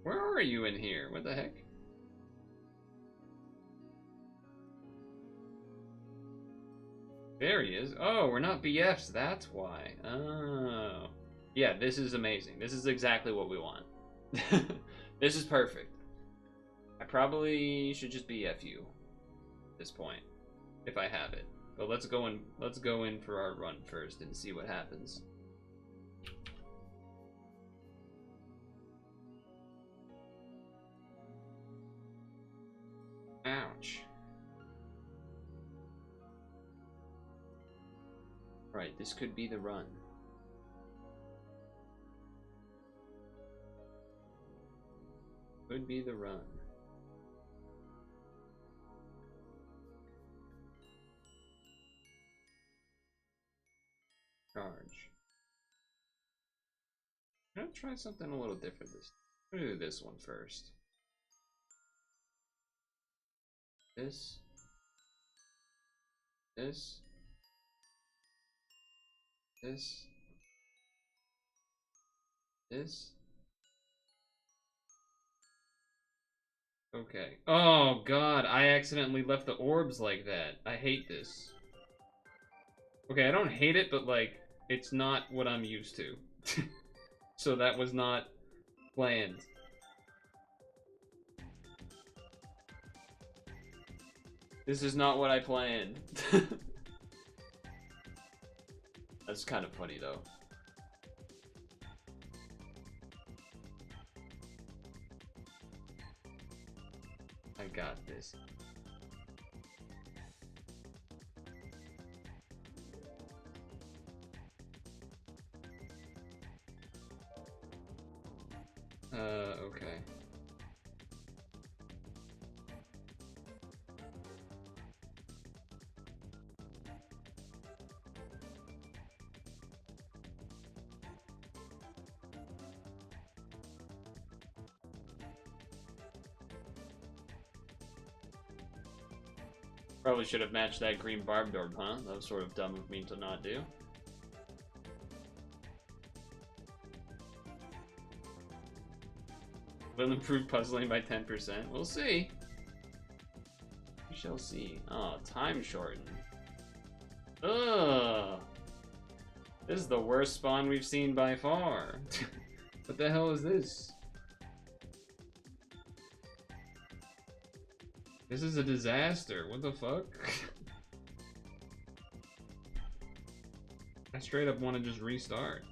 Where are you in here? What the heck? There he is. Oh, we're not BFs, that's why. Oh. Yeah, this is amazing. This is exactly what we want. This is perfect. I probably should just BF you at this point, if I have it. But let's go in for our run first and see what happens. Ouch. Right, this could be the run. Could be the run. Charge. I'm gonna try something a little different this time. I'm gonna do this one first. This. This. This. This. Okay. Oh god, I accidentally left the orbs like that. I hate this. Okay, I don't hate it, but like, it's not what I'm used to. So that was not planned. This is not what I planned. That's kind of funny though. I got this. Okay. Probably should have matched that green barbed orb, huh? That was sort of dumb of me to not do. Will improve puzzling by 10%. We'll see. We shall see. Oh, time shorten. Ugh. This is the worst spawn we've seen by far. What the hell is this? This is a disaster. What the fuck? I straight up want to just restart.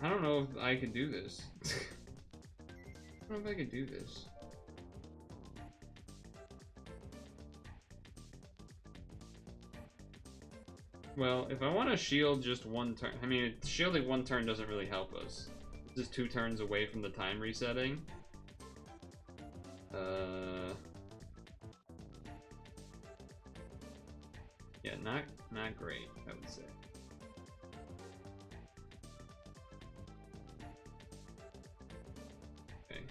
I don't know if I can do this. I don't know if I could do this. Well, if I want to shield just one turn, I mean, shielding one turn doesn't really help us. This is 2 turns away from the time resetting. Yeah, not great, I would say. Okay.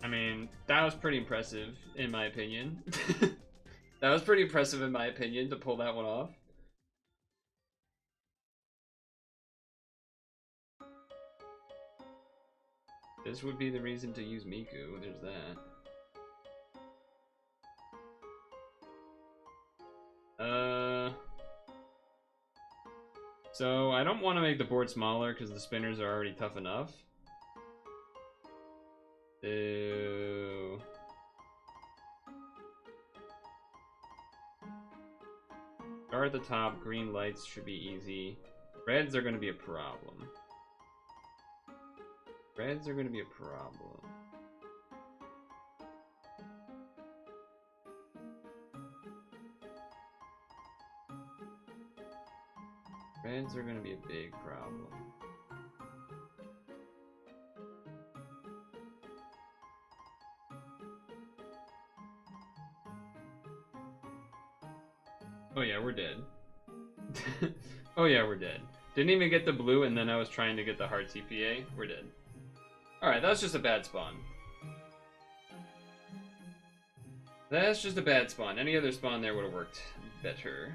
I mean, that was pretty impressive, in my opinion. That was pretty impressive, in my opinion, to pull that one off. This would be the reason to use Miku, there's that. So I don't want to make the board smaller because the spinners are already tough enough. Ew. Start at the top, green lights should be easy. Reds are going to be a problem. Reds are going to be a problem. Reds are going to be a big problem. Oh yeah, we're dead. Oh yeah, we're dead. Didn't even get the blue, and then I was trying to get the hard TPA. We're dead. Alright, that's just a bad spawn. That's just a bad spawn. Any other spawn there would have worked better.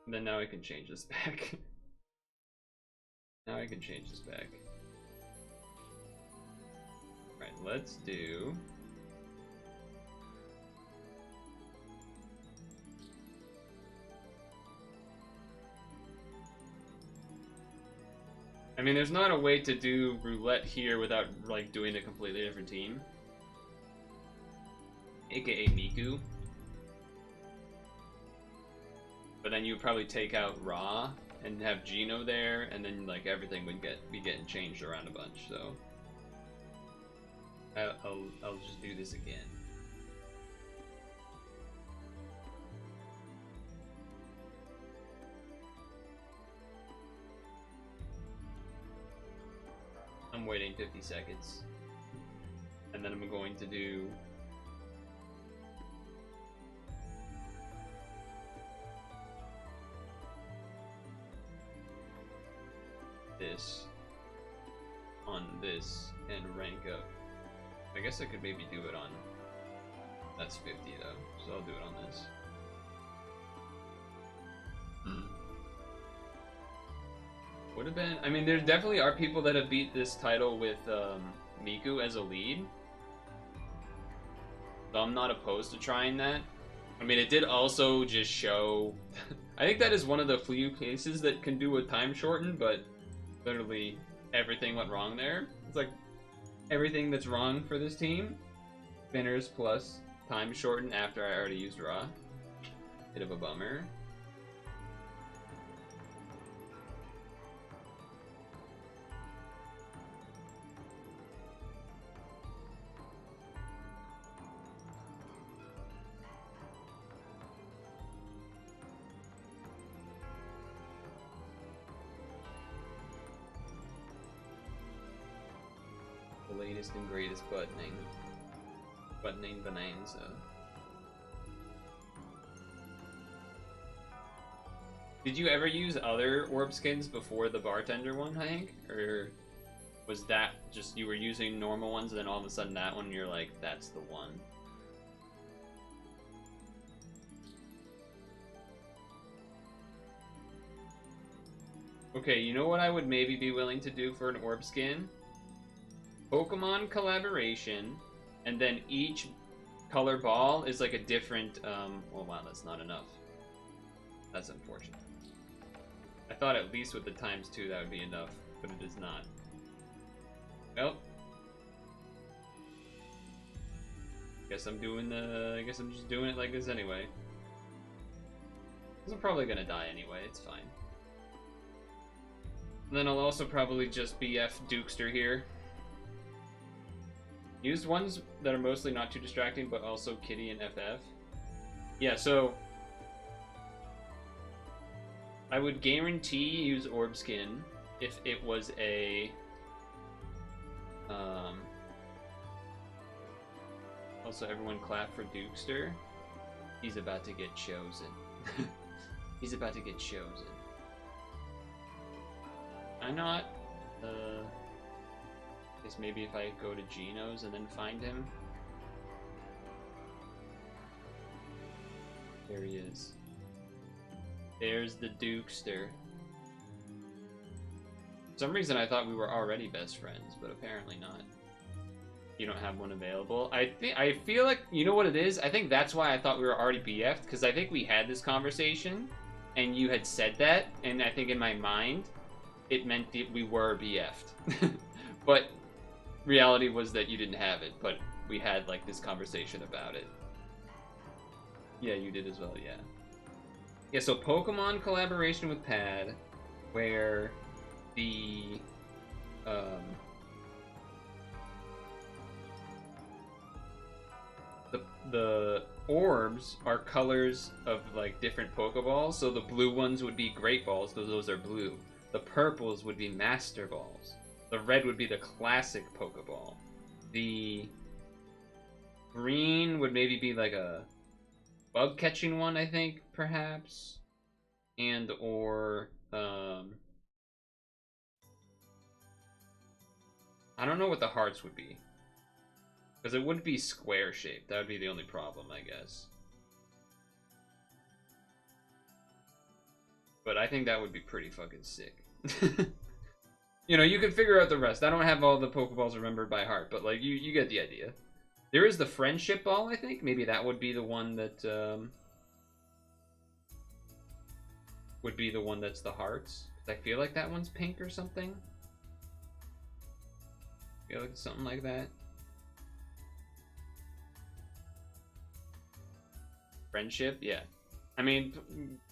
And then now I can change this back. Now I can change this back. Right, let's do... I mean, there's not a way to do roulette here without, like, doing a completely different team. AKA Miku. But then you would probably take out Ra and have Gino there, and then, like, everything would be getting changed around a bunch, so... I'll just do this again. I'm waiting 50 seconds. And then I'm going to do... this on this and rank up. I guess I could maybe do it on... That's 50 though, so I'll do it on this. Would have been... I mean, there definitely are people that have beat this title with Miku as a lead. So I'm not opposed to trying that. I mean, it did also just show... I think that is one of the few cases that can do a time shorten, but literally everything went wrong there. It's like everything that's wrong for this team. Spinners plus time shorten after I already used Ra. Bit of a bummer. Latest and greatest buttoning bonanza. Did you ever use other orb skins before the bartender one, Hank? Or was that just you were using normal ones and then all of a sudden that one you're like, that's the one? Okay, you know what I would maybe be willing to do for an orb skin? Pokemon collaboration, and then each color ball is like a different, oh wow, that's not enough. That's unfortunate. I thought at least with the ×2 that would be enough, but it is not. Well. Guess I'm just doing it like this anyway. 'Cause I'm probably gonna die anyway, it's fine. And then I'll also probably just BF Dukester here. Use ones that are mostly not too distracting, but also Kitty and FF. Yeah, so I would guarantee use Orb Skin if it was a also everyone clap for Dukester. He's about to get chosen. He's about to get chosen. I'm not guess maybe if I go to Geno's and then find him. There he is. There's the Dukester. For some reason I thought we were already best friends, but apparently not. You don't have one available. I feel like, you know what it is? I think that's why I thought we were already BF'd, because I think we had this conversation and you had said that, and I think in my mind it meant that we were BF'd. But reality was that you didn't have it, but we had like this conversation about it. Yeah, you did as well, yeah. Yeah, so Pokemon collaboration with Pad, where the the orbs are colors of like different Pokeballs. So the blue ones would be Great Balls, because those are blue. The purples would be Master Balls. The red would be the classic Pokeball. The green would maybe be like a bug catching one, I think, perhaps. And or I don't know what the hearts would be. Because it wouldn't be square shaped. That would be the only problem, I guess. But I think that would be pretty fucking sick. You know, you can figure out the rest. I don't have all the Pokeballs remembered by heart, but like you get the idea. There is the Friendship Ball, I think. Maybe that would be the one that would be the one that's the hearts. I feel like that one's pink or something. I feel like it's something like that. Friendship, yeah. I mean,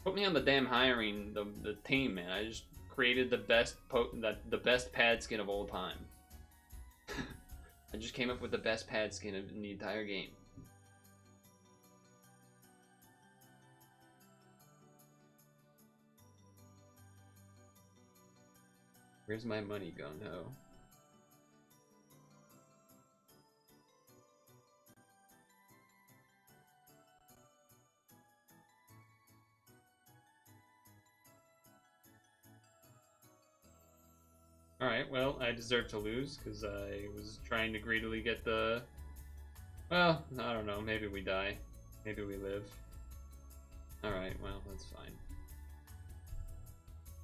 put me on the damn hiring the team, man. I just created the best pad skin of all time. I just came up with the best pad skin in the entire game. Where's my money gone, ho? Alright, well, I deserve to lose, because I was trying to greedily get the... Well, I don't know, maybe we die. Maybe we live. Alright, well, that's fine.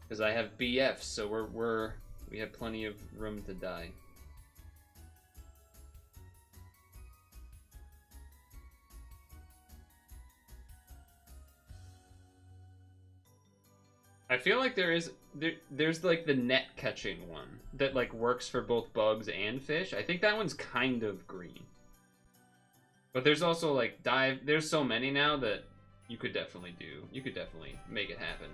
Because I have BF, so we have plenty of room to die. I feel like there's like the net catching one that like works for both bugs and fish. I think that one's kind of green. But there's also like dive. There's so many now that you could definitely do. You could definitely make it happen.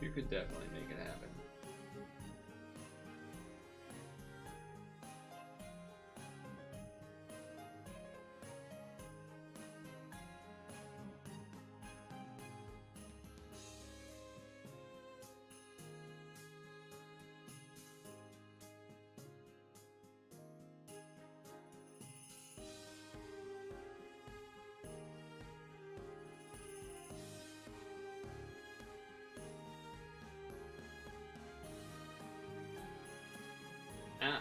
You could definitely make it happen. Ouch.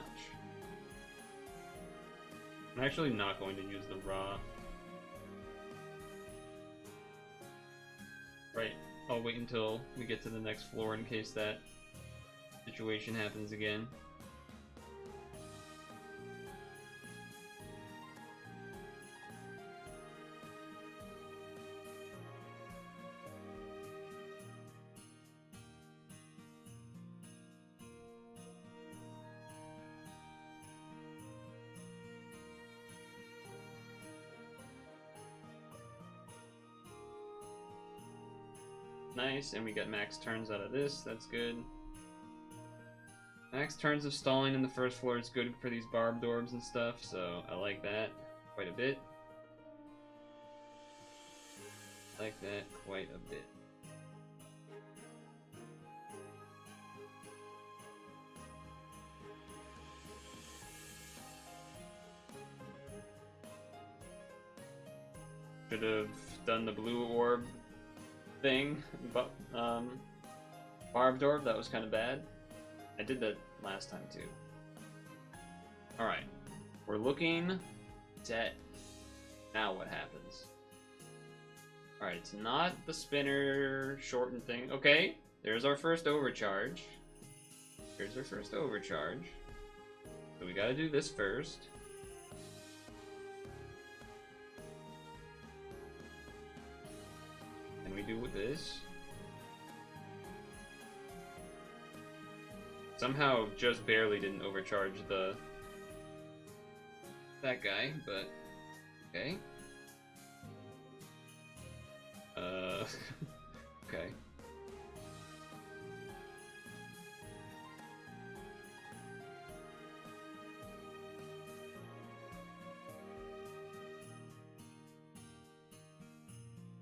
I'm actually not going to use the raw. Right, I'll wait until we get to the next floor in case that situation happens again. Nice, and we get max turns out of this. That's good. Max turns of stalling in the first floor is good for these barbed orbs and stuff, so I like that quite a bit. Like that quite a bit. Should have done the blue orb thing, but barbed orb, that was kind of bad. I did that last time too. Alright, we're looking set. Now what happens? Alright, it's not the spinner shortened thing. Okay, there's our first overcharge. Here's our first overcharge. So we gotta do this first. And we do with this. Somehow just barely didn't overcharge that guy, but okay. Okay.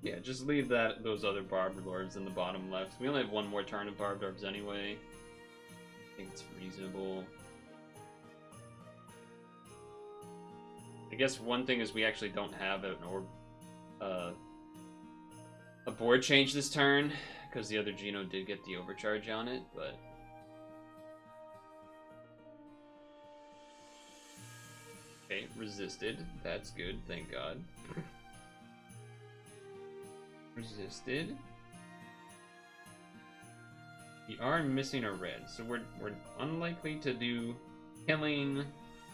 Yeah, just leave those other barbed orbs in the bottom left. We only have one more turn of barbed orbs anyway. I think it's reasonable. I guess one thing is we actually don't have an orb, a board change this turn, because the other Geno did get the overcharge on it, but... Okay, resisted. That's good, thank God. Resisted. We are missing a red, so we're unlikely to do killing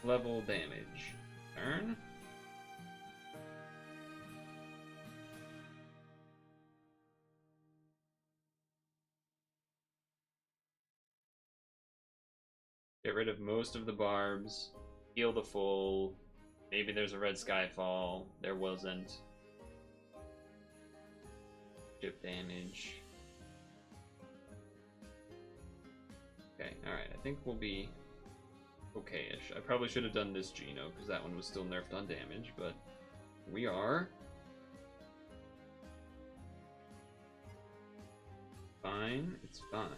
level damage. Turn. Get rid of most of the barbs. Heal the full. Maybe there's a red skyfall. There wasn't. Chip damage. Okay, alright, I think we'll be okay-ish. I probably should have done this Geno, because that one was still nerfed on damage, but we are. Fine, it's fine.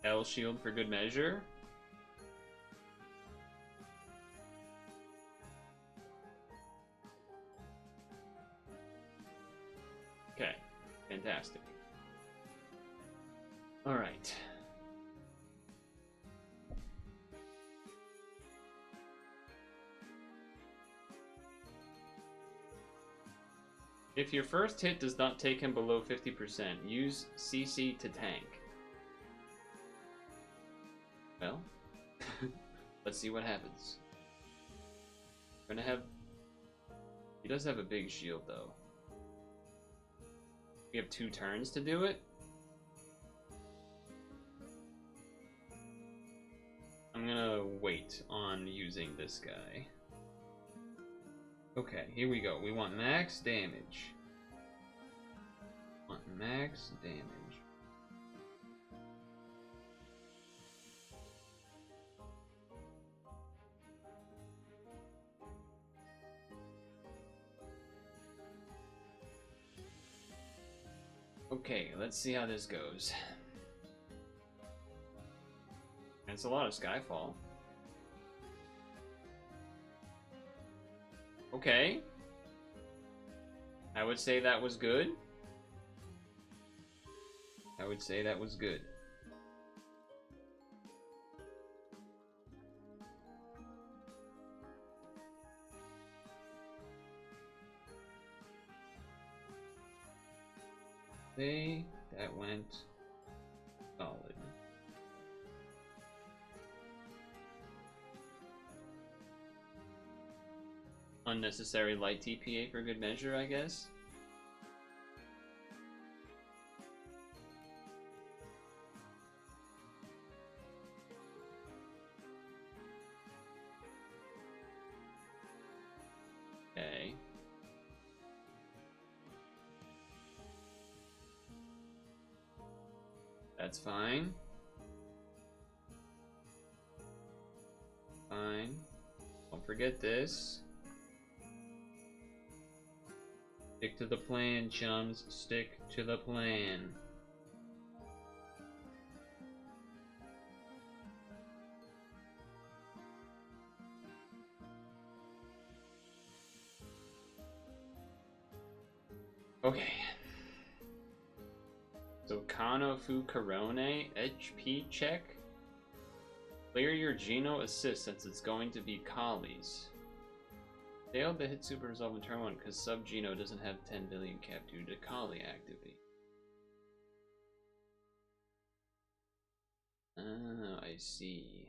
L shield for good measure. Okay, fantastic. All right. If your first hit does not take him below 50%, use CC to tank. Well, let's see what happens. We're gonna have... He does have a big shield, though. We have 2 turns to do it. I'm gonna wait on using this guy. Okay, here we go. We want max damage. Want max damage. Okay, let's see how this goes. It's a lot of Skyfall. Okay. I would say that was good. I would say that was good. That went solid. Unnecessary light TPA for good measure, I guess. That's fine. Fine. Don't forget this. Stick to the plan, chums. Stick to the plan. Okay. So Kano Fu Korone, HP check. Clear your Geno assist since it's going to be Kali's. Failed to hit Super Resolve in turn 1 because Sub Geno doesn't have 10 billion cap due to Kali activity. Oh, I see.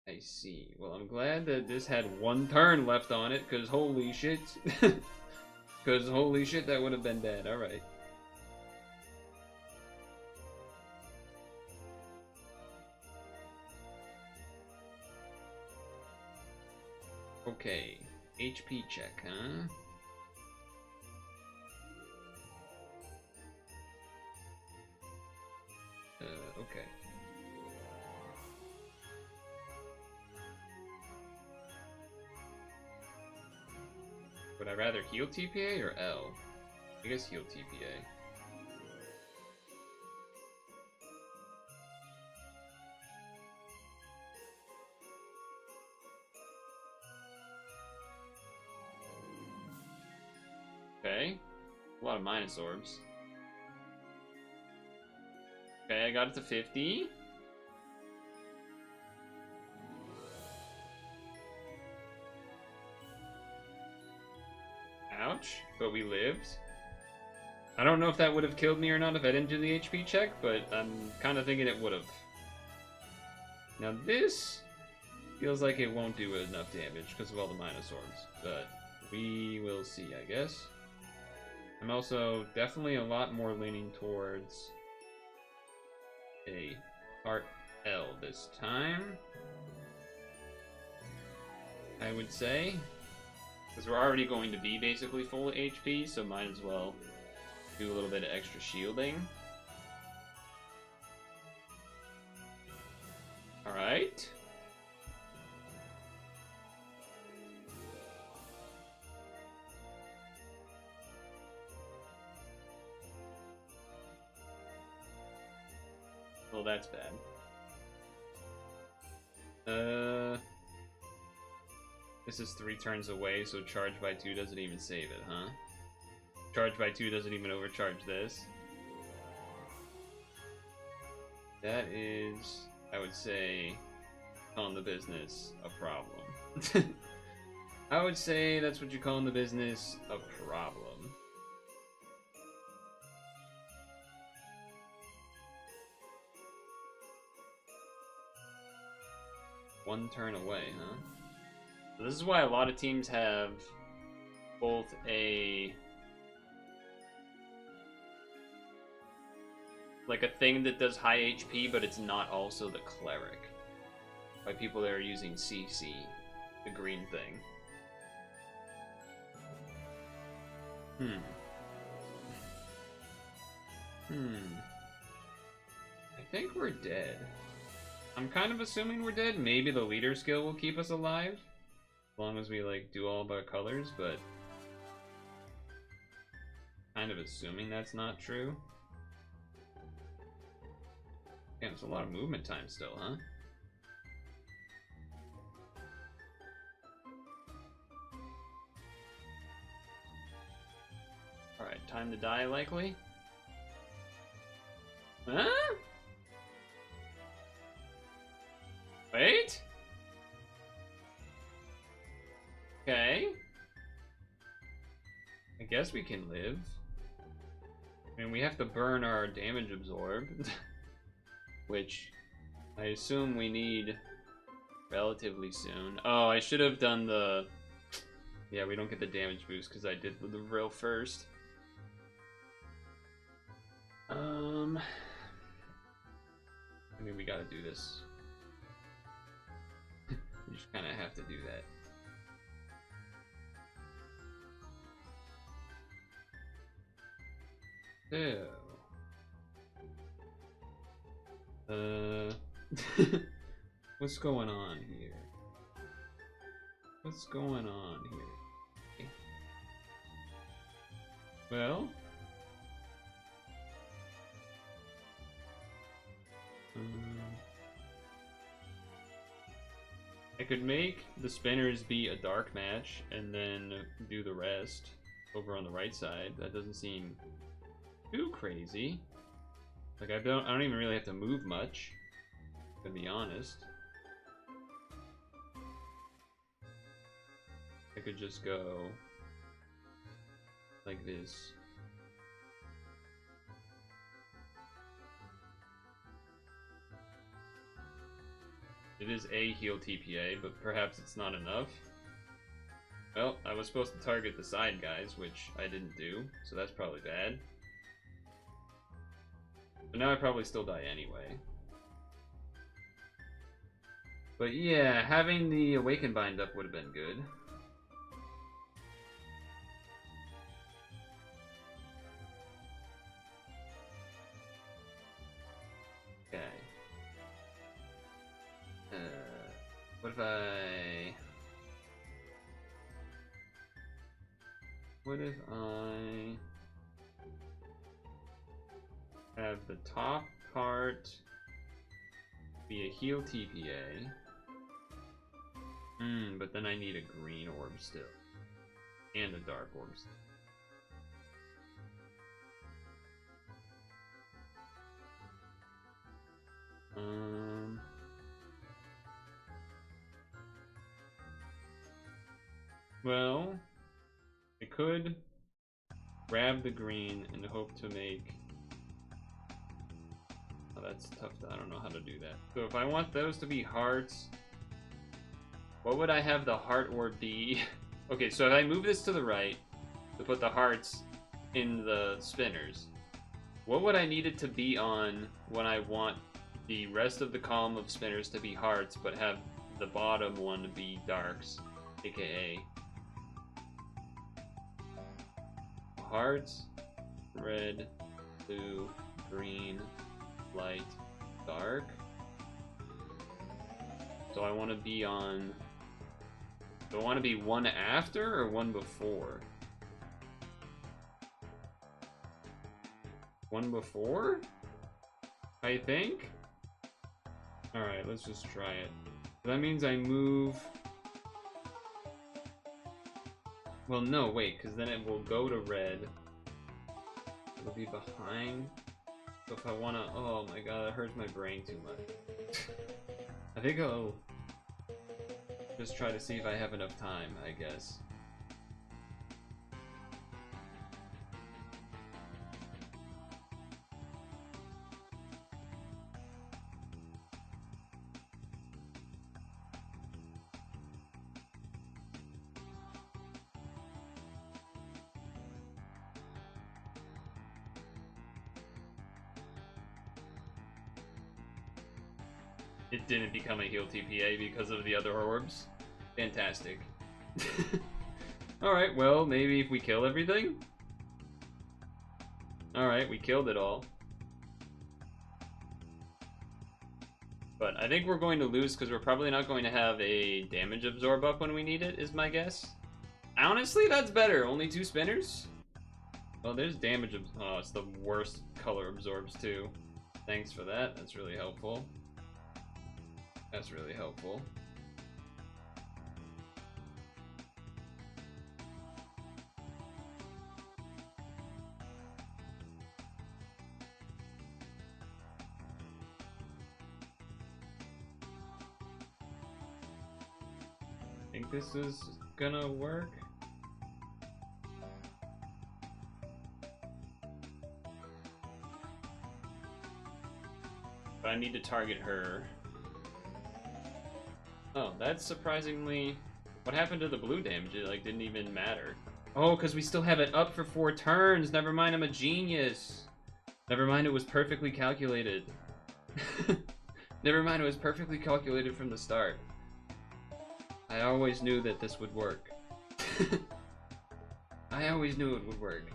I see. Well, I'm glad that this had one turn left on it, because holy shit. Because holy shit, that would have been dead. Alright. Okay. HP check, huh? Okay. Would I rather heal TPA or L? I guess heal TPA. Okay. A lot of minus orbs. Okay, I got it to 50. Ouch, but we lived. I don't know if that would have killed me or not if I didn't do the HP check, but I'm kind of thinking it would have. Now this feels like it won't do enough damage because of all the minus orbs, but we will see, I guess. I'm also definitely a lot more leaning towards a Heart L this time, I would say. Because we're already going to be basically full HP, so might as well do a little bit of extra shielding. Alright. Well, that's bad. This is 3 turns away, so charge by 2 doesn't even save it, huh? Charge by 2 doesn't even overcharge this. That is, I would say, on the business, a problem. I would say that's what you call in the business a problem. One turn away, huh? So this is why a lot of teams have both a like a thing that does high HP, but it's not also the cleric. By people that are using CC, the green thing. I think we're dead. I'm kind of assuming we're dead. Maybe the leader skill will keep us alive. As long as we, like, do all of our colors, but... kind of assuming that's not true. Damn, it's a lot of movement time still, huh? Alright, time to die, likely? Huh? Wait? Okay. I guess we can live. I mean, we have to burn our damage absorb. Which I assume we need relatively soon. Oh, I should have done the... yeah, we don't get the damage boost because I did the real first. I mean, we gotta do this. We just kind of have to do that. So, What's going on here? What's going on here? Okay. Well, I could make the spinners be a dark match and then do the rest over on the right side. That doesn't seem too crazy. Like I don't even really have to move much, to be honest. I could just go like this. It is a heal TPA, but perhaps it's not enough. Well, I was supposed to target the side guys, which I didn't do, so that's probably bad. But now I probably still die anyway. But yeah, having the Awaken Bind up would have been good. Okay. What if I... What if I have the top part be a heal TPA? But then I need a green orb still. And a dark orb still. Well, I could grab the green and hope to make... Oh, that's tough. I don't know how to do that. So if I want those to be hearts, what would I have the heart orb be? Okay, so if I move this to the right to put the hearts in the spinners, what would I need it to be on when I want the rest of the column of spinners to be hearts, but have the bottom one to be darks, aka hearts, red, blue, green, light, dark. So I want to be on... Do I want to be one after or one before? One before? I think? Alright, let's just try it. That means I move... Well, no, wait, because then it will go to red. It'll be behind. So if I want to... Oh my god, that hurts my brain too much. I think I'll just try to see if I have enough time, I guess. It didn't become a heal TPA because of the other orbs. Fantastic. Alright, well, maybe if we kill everything? Alright, we killed it all. But I think we're going to lose because we're probably not going to have a damage absorb up when we need it, is my guess. Honestly, that's better. Only 2 spinners? Well, there's damage. Oh, it's the worst color absorbs, too. Thanks for that. That's really helpful. That's really helpful. Think this is gonna work? But I need to target her. Oh, that's surprisingly... What happened to the blue damage? It, like, didn't even matter. Oh, because we still have it up for 4 turns. Never mind, I'm a genius. Never mind, it was perfectly calculated. Never mind, it was perfectly calculated from the start. I always knew that this would work. I always knew it would work.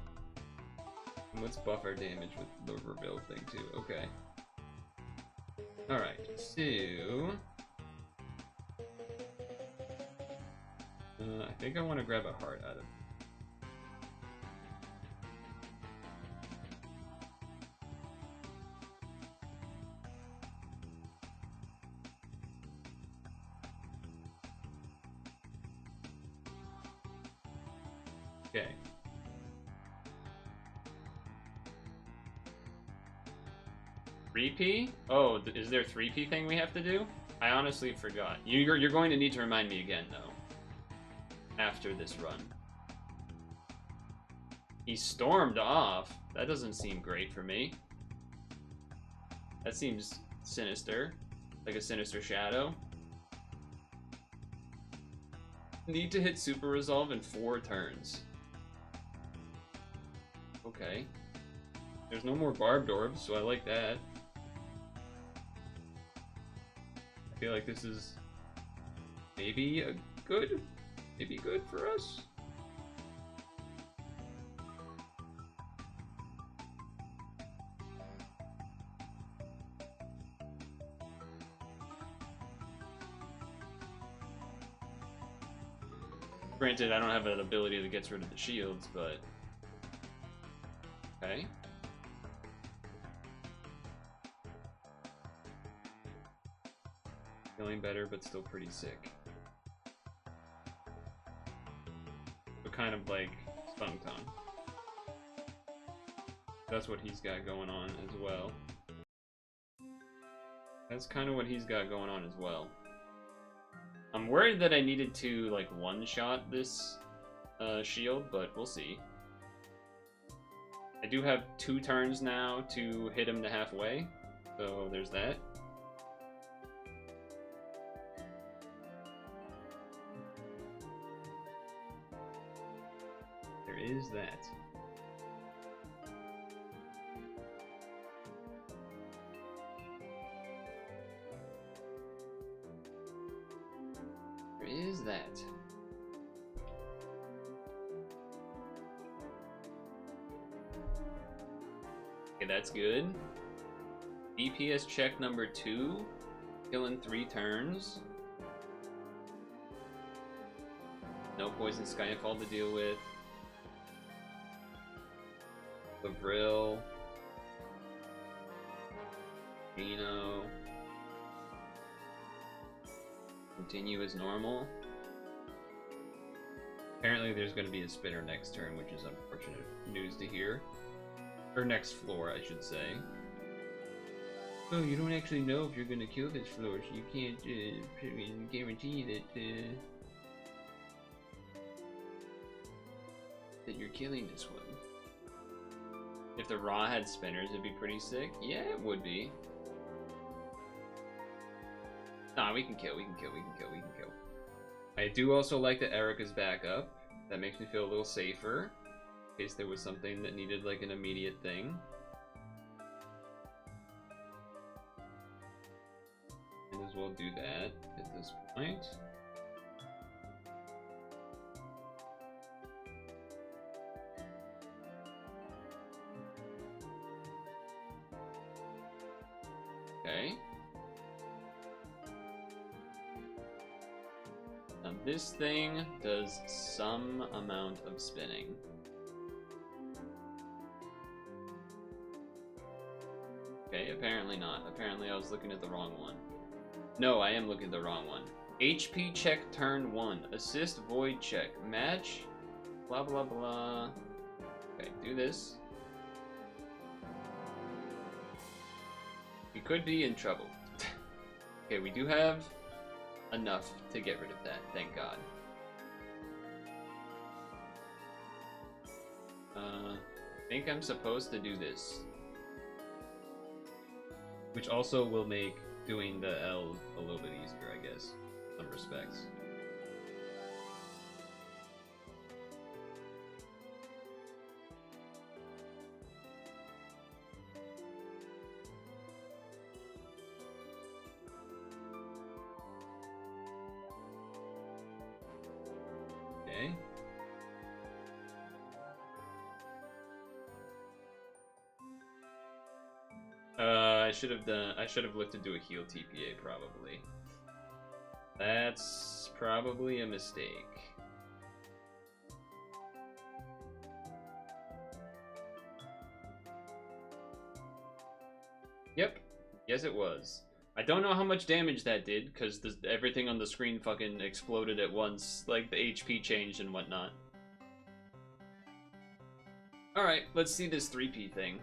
And let's buff our damage with the rebuild thing, too. Okay. Alright, so... I think I want to grab a heart out of... Okay. Three P? Oh, is there 3P thing we have to do? I honestly forgot. You're going to need to remind me again, though. After this run. He stormed off. That doesn't seem great for me. That seems sinister. Like a sinister shadow. Need to hit Super Resolve in 4 turns. Okay. There's no more barbed orbs, so I like that. I feel like this is maybe good for us. Granted, I don't have an ability that gets rid of the shields, but okay. Feeling better, but still pretty sick. But kind of like Spunk Tongue. That's what he's got going on as well. That's kind of what he's got going on as well. I'm worried that I needed to, like, one-shot this shield, but we'll see. I do have 2 turns now to hit him to halfway, so there's that. There is that. Is that? Okay, that's good. DPS check number 2. Kill in 3 turns. No poison Skyfall to deal with. Lavril. Gino. Continue as normal. Apparently there's going to be a spinner next turn, which is unfortunate news to hear. Or next floor, I should say. Oh, you don't actually know if you're going to kill this floor, so you can't guarantee that you're killing this one. If the Raw had spinners, it'd be pretty sick. Yeah, it would be. Nah, we can kill. I do also like that Erica's back up. That makes me feel a little safer. In case there was something that needed, like, an immediate thing. Might as well do that at this point. Okay. Now this thing does some amount of spinning. Okay, apparently not. Apparently I was looking at the wrong one. No, I am looking at the wrong one. HP check turn 1. Assist void check. Match. Blah blah blah. Okay, do this. We could be in trouble. Okay, we do have enough to get rid of that, thank God. I think I'm supposed to do this. Which also will make doing the L a little bit easier, I guess, in some respects. Okay. should have looked into a heal TPA probably. That's probably a mistake. Yep. Yes, it was. I don't know how much damage that did, because everything on the screen fucking exploded at once, like the HP changed and whatnot. Alright, let's see this 3P thing.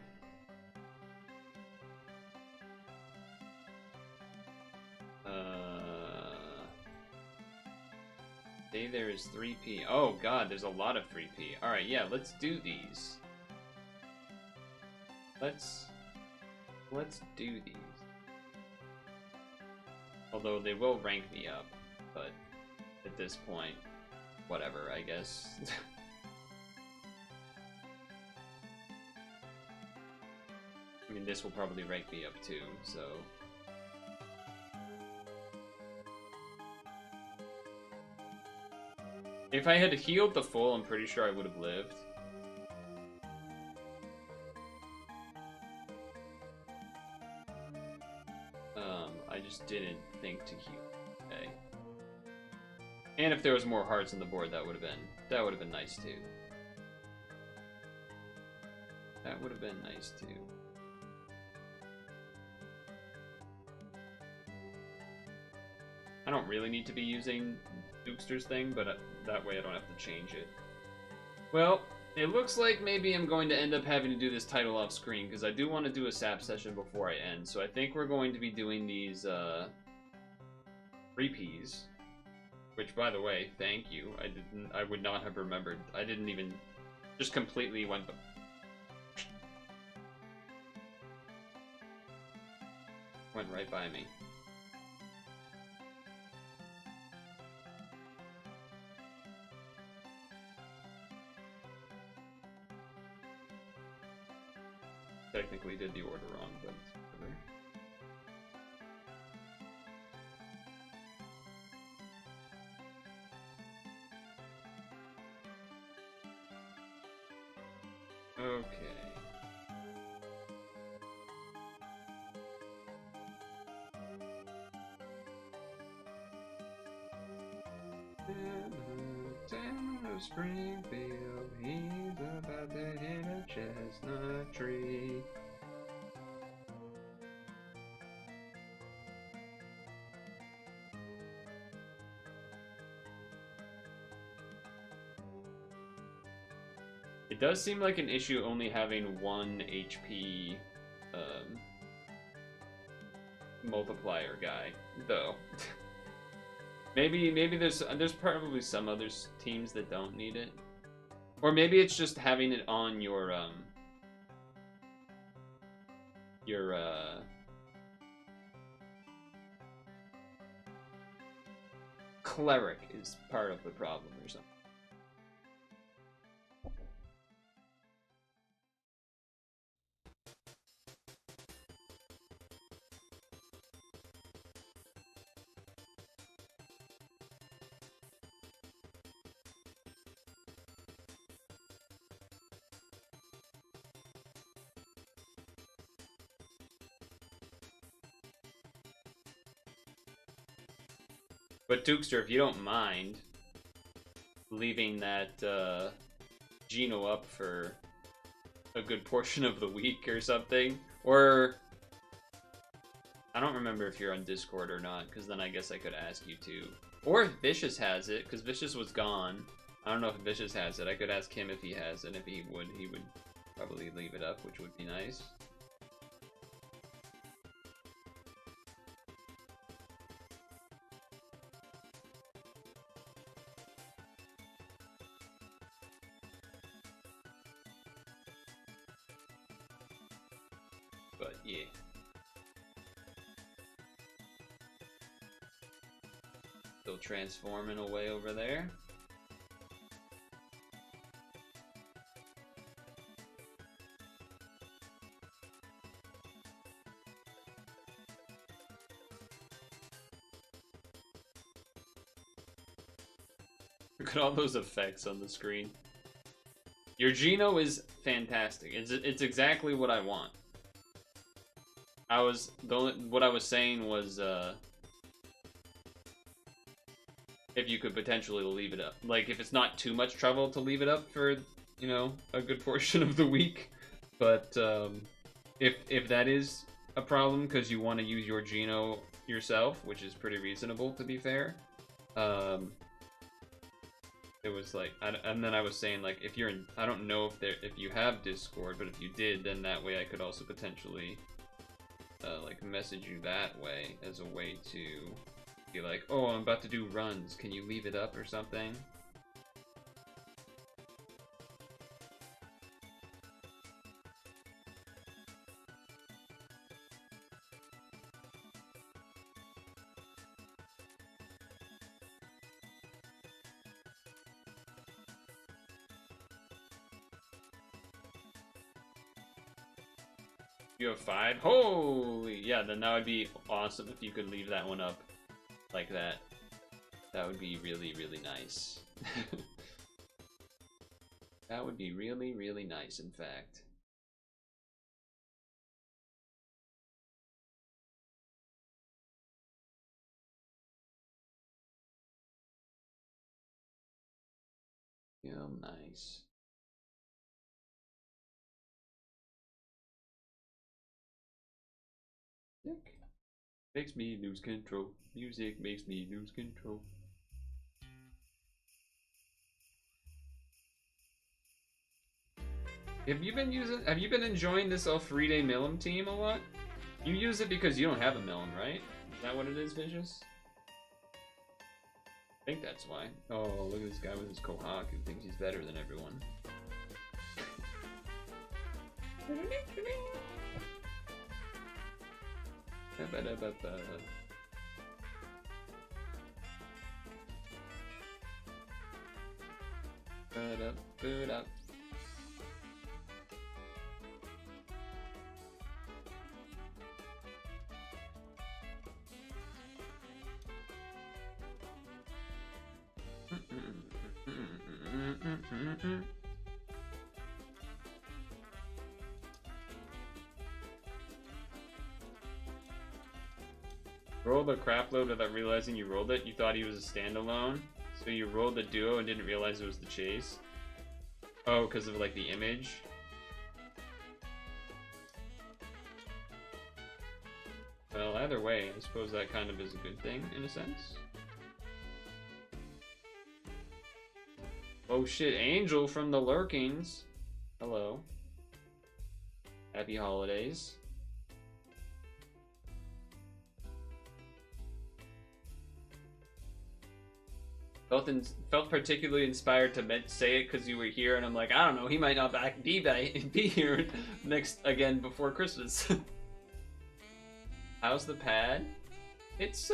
Say there is 3P. Oh god, there's a lot of 3P. Alright, yeah, let's do these. Let's do these. Although they will rank me up, but at this point, whatever, I guess. I mean, this will probably rank me up too, so... If I had healed the full, I'm pretty sure I would have lived. I just didn't think to heal. Okay. And if there was more hearts on the board, that would have been nice too. That would have been nice too. I don't really need to be using Dukster's thing, but that way I don't have to change it. Well, it looks like maybe I'm going to end up having to do this title off screen, because I do want to do a SAP session before I end, so I think we're going to be doing these 3Ps, which, by the way, thank you. I would not have remembered. I didn't even, just completely went right by me. Technically did the order wrong, but whatever. Okay. Town of Springfield, he's about to hit a chestnut tree. It does seem like an issue only having 1 HP multiplier guy, though. Maybe there's probably some other teams that don't need it, or maybe it's just having it on your cleric is part of the problem or something. But Dukester, if you don't mind leaving that Geno up for a good portion of the week or something, or I don't remember if you're on Discord or not, because then I guess I could ask you to. Or if Vicious has it, because Vicious was gone. I don't know if Vicious has it. I could ask him if he has it. If he would probably leave it up, which would be nice. But yeah. Still transforming away over there. Look at all those effects on the screen. Your Geno is fantastic. It's exactly what I want. what I was saying was if you could potentially leave it up, like if it's not too much trouble to leave it up for, you know, a good portion of the week, but if that is a problem because you want to use your Geno yourself, which is pretty reasonable to be fair, it was like, and then I was saying like if you're in, I don't know if you have Discord, but if you did, then that way I could also potentially like message you that way as a way to be like, oh, I'm about to do runs, can you leave it up or something? You have 5? Holy, yeah, then that would be awesome if you could leave that one up like that. That would be really, really nice. That would be really, really nice, in fact. Feel nice. Music makes me lose control. Music makes me lose control. Have you been enjoying this Alfrede Millum team a lot? You use it because you don't have a Millum, right? Is that what it is, Vicious? I think that's why. Oh, look at this guy with his Kohak who thinks he's better than everyone. Boot up. Roll the crap load without realizing you rolled it. You thought he was a standalone, so you rolled the duo and didn't realize it was the chase. Oh, because of like the image. Well, either way, I suppose that kind of is a good thing in a sense. Oh shit, Angel from the Lurkings. Hello. Happy holidays. Felt particularly inspired to say it because you were here, and I'm like, I don't know, he might not be here next again before Christmas. How's the pad? It's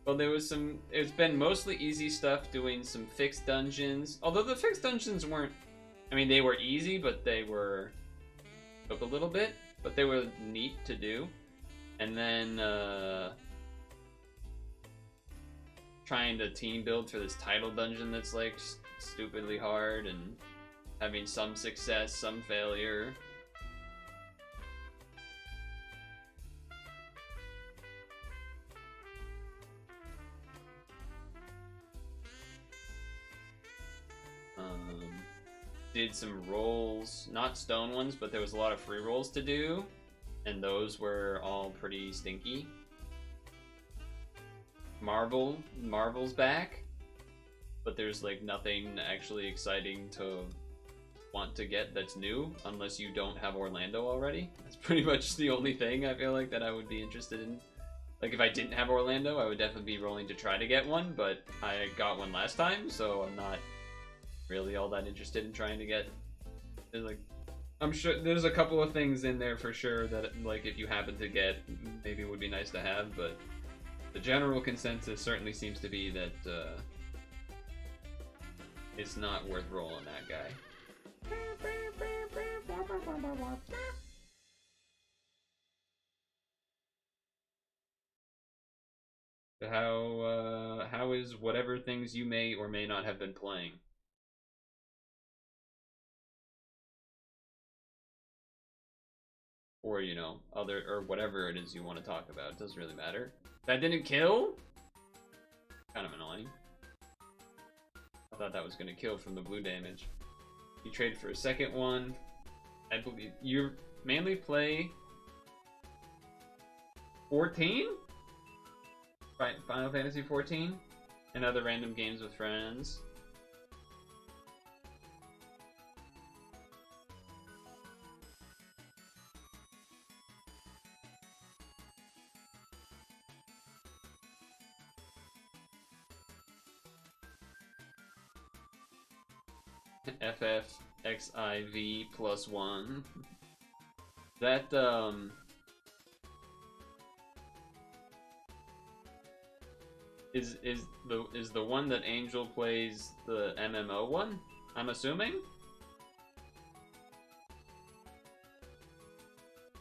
well, it's been mostly easy stuff, doing some fixed dungeons. Although the fixed dungeons weren't, I mean, they were easy, but they took a little bit, but they were neat to do. And then trying to team build for this title dungeon that's like stupidly hard, and having some success, some failure. Did some rolls, not stone ones, but there was a lot of free rolls to do, and those were all pretty stinky. Marvel's back, but there's like nothing actually exciting to want to get that's new unless you don't have Orlando already. That's pretty much the only thing I feel like that I would be interested in. Like if I didn't have Orlando, I would definitely be rolling to try to get one, but I got one last time, so I'm not really all that interested in trying to get. Like, I'm sure there's a couple of things in there for sure that like if you happen to get, maybe it would be nice to have, but the general consensus certainly seems to be that it's not worth rolling that guy. How is whatever things you may or may not have been playing? or you know, other or whatever it is you want to talk about. It doesn't really matter. That didn't kill? Kind of annoying. I thought that was gonna kill from the blue damage. You trade for a second one. I believe you mainly play 14? Final Fantasy 14? And other random games with friends. FFXIV +1. That is the one that Angel plays the MMO one? I'm assuming?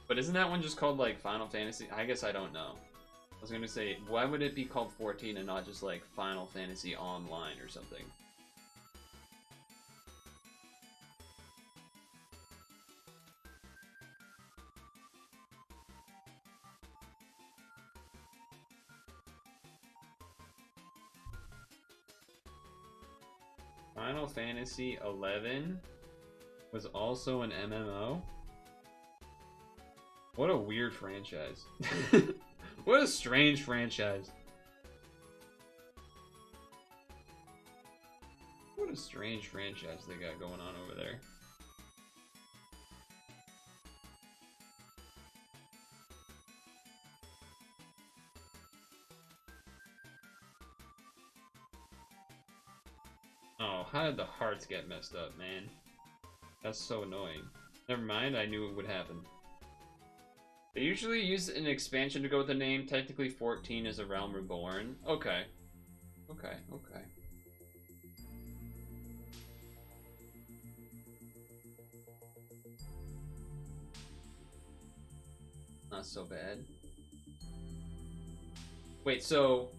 But isn't that one just called like Final Fantasy? I guess I don't know. I was gonna say, why would it be called 14 and not just like Final Fantasy Online or something? Final Fantasy 11 was also an MMO? What a weird franchise. What a strange franchise. What a strange franchise they got going on over there. Oh, how did the hearts get messed up, man? That's so annoying. Never mind, I knew it would happen. They usually use an expansion to go with the name. Technically, 14 is a Realm Reborn. Okay. Okay, okay. Not so bad. Wait, so...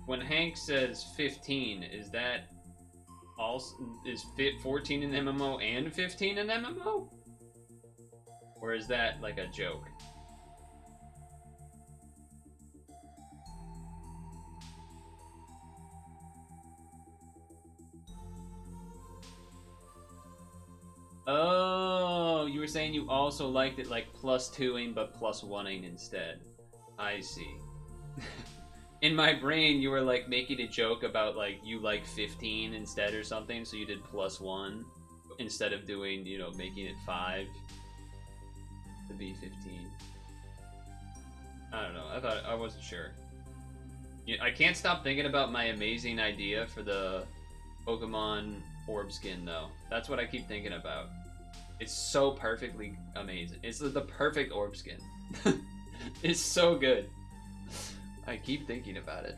when Hank says 15, is that also... is 14 an MMO and 15 an MMO? Or is that like a joke? Oh, you were saying you also liked it like +2ing but +1ing instead. I see. In my brain, you were like making a joke about like you like 15 instead or something, so you did +1 instead of doing, you know, making it 5 to be 15. I don't know. I wasn't sure. I can't stop thinking about my amazing idea for the Pokemon orb skin though. That's what I keep thinking about. It's so perfectly amazing. It's the perfect orb skin. It's so good. I keep thinking about it.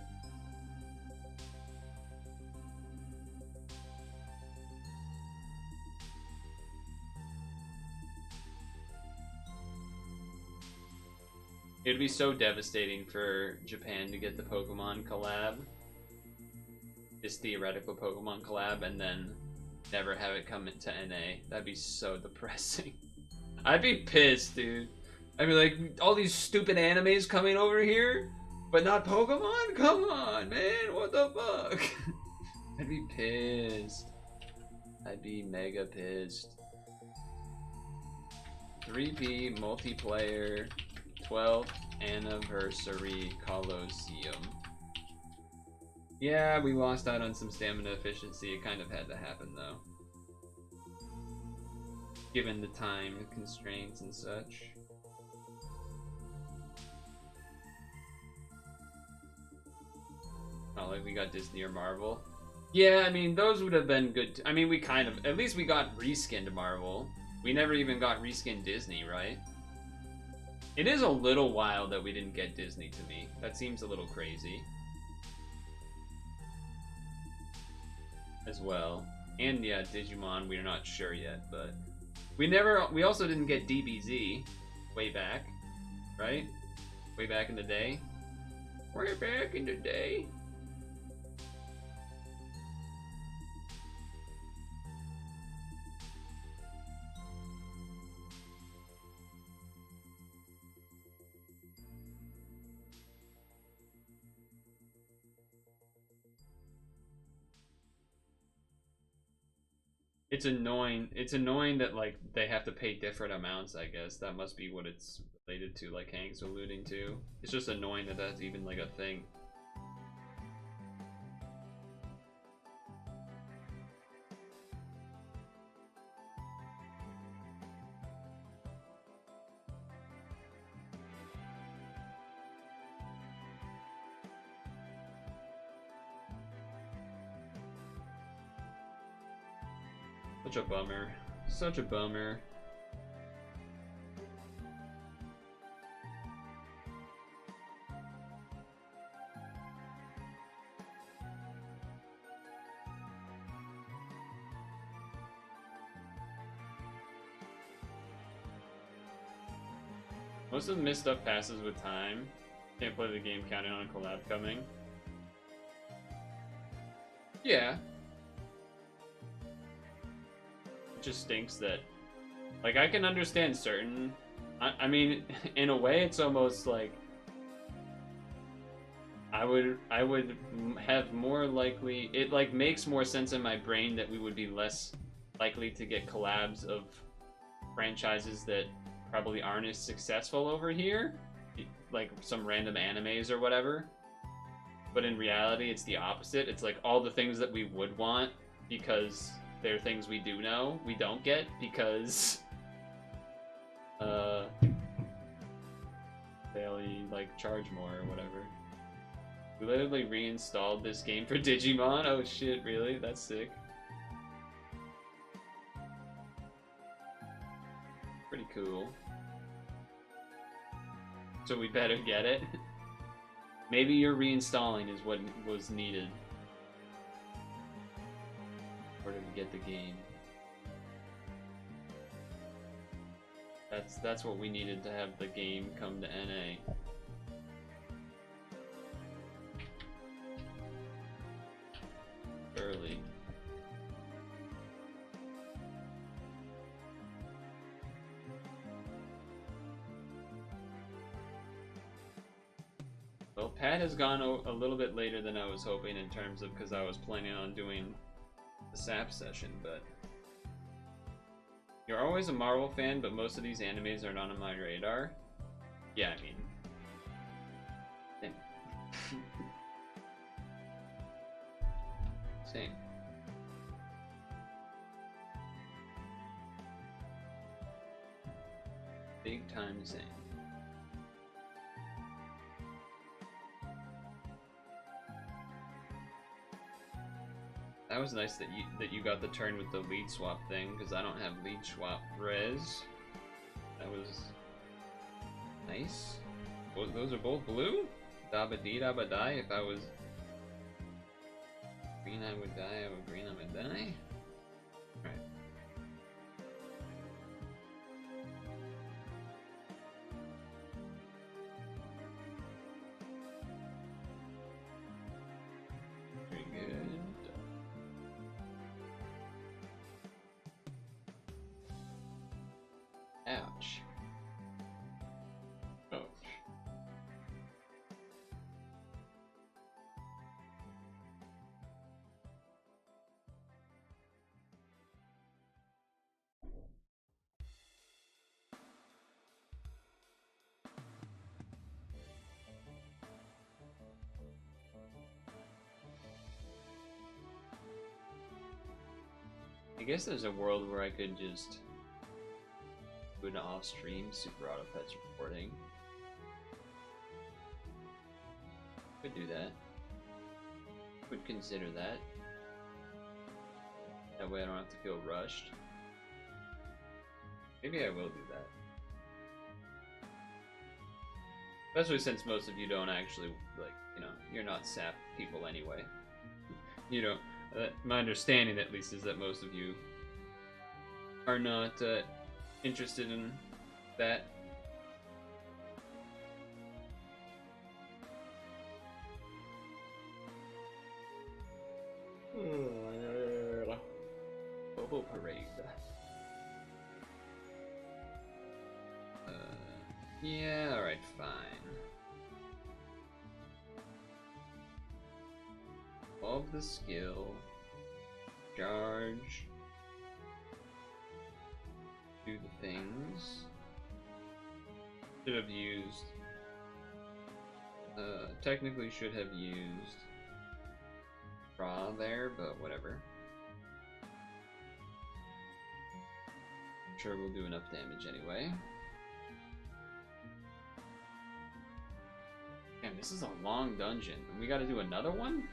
It would be so devastating for Japan to get the Pokemon collab. This theoretical Pokemon collab, and then never have it come into NA. That'd be so depressing. I'd be pissed, dude. I'd be like, all these stupid animes coming over here, but not Pokemon? Come on, man, what the fuck? I'd be pissed. I'd be mega pissed. 3P multiplayer 12th anniversary Colosseum. Yeah, we lost out on some stamina efficiency. It kind of had to happen though, given the time constraints and such. Not like we got Disney or Marvel. Yeah, I mean, those would have been good. I mean, we kind of, at least we got reskinned Marvel. We never even got reskinned Disney, right? It is a little wild that we didn't get Disney to me. That seems a little crazy. As well. And yeah, Digimon, we're not sure yet, but we also didn't get DBZ way back, right? Way back in the day. Way back in the day. It's annoying. It's annoying that like they have to pay different amounts. I guess that must be what it's related to. Like Hank's alluding to. It's just annoying that that's even like a thing. Such a bummer. Such a bummer. Most of the missed stuff passes with time. Can't play the game counting on a collab coming. Yeah. It just stinks that, like, I can understand certain. I mean, in a way, it's almost like I would have more likely. It like makes more sense in my brain that we would be less likely to get collabs of franchises that probably aren't as successful over here, like some random animes or whatever. But in reality, it's the opposite. It's like all the things that we would want because they're things we do know, we don't get because they like charge more or whatever. We literally reinstalled this game for Digimon. Oh shit, really? That's sick. Pretty cool. So we better get it. Maybe your reinstalling is what was needed in order to get the game. That's what we needed to have the game come to NA. Early. Well, Pat has gone a little bit later than I was hoping in terms of because I was planning on doing the SAP session, but you're always a Marvel fan, but most of these animes are not on my radar. Yeah, I mean, same. Same. Big time same. That was nice that you got the turn with the lead swap thing, because I don't have lead swap res. That was nice. Well, those are both blue? Dabba dee dabba die. If I was green I would die, I would green I would die. Right. Very good. Ouch. Ouch. I guess there's a world where I could just do an off-stream Super Auto Pets recording. Could do that. Would consider that. That way I don't have to feel rushed. Maybe I will do that. Especially since most of you don't actually, like, you know, you're not SAP people anyway. You don't. My understanding, at least, is that most of you are not interested in that. Bobo Parade. Yeah, alright, fine. Evolve the skill. Charge. do the things. Should have used. Technically should have used raw there, but whatever. I'm sure we'll do enough damage anyway. Damn, this is a long dungeon. And we gotta do another one?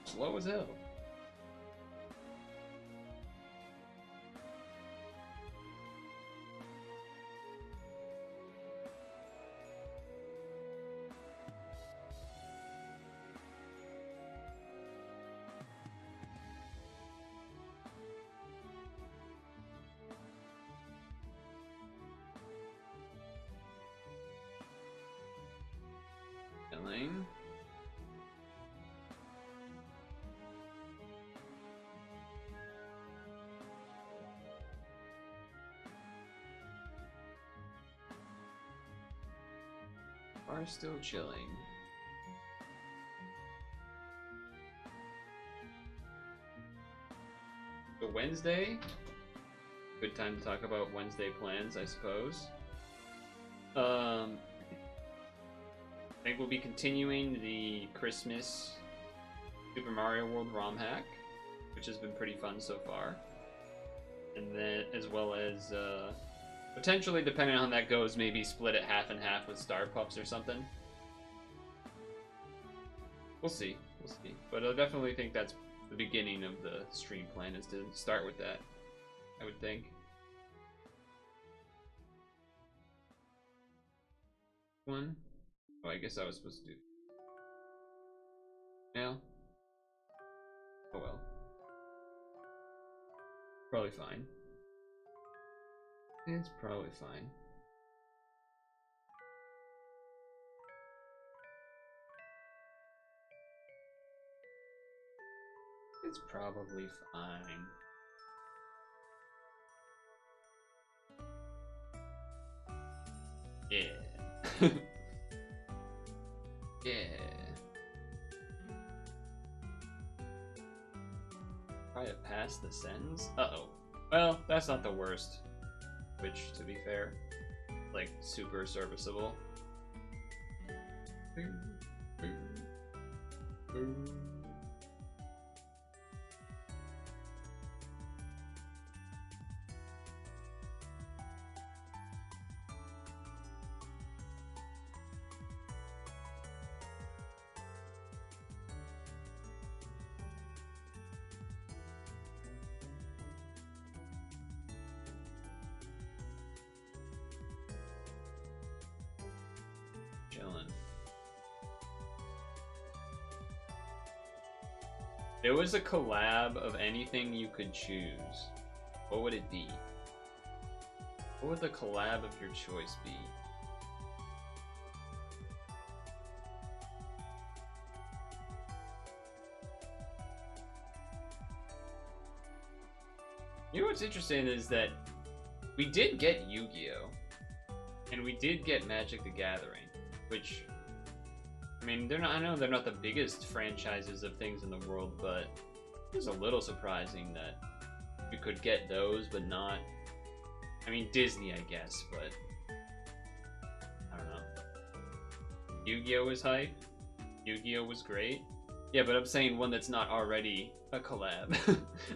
Slow as hell. Killing. Are still chilling. So Wednesday, good time to talk about Wednesday plans, I suppose. I think we'll be continuing the Christmas Super Mario World ROM hack, which has been pretty fun so far. And then, as well as, potentially, depending on how that goes, maybe split it half and half with Star Pups or something. We'll see. We'll see. But I definitely think that's the beginning of the stream plan, is to start with that, I would think. One. Oh, I guess I was supposed to do. Now? Oh well. Probably fine. It's probably fine. It's probably fine. Yeah. Yeah. Try to pass the sentence? Uh-oh. Well, that's not the worst. Which, to be fair, like, super serviceable. Chillin'. If there was a collab of anything you could choose, what would it be? What would the collab of your choice be? You know what's interesting is that we did get Yu-Gi-Oh! And we did get Magic the Gathering, which, I mean, they're not, I know they're not the biggest franchises of things in the world, but it was a little surprising that we could get those, but not, I mean, Disney, I guess, but I don't know. Yu-Gi-Oh! Was hype. Yu-Gi-Oh! Was great. Yeah, but I'm saying one that's not already a collab.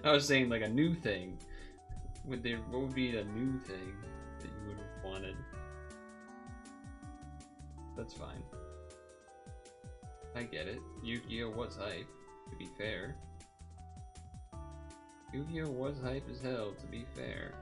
I was saying like a new thing. What would be a new thing that you would have wanted? That's fine. I get it. Yu-Gi-Oh! Was hype, to be fair. Yu-Gi-Oh! Was hype as hell, to be fair.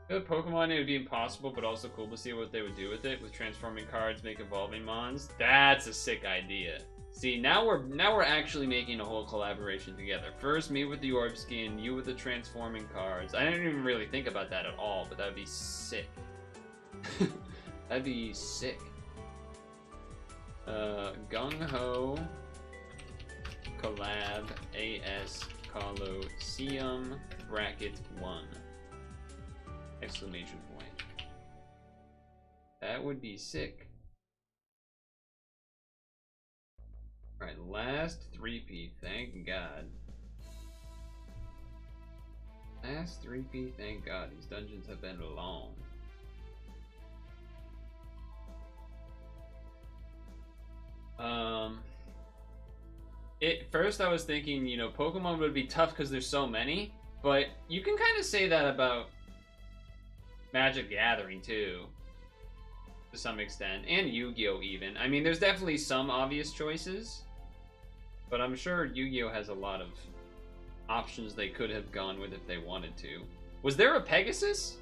Good Pokemon, it would be impossible, but also cool to see what they would do with it. With transforming cards, make evolving mons. That's a sick idea. See, now we're actually making a whole collaboration together. First, me with the orb skin, you with the transforming cards. I didn't even really think about that at all, but that'd be sick. That'd be sick. Gung Ho collab AS Colosseum bracket 1 exclamation point. That would be sick. Alright, last 3P, thank God. Last 3 feet, thank God. These dungeons have been long. First I was thinking, you know, Pokemon would be tough because there's so many, but you can kind of say that about Magic the Gathering too, to some extent, and Yu-Gi-Oh even. I mean, there's definitely some obvious choices, but I'm sure Yu-Gi-Oh has a lot of options they could have gone with if they wanted to. Was there a Pegasus?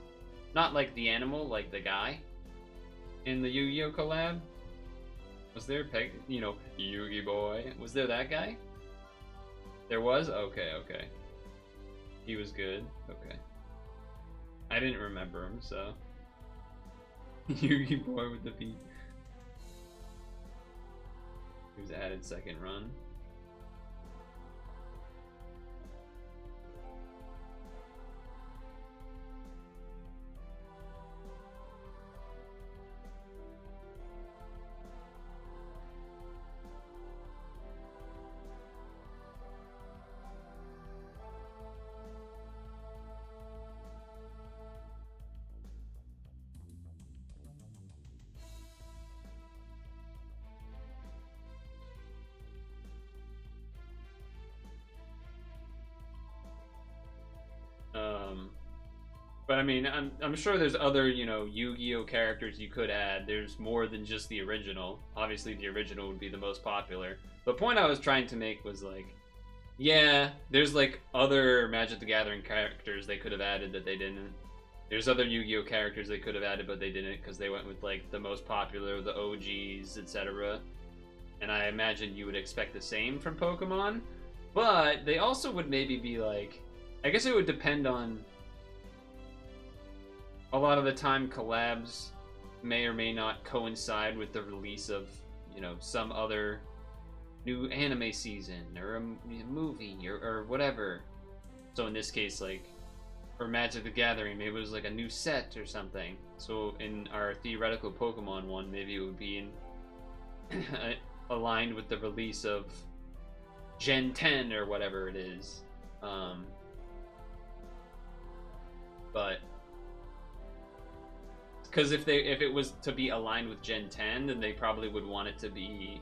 Not like the animal, like the guy in the Yu-Gi-Oh collab? Was there you know, Yu-Gi Boy? Was there that guy? There was? Okay, okay. He was good? Okay. I didn't remember him, so. Yu-Gi Boy with the beat. He was added second run. But I mean, I'm sure there's other, you know, Yu-Gi-Oh characters you could add. There's more than just the original. Obviously, the original would be the most popular. The point I was trying to make was like, yeah, there's like other Magic the Gathering characters they could have added that they didn't. There's other Yu-Gi-Oh characters they could have added, but they didn't because they went with like the most popular, the OGs, etc. And I imagine you would expect the same from Pokemon, but they also would maybe be like, I guess it would depend on. A lot of the time, collabs may or may not coincide with the release of, you know, some other new anime season or a movie or whatever. So in this case, like, for Magic the Gathering, maybe it was like a new set or something. So in our theoretical Pokemon one, maybe it would be in aligned with the release of Gen 10 or whatever it is. But because if it was to be aligned with Gen 10, then they probably would want it to be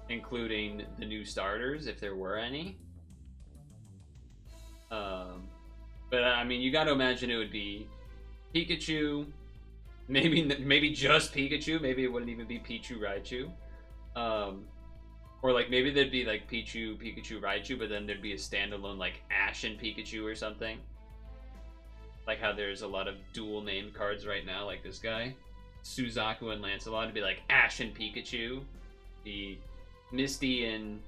including the new starters if there were any. But I mean, you got to imagine it would be Pikachu, maybe just Pikachu. Maybe it wouldn't even be Pichu, Raichu, or like maybe there'd be like Pichu, Pikachu, Raichu, but then thered be a standalone like Ash and Pikachu or something. Like how there's a lot of dual named cards right now, like this guy. Suzaku and Lancelot would be like Ash and Pikachu. The Misty and...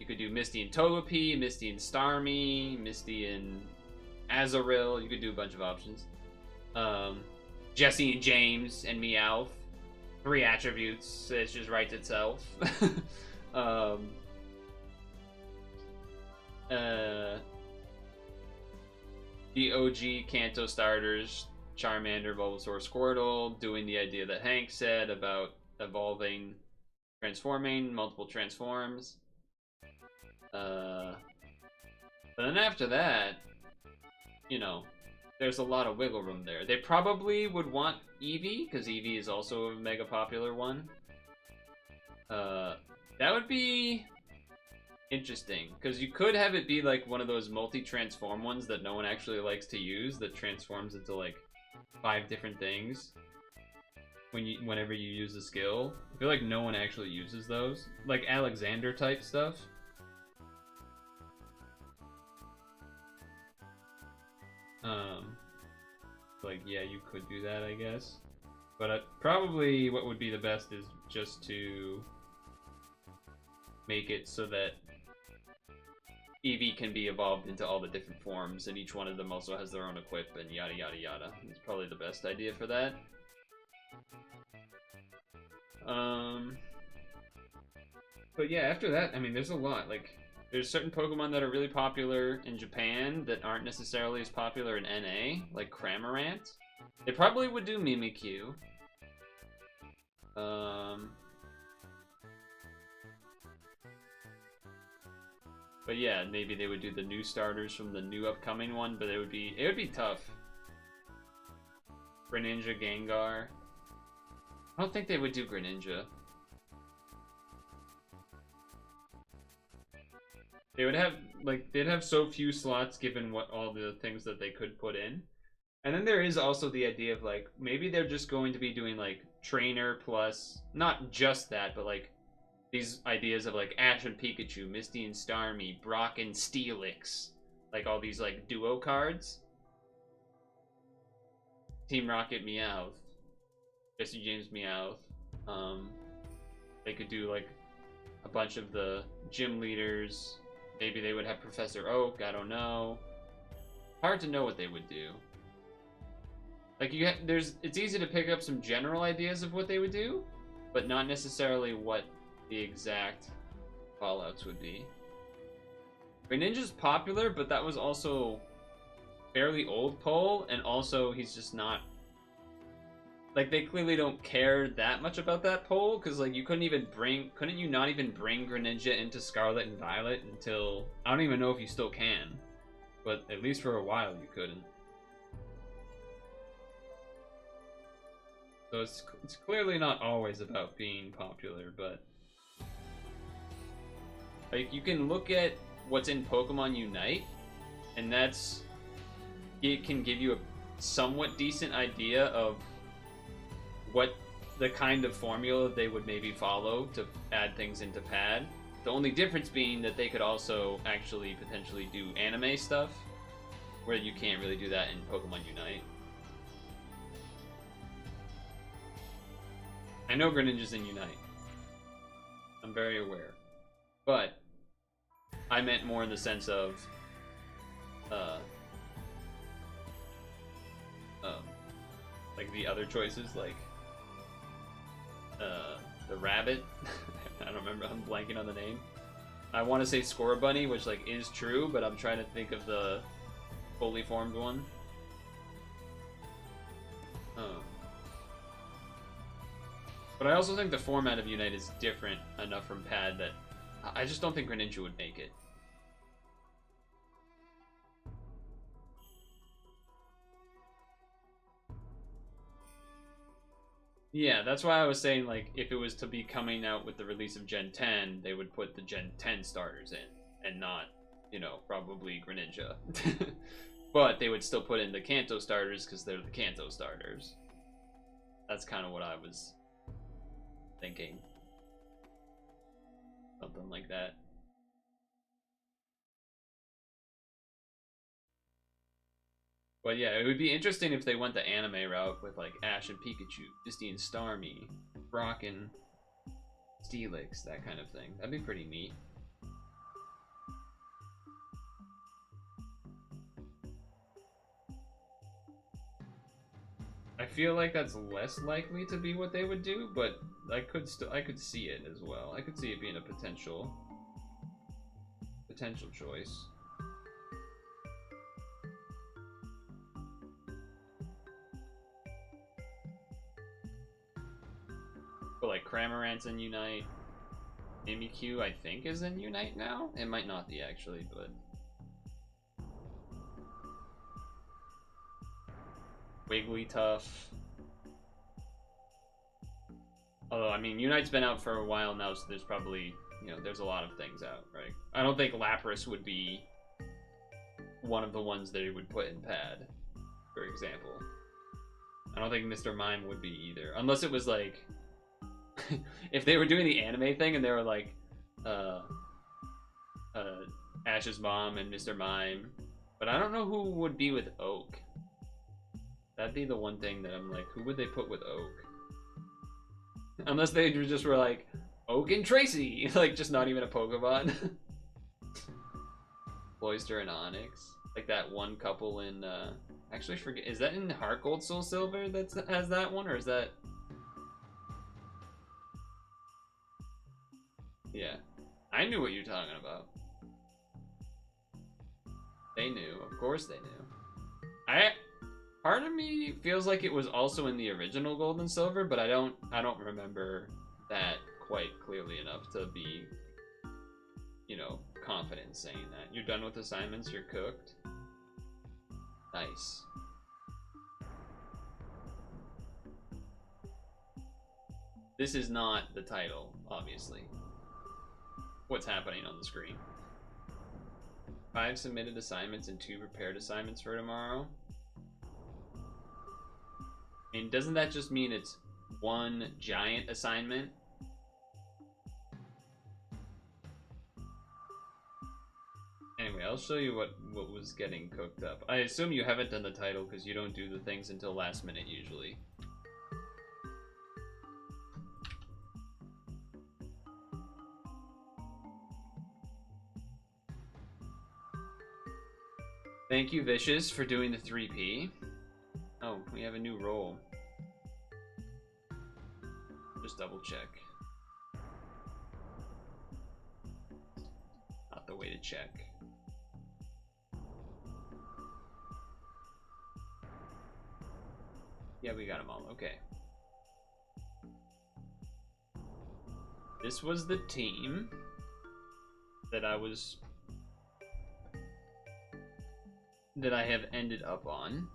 You could do Misty and Togepi, Misty and Starmie, Misty and Azurill. You could do a bunch of options. Jesse and James and Meowth. 3 attributes. It just writes itself. The OG Kanto starters, Charmander, Bulbasaur, Squirtle, doing the idea that Hank said about evolving, transforming, multiple transforms. But then after that, you know, there's a lot of wiggle room there. They probably would want Eevee, because Eevee is also a mega popular one. That would be interesting, because you could have it be like one of those multi-transform ones that no one actually likes to use, that transforms into like 5 different things whenever you use a skill. I feel like no one actually uses those, like Alexander type stuff. Like, yeah, you could do that, I guess, but probably what would be the best is just to make it so that Eevee can be evolved into all the different forms, and each one of them also has their own equip, and yada yada yada. It's probably the best idea for that. But yeah, after that, I mean, there's a lot. Like, there's certain Pokemon that are really popular in Japan that aren't necessarily as popular in NA, like Cramorant. They probably would do Mimikyu. But yeah, maybe they would do the new starters from the new upcoming one, but it would be tough. Greninja, Gengar. I don't think they would do Greninja. They would have, like, they'd have so few slots given what all the things that they could put in. And then there is also the idea of, like, maybe they're just going to be doing, like, trainer plus, not just that, but, like, these ideas of, like, Ash and Pikachu, Misty and Starmie, Brock and Steelix. Like, all these, like, duo cards. Team Rocket, Meowth. Jesse James, Meowth. They could do, like, a bunch of the gym leaders. Maybe they would have Professor Oak, I don't know. Hard to know what they would do. Like, it's easy to pick up some general ideas of what they would do, but not necessarily what the exact fallouts would be. Greninja's popular, but that was also fairly old poll, and also he's just not... Like, they clearly don't care that much about that poll, because, like, couldn't you not even bring Greninja into Scarlet and Violet until... I don't even know if you still can, but at least for a while you couldn't. So it's clearly not always about being popular, but... Like, you can look at what's in Pokemon Unite, and it can give you a somewhat decent idea of what the kind of formula they would maybe follow to add things into Pad. The only difference being that they could also actually potentially do anime stuff, where you can't really do that in Pokemon Unite. I know Greninja's in Unite. I'm very aware. But I meant more in the sense of like the other choices, like the rabbit. I don't remember, I'm blanking on the name. I want to say Scorbunny, which, like, is true, but I'm trying to think of the fully formed one. But I also think the format of Unite is different enough from Pad that I just don't think Greninja would make it. Yeah, that's why I was saying, like, if it was to be coming out with the release of Gen 10, they would put the Gen 10 starters in, and not, you know, probably Greninja. But they would still put in the Kanto starters, because they're the Kanto starters. That's kind of what I was thinking. Something like that. But yeah, it would be interesting if they went the anime route with, like, Ash and Pikachu, Misty and Starmie, Brock and Steelix, that kind of thing. That'd be pretty neat. I feel like that's less likely to be what they would do, but I could see it as well. I could see it being a potential choice. But, like, Cramorant's in Unite. Mimikyu, I think, is in Unite now. It might not be, actually, but... Wigglytuff. Although, I mean, Unite's been out for a while now, so there's probably, you know, there's a lot of things out, right? I don't think Lapras would be one of the ones that it would put in Pad, for example. I don't think Mr. Mime would be either. Unless it was, like... if they were doing the anime thing and they were like Ash's mom and Mr. Mime, but I don't know who would be with Oak. That'd be the one thing that I'm like, who would they put with Oak? Unless they just were like Oak and Tracy, like, just not even a Pokemon. Cloyster and Onyx, like that one couple in actually forget, is that in Heart Gold Soul Silver that has that one, or is that... Yeah, I knew what you're talking about. They knew, of course they knew. Part of me feels like it was also in the original Gold and Silver, but I don't remember that quite clearly enough to be, you know, confident in saying that. You're done with assignments, you're cooked. Nice. This is not the title, obviously. What's happening on the screen. 5 submitted assignments and 2 prepared assignments for tomorrow. And doesn't that just mean it's one giant assignment? Anyway, I'll show you what was getting cooked up. I assume you haven't done the title because you don't do the things until last minute usually. Thank you, Vicious, for doing the 3P. Oh, we have a new role. Just double check. Not the way to check. Yeah, we got them all. Okay. This was the team that I have ended up on.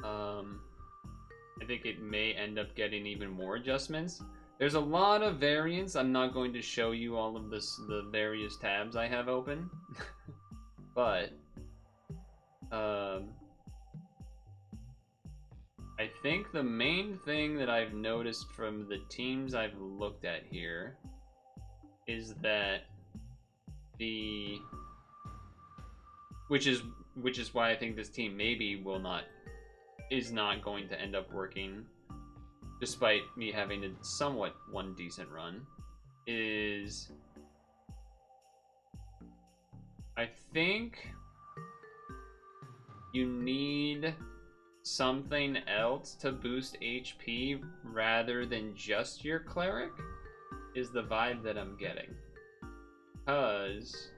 I think it may end up getting even more adjustments. There's a lot of variants. I'm not going to show you all of the various tabs I have open. But I think the main thing that I've noticed from the teams I've looked at here is that which is why I think this team maybe is not going to end up working, despite me having a somewhat one decent run, is I think you need something else to boost HP rather than just your cleric, is the vibe that I'm getting. Because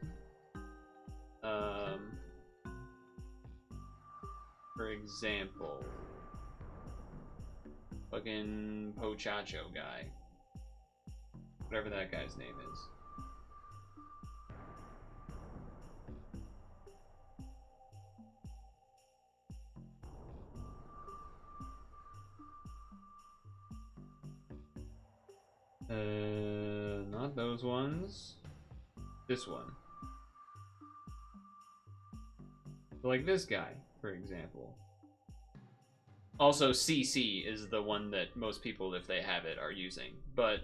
for example, fucking Pochacho guy, whatever that guy's name is. Not those ones. This one. Like this guy, for example. Also, CC is the one that most people, if they have it, are using. But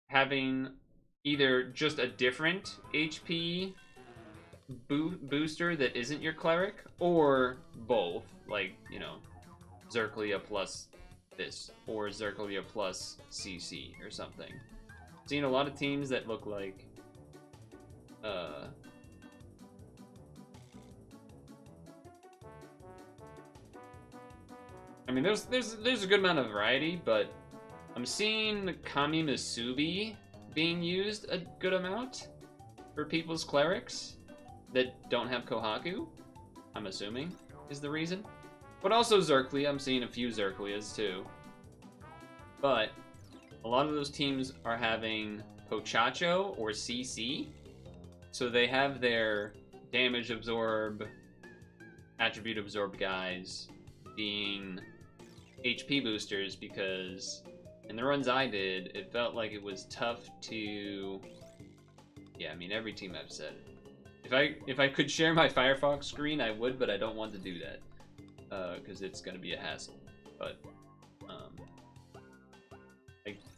having either just a different HP booster that isn't your cleric, or both, like, you know, Zerklia plus this, or Zerklia plus CC or something. Seen a lot of teams that look like I mean, there's a good amount of variety, but I'm seeing Kami Masubi being used a good amount for people's clerics that don't have Kohaku, I'm assuming, is the reason. But also Zerklia, I'm seeing a few Zerklias too. But a lot of those teams are having Pochacho or CC, so they have their damage absorb, attribute absorb guys being HP boosters, because in the runs I did, it felt like it was tough to... Yeah, I mean, every team I've said. If I could share my Firefox screen, I would, but I don't want to do that. Because it's going to be a hassle. But,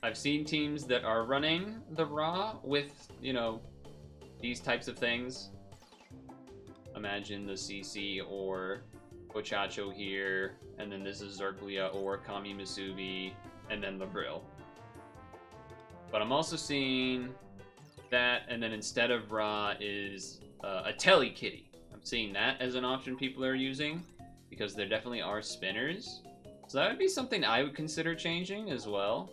I've seen teams that are running the Raw with, you know, these types of things. Imagine the CC or Pochacho here, and then this is Zerklia or Kami Masubi, and then the Brill. But I'm also seeing that, and then instead of Ra is a Telly Kitty. I'm seeing that as an option people are using, because there definitely are spinners. So that would be something I would consider changing as well.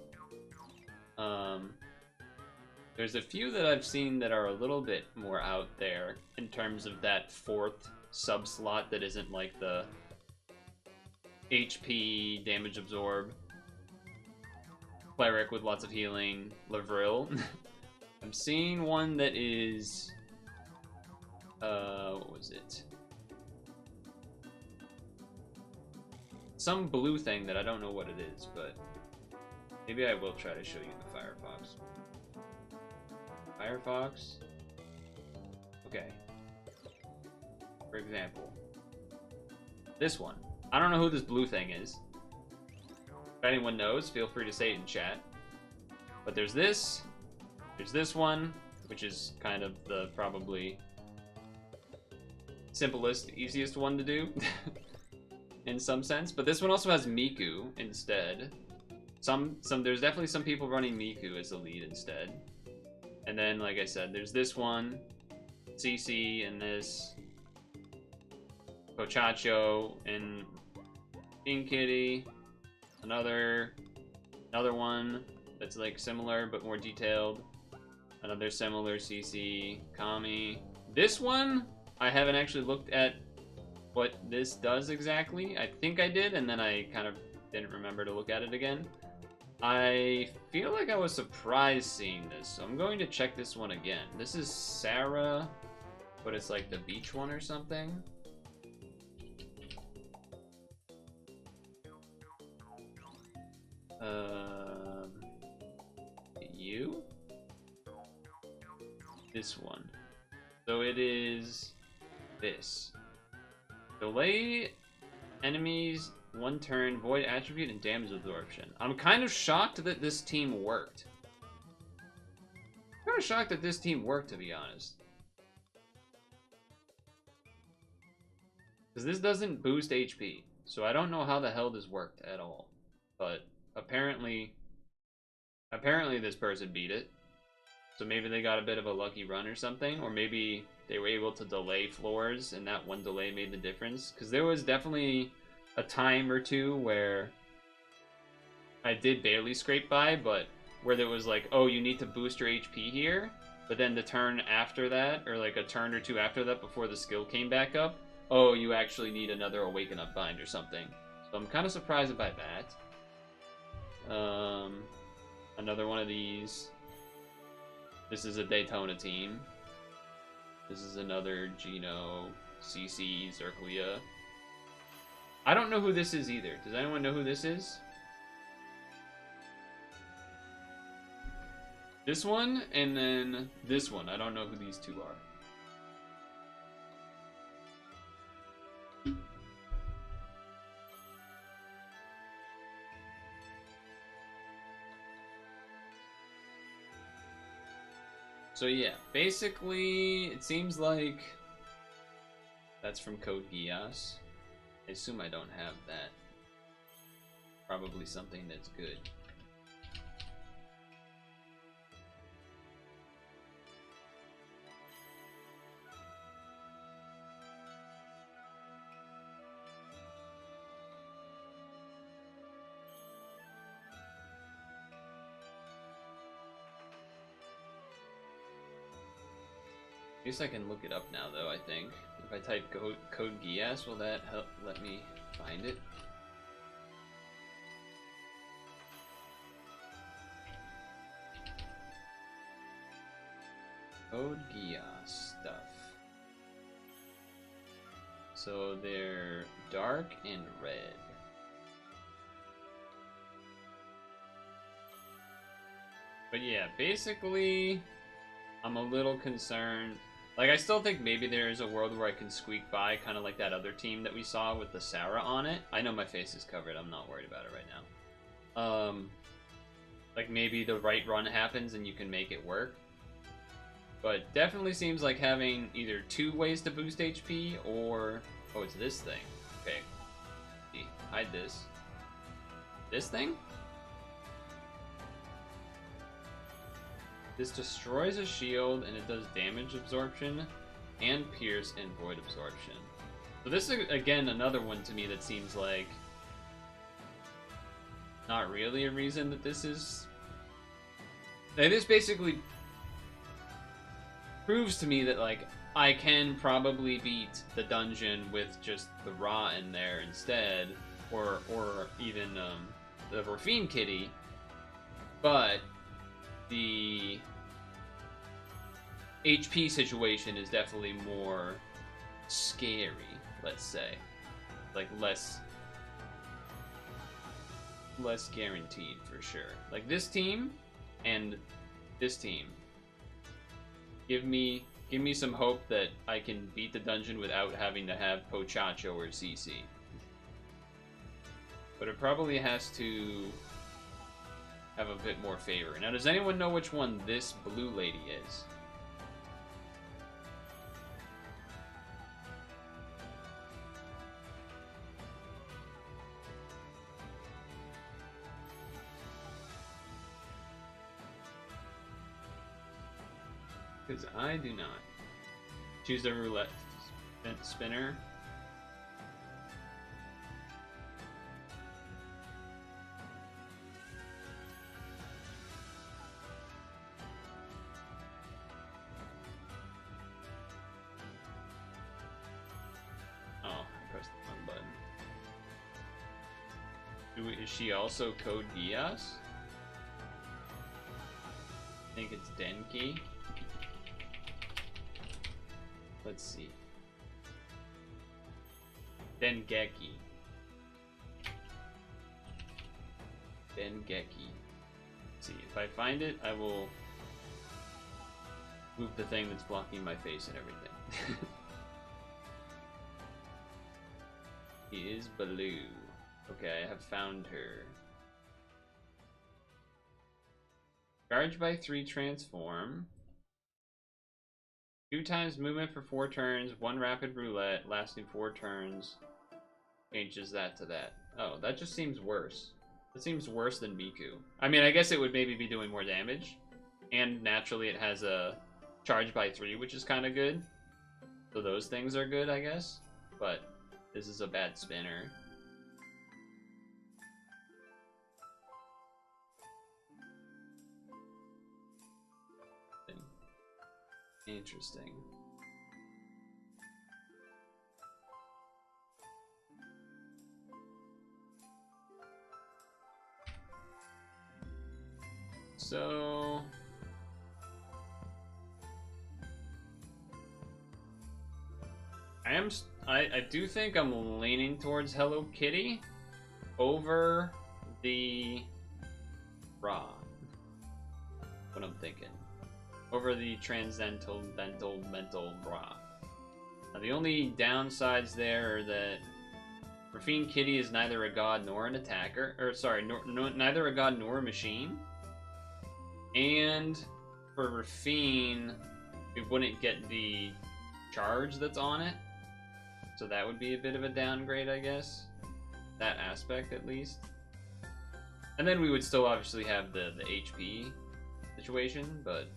There's a few that I've seen that are a little bit more out there in terms of that fourth sub-slot that isn't like the HP, damage absorb, cleric with lots of healing, Lavril. I'm seeing one that is... what was it? Some blue thing that I don't know what it is, but maybe I will try to show you the Firefox. Firefox? Okay. For example, this one. I don't know who this blue thing is. If anyone knows, feel free to say it in chat. But there's this one, which is kind of the probably simplest, easiest one to do in some sense. But this one also has Miku instead. There's definitely some people running Miku as the lead instead. And then, like I said, there's this one, CC, and this Pochacho and Inkitty. Another one that's like similar but more detailed. Another similar CC, Kami. This one, I haven't actually looked at what this does exactly. I think I did, and then I kind of didn't remember to look at it again. I feel like I was surprised seeing this, so I'm going to check this one again. This is Sarah, but it's like the beach one or something. You? This one. So it is this. Delay enemies 1 turn, void attribute, and damage absorption. I'm kind of shocked that this team worked. To be honest. Because this doesn't boost HP, so I don't know how the hell this worked at all. But apparently this person beat it. So maybe they got a bit of a lucky run or something, or maybe they were able to delay floors and that one delay made the difference. Because there was definitely a time or two where I did barely scrape by, but where there was like, oh, you need to boost your HP here, but then the turn after that, or like a turn or two after that before the skill came back up, oh, you actually need another Awaken Up Bind or something. So I'm kind of surprised by that. Another one of these. This is a Daytona team. This is another Geno, CC, Zerklia. I don't know who this is either. Does anyone know who this is? This one, and then this one. I don't know who these two are. So yeah, basically, it seems like that's from Code Geass. I assume I don't have that. Probably something that's good. I guess I can look it up now, though, I think. If I type Code Geass, will that help let me find it? Code Geass stuff. So they're dark and red. But yeah, basically, I'm a little concerned. Like, I still think maybe there's a world where I can squeak by, kind of like that other team that we saw with the Sarah on it. I know my face is covered. I'm not worried about it right now. Like, maybe the right run happens and you can make it work. But definitely seems like having either 2 ways to boost HP or... Oh, it's this thing. Okay. Hide this. This thing? This destroys a shield and it does damage absorption and pierce and void absorption. So this is, again, another one to me that seems like not really a reason that this is... Like, this basically proves to me that, like, I can probably beat the dungeon with just the Ra in there instead, or even the Rafine Kitty, but the HP situation is definitely more scary, let's say. Like less guaranteed for sure. Like this team and this team. Give me some hope that I can beat the dungeon without having to have Pochacho or CC. But it probably has to have a bit more favor. Now, does anyone know which one this blue lady is? Because I do not. Choose the roulette spinner. Oh, I pressed the wrong button. Is she also Code Geass? I think it's Denki. Let's see. Dengeki. Let's see, if I find it, I will move the thing that's blocking my face and everything. He is blue. Okay, I have found her. Charge by 3 transform. 2 times movement for 4 turns, 1 rapid roulette, lasting 4 turns. Changes that to that. Oh, that just seems worse. That seems worse than Miku. I mean, I guess it would maybe be doing more damage. And naturally it has a charge by 3, which is kind of good. So those things are good, I guess. But this is a bad spinner. Interesting. So I do think I'm leaning towards Hello Kitty over the Ra. What I'm thinking. Over the transcendental mental Ra. Now, the only downsides there are that Rafine Kitty is neither a god nor an attacker, or sorry, neither a god nor a machine. And for Rafine, we wouldn't get the charge that's on it, so that would be a bit of a downgrade, I guess. That aspect, at least. And then we would still obviously have the HP situation, but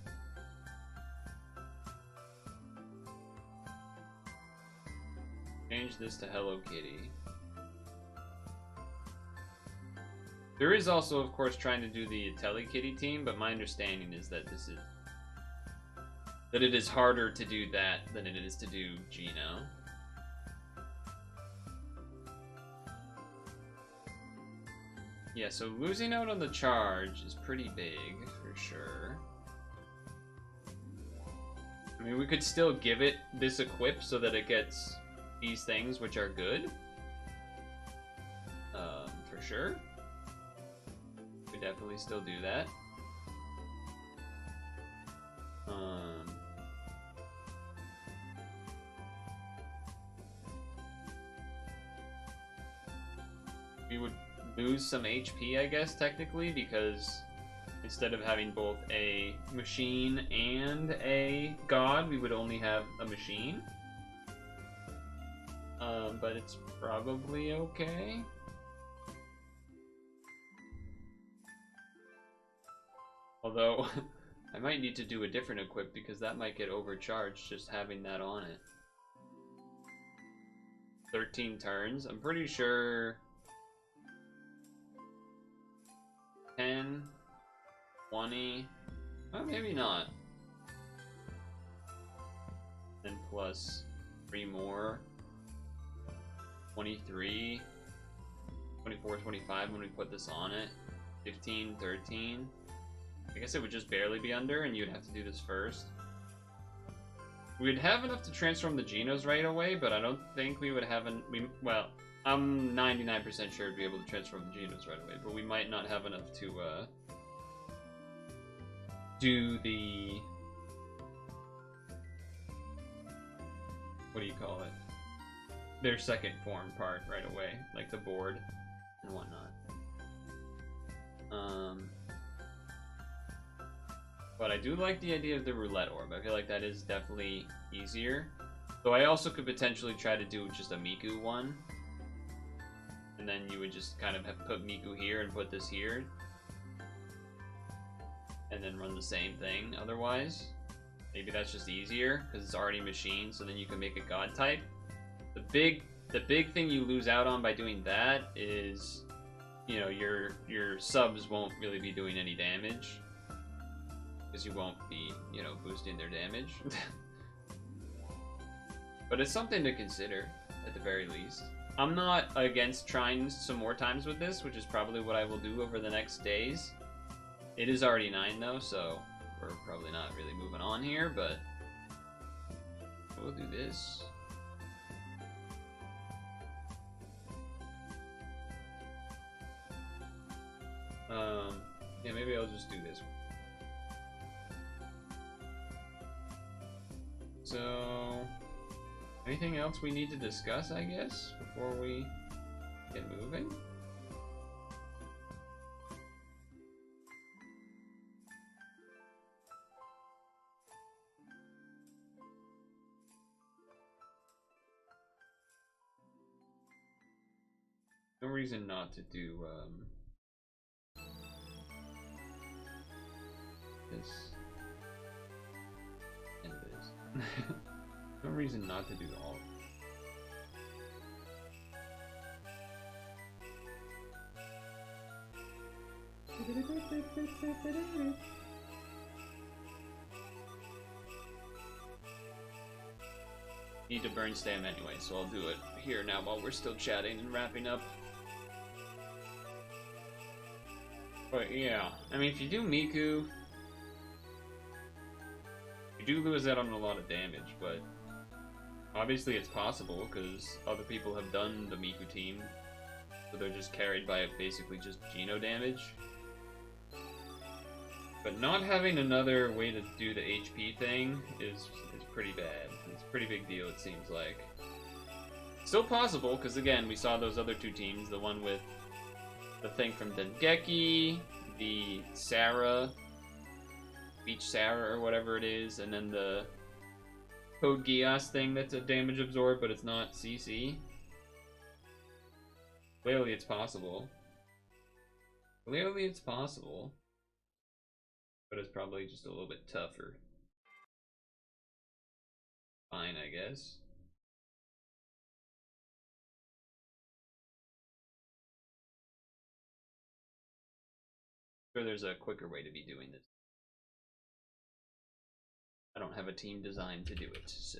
change this to Hello Kitty. There is also, of course, trying to do the Telly Kitty team, but my understanding is that it is harder to do that than it is to do Gino. Yeah, so losing out on the charge is pretty big, for sure. I mean, we could still give it this equip so that it gets these things, which are good. For sure. We definitely still do that. We would lose some HP, I guess, technically, because instead of having both a machine and a god, we would only have a machine. But it's probably okay. Although, I might need to do a different equip because that might get overcharged just having that on it. 13 turns. I'm pretty sure 10, 20, well, maybe not. And plus 3 more. 23, 24, 25 when we put this on it. 15, 13. I guess it would just barely be under, and you'd have to do this first. We'd have enough to transform the Genos right away, but I don't think we would have well, I'm 99% sure we'd be able to transform the Genos right away, but we might not have enough to do the, what do you call it? Their second form part right away, like the board and whatnot. But I do like the idea of the roulette orb. I feel like that is definitely easier. So I also could potentially try to do just a Miku one. And then you would just kind of have put Miku here and put this here. And then run the same thing otherwise. Maybe that's just easier because it's already machined, so then you can make a god type. The big thing you lose out on by doing that is, you know, your subs won't really be doing any damage. Because you won't be, you know, boosting their damage. But it's something to consider, at the very least. I'm not against trying some more times with this, which is probably what I will do over the next days. It is already 9 though, so we're probably not really moving on here, but we'll do this. Yeah, maybe I'll just do this. So, anything else we need to discuss, I guess, before we get moving? No reason not to do, this. And this. No reason not to do all of it. Need to burn stam anyway, so I'll do it here now while we're still chatting and wrapping up. But yeah, I mean, if you do Miku, you do lose out on a lot of damage, but obviously it's possible because other people have done the Miku team, so they're just carried by basically just Geno damage. But not having another way to do the HP thing is pretty bad. It's a pretty big deal, it seems like. Still possible, because again, we saw those other two teams, the one with the thing from Dengeki, the Sarah, Beach Sarah or whatever it is, and then the Code Geass thing that's a damage absorb, but it's not CC. Clearly it's possible. Clearly it's possible. But it's probably just a little bit tougher. Fine, I guess. Sure, there's a quicker way to be doing this. I don't have a team designed to do it, so...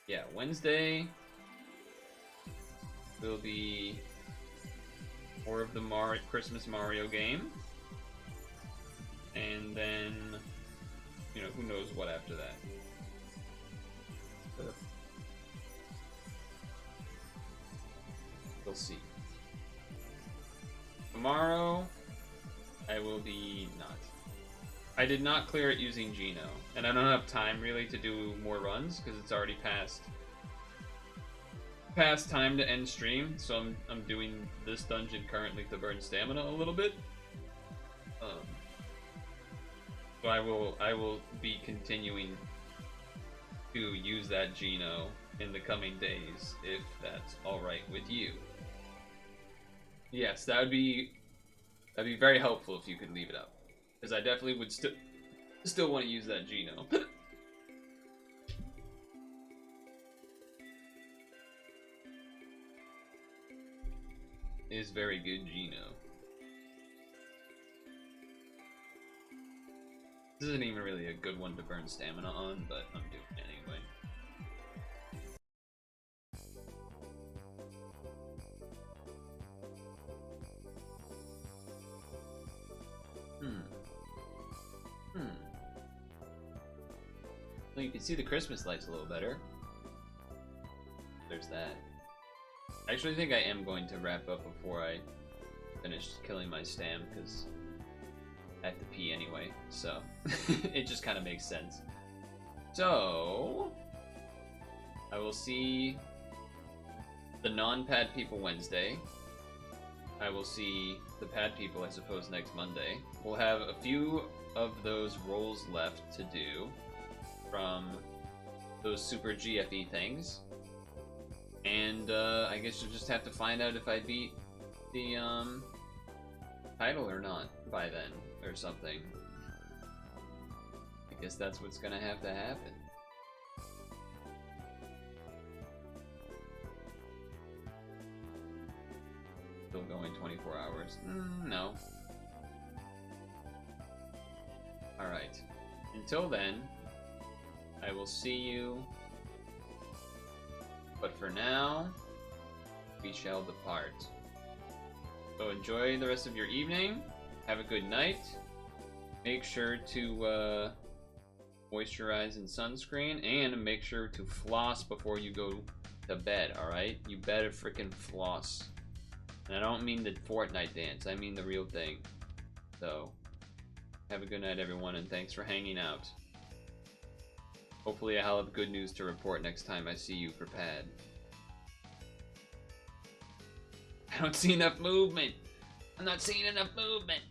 Yeah, Wednesday will be more of the Christmas Mario game. And then, you know, who knows what after that. We'll see. Tomorrow, I will be not. I did not clear it using Geno, and I don't have time really to do more runs because it's already past time to end stream. So I'm doing this dungeon currently to burn stamina a little bit. So I will be continuing to use that Geno in the coming days if that's all right with you. Yes, that'd be very helpful if you could leave it up, because I definitely would still want to use that Geno. Is very good Geno. This isn't even really a good one to burn stamina on, but I'm doing it anyway. you can see the Christmas lights a little better. There's that. I actually think I am going to wrap up before I finish killing my stam, because I have to pee anyway, so it just kind of makes sense. So, I will see the non-pad people Wednesday. I will see the pad people, I suppose, next Monday. We'll have a few of those roles left to do from those super GFE things. And I guess you'll just have to find out if I beat the title or not by then, or something. I guess that's what's gonna have to happen. Still going 24 hours? No. Alright. Until then, I will see you. But for now, we shall depart. So enjoy the rest of your evening. Have a good night. Make sure to moisturize and sunscreen, and make sure to floss before you go to bed, alright? You better freaking floss. And I don't mean the Fortnite dance, I mean the real thing. So, have a good night, everyone, and thanks for hanging out. Hopefully I'll have good news to report next time I see you for pad. I don't see enough movement! I'm not seeing enough movement!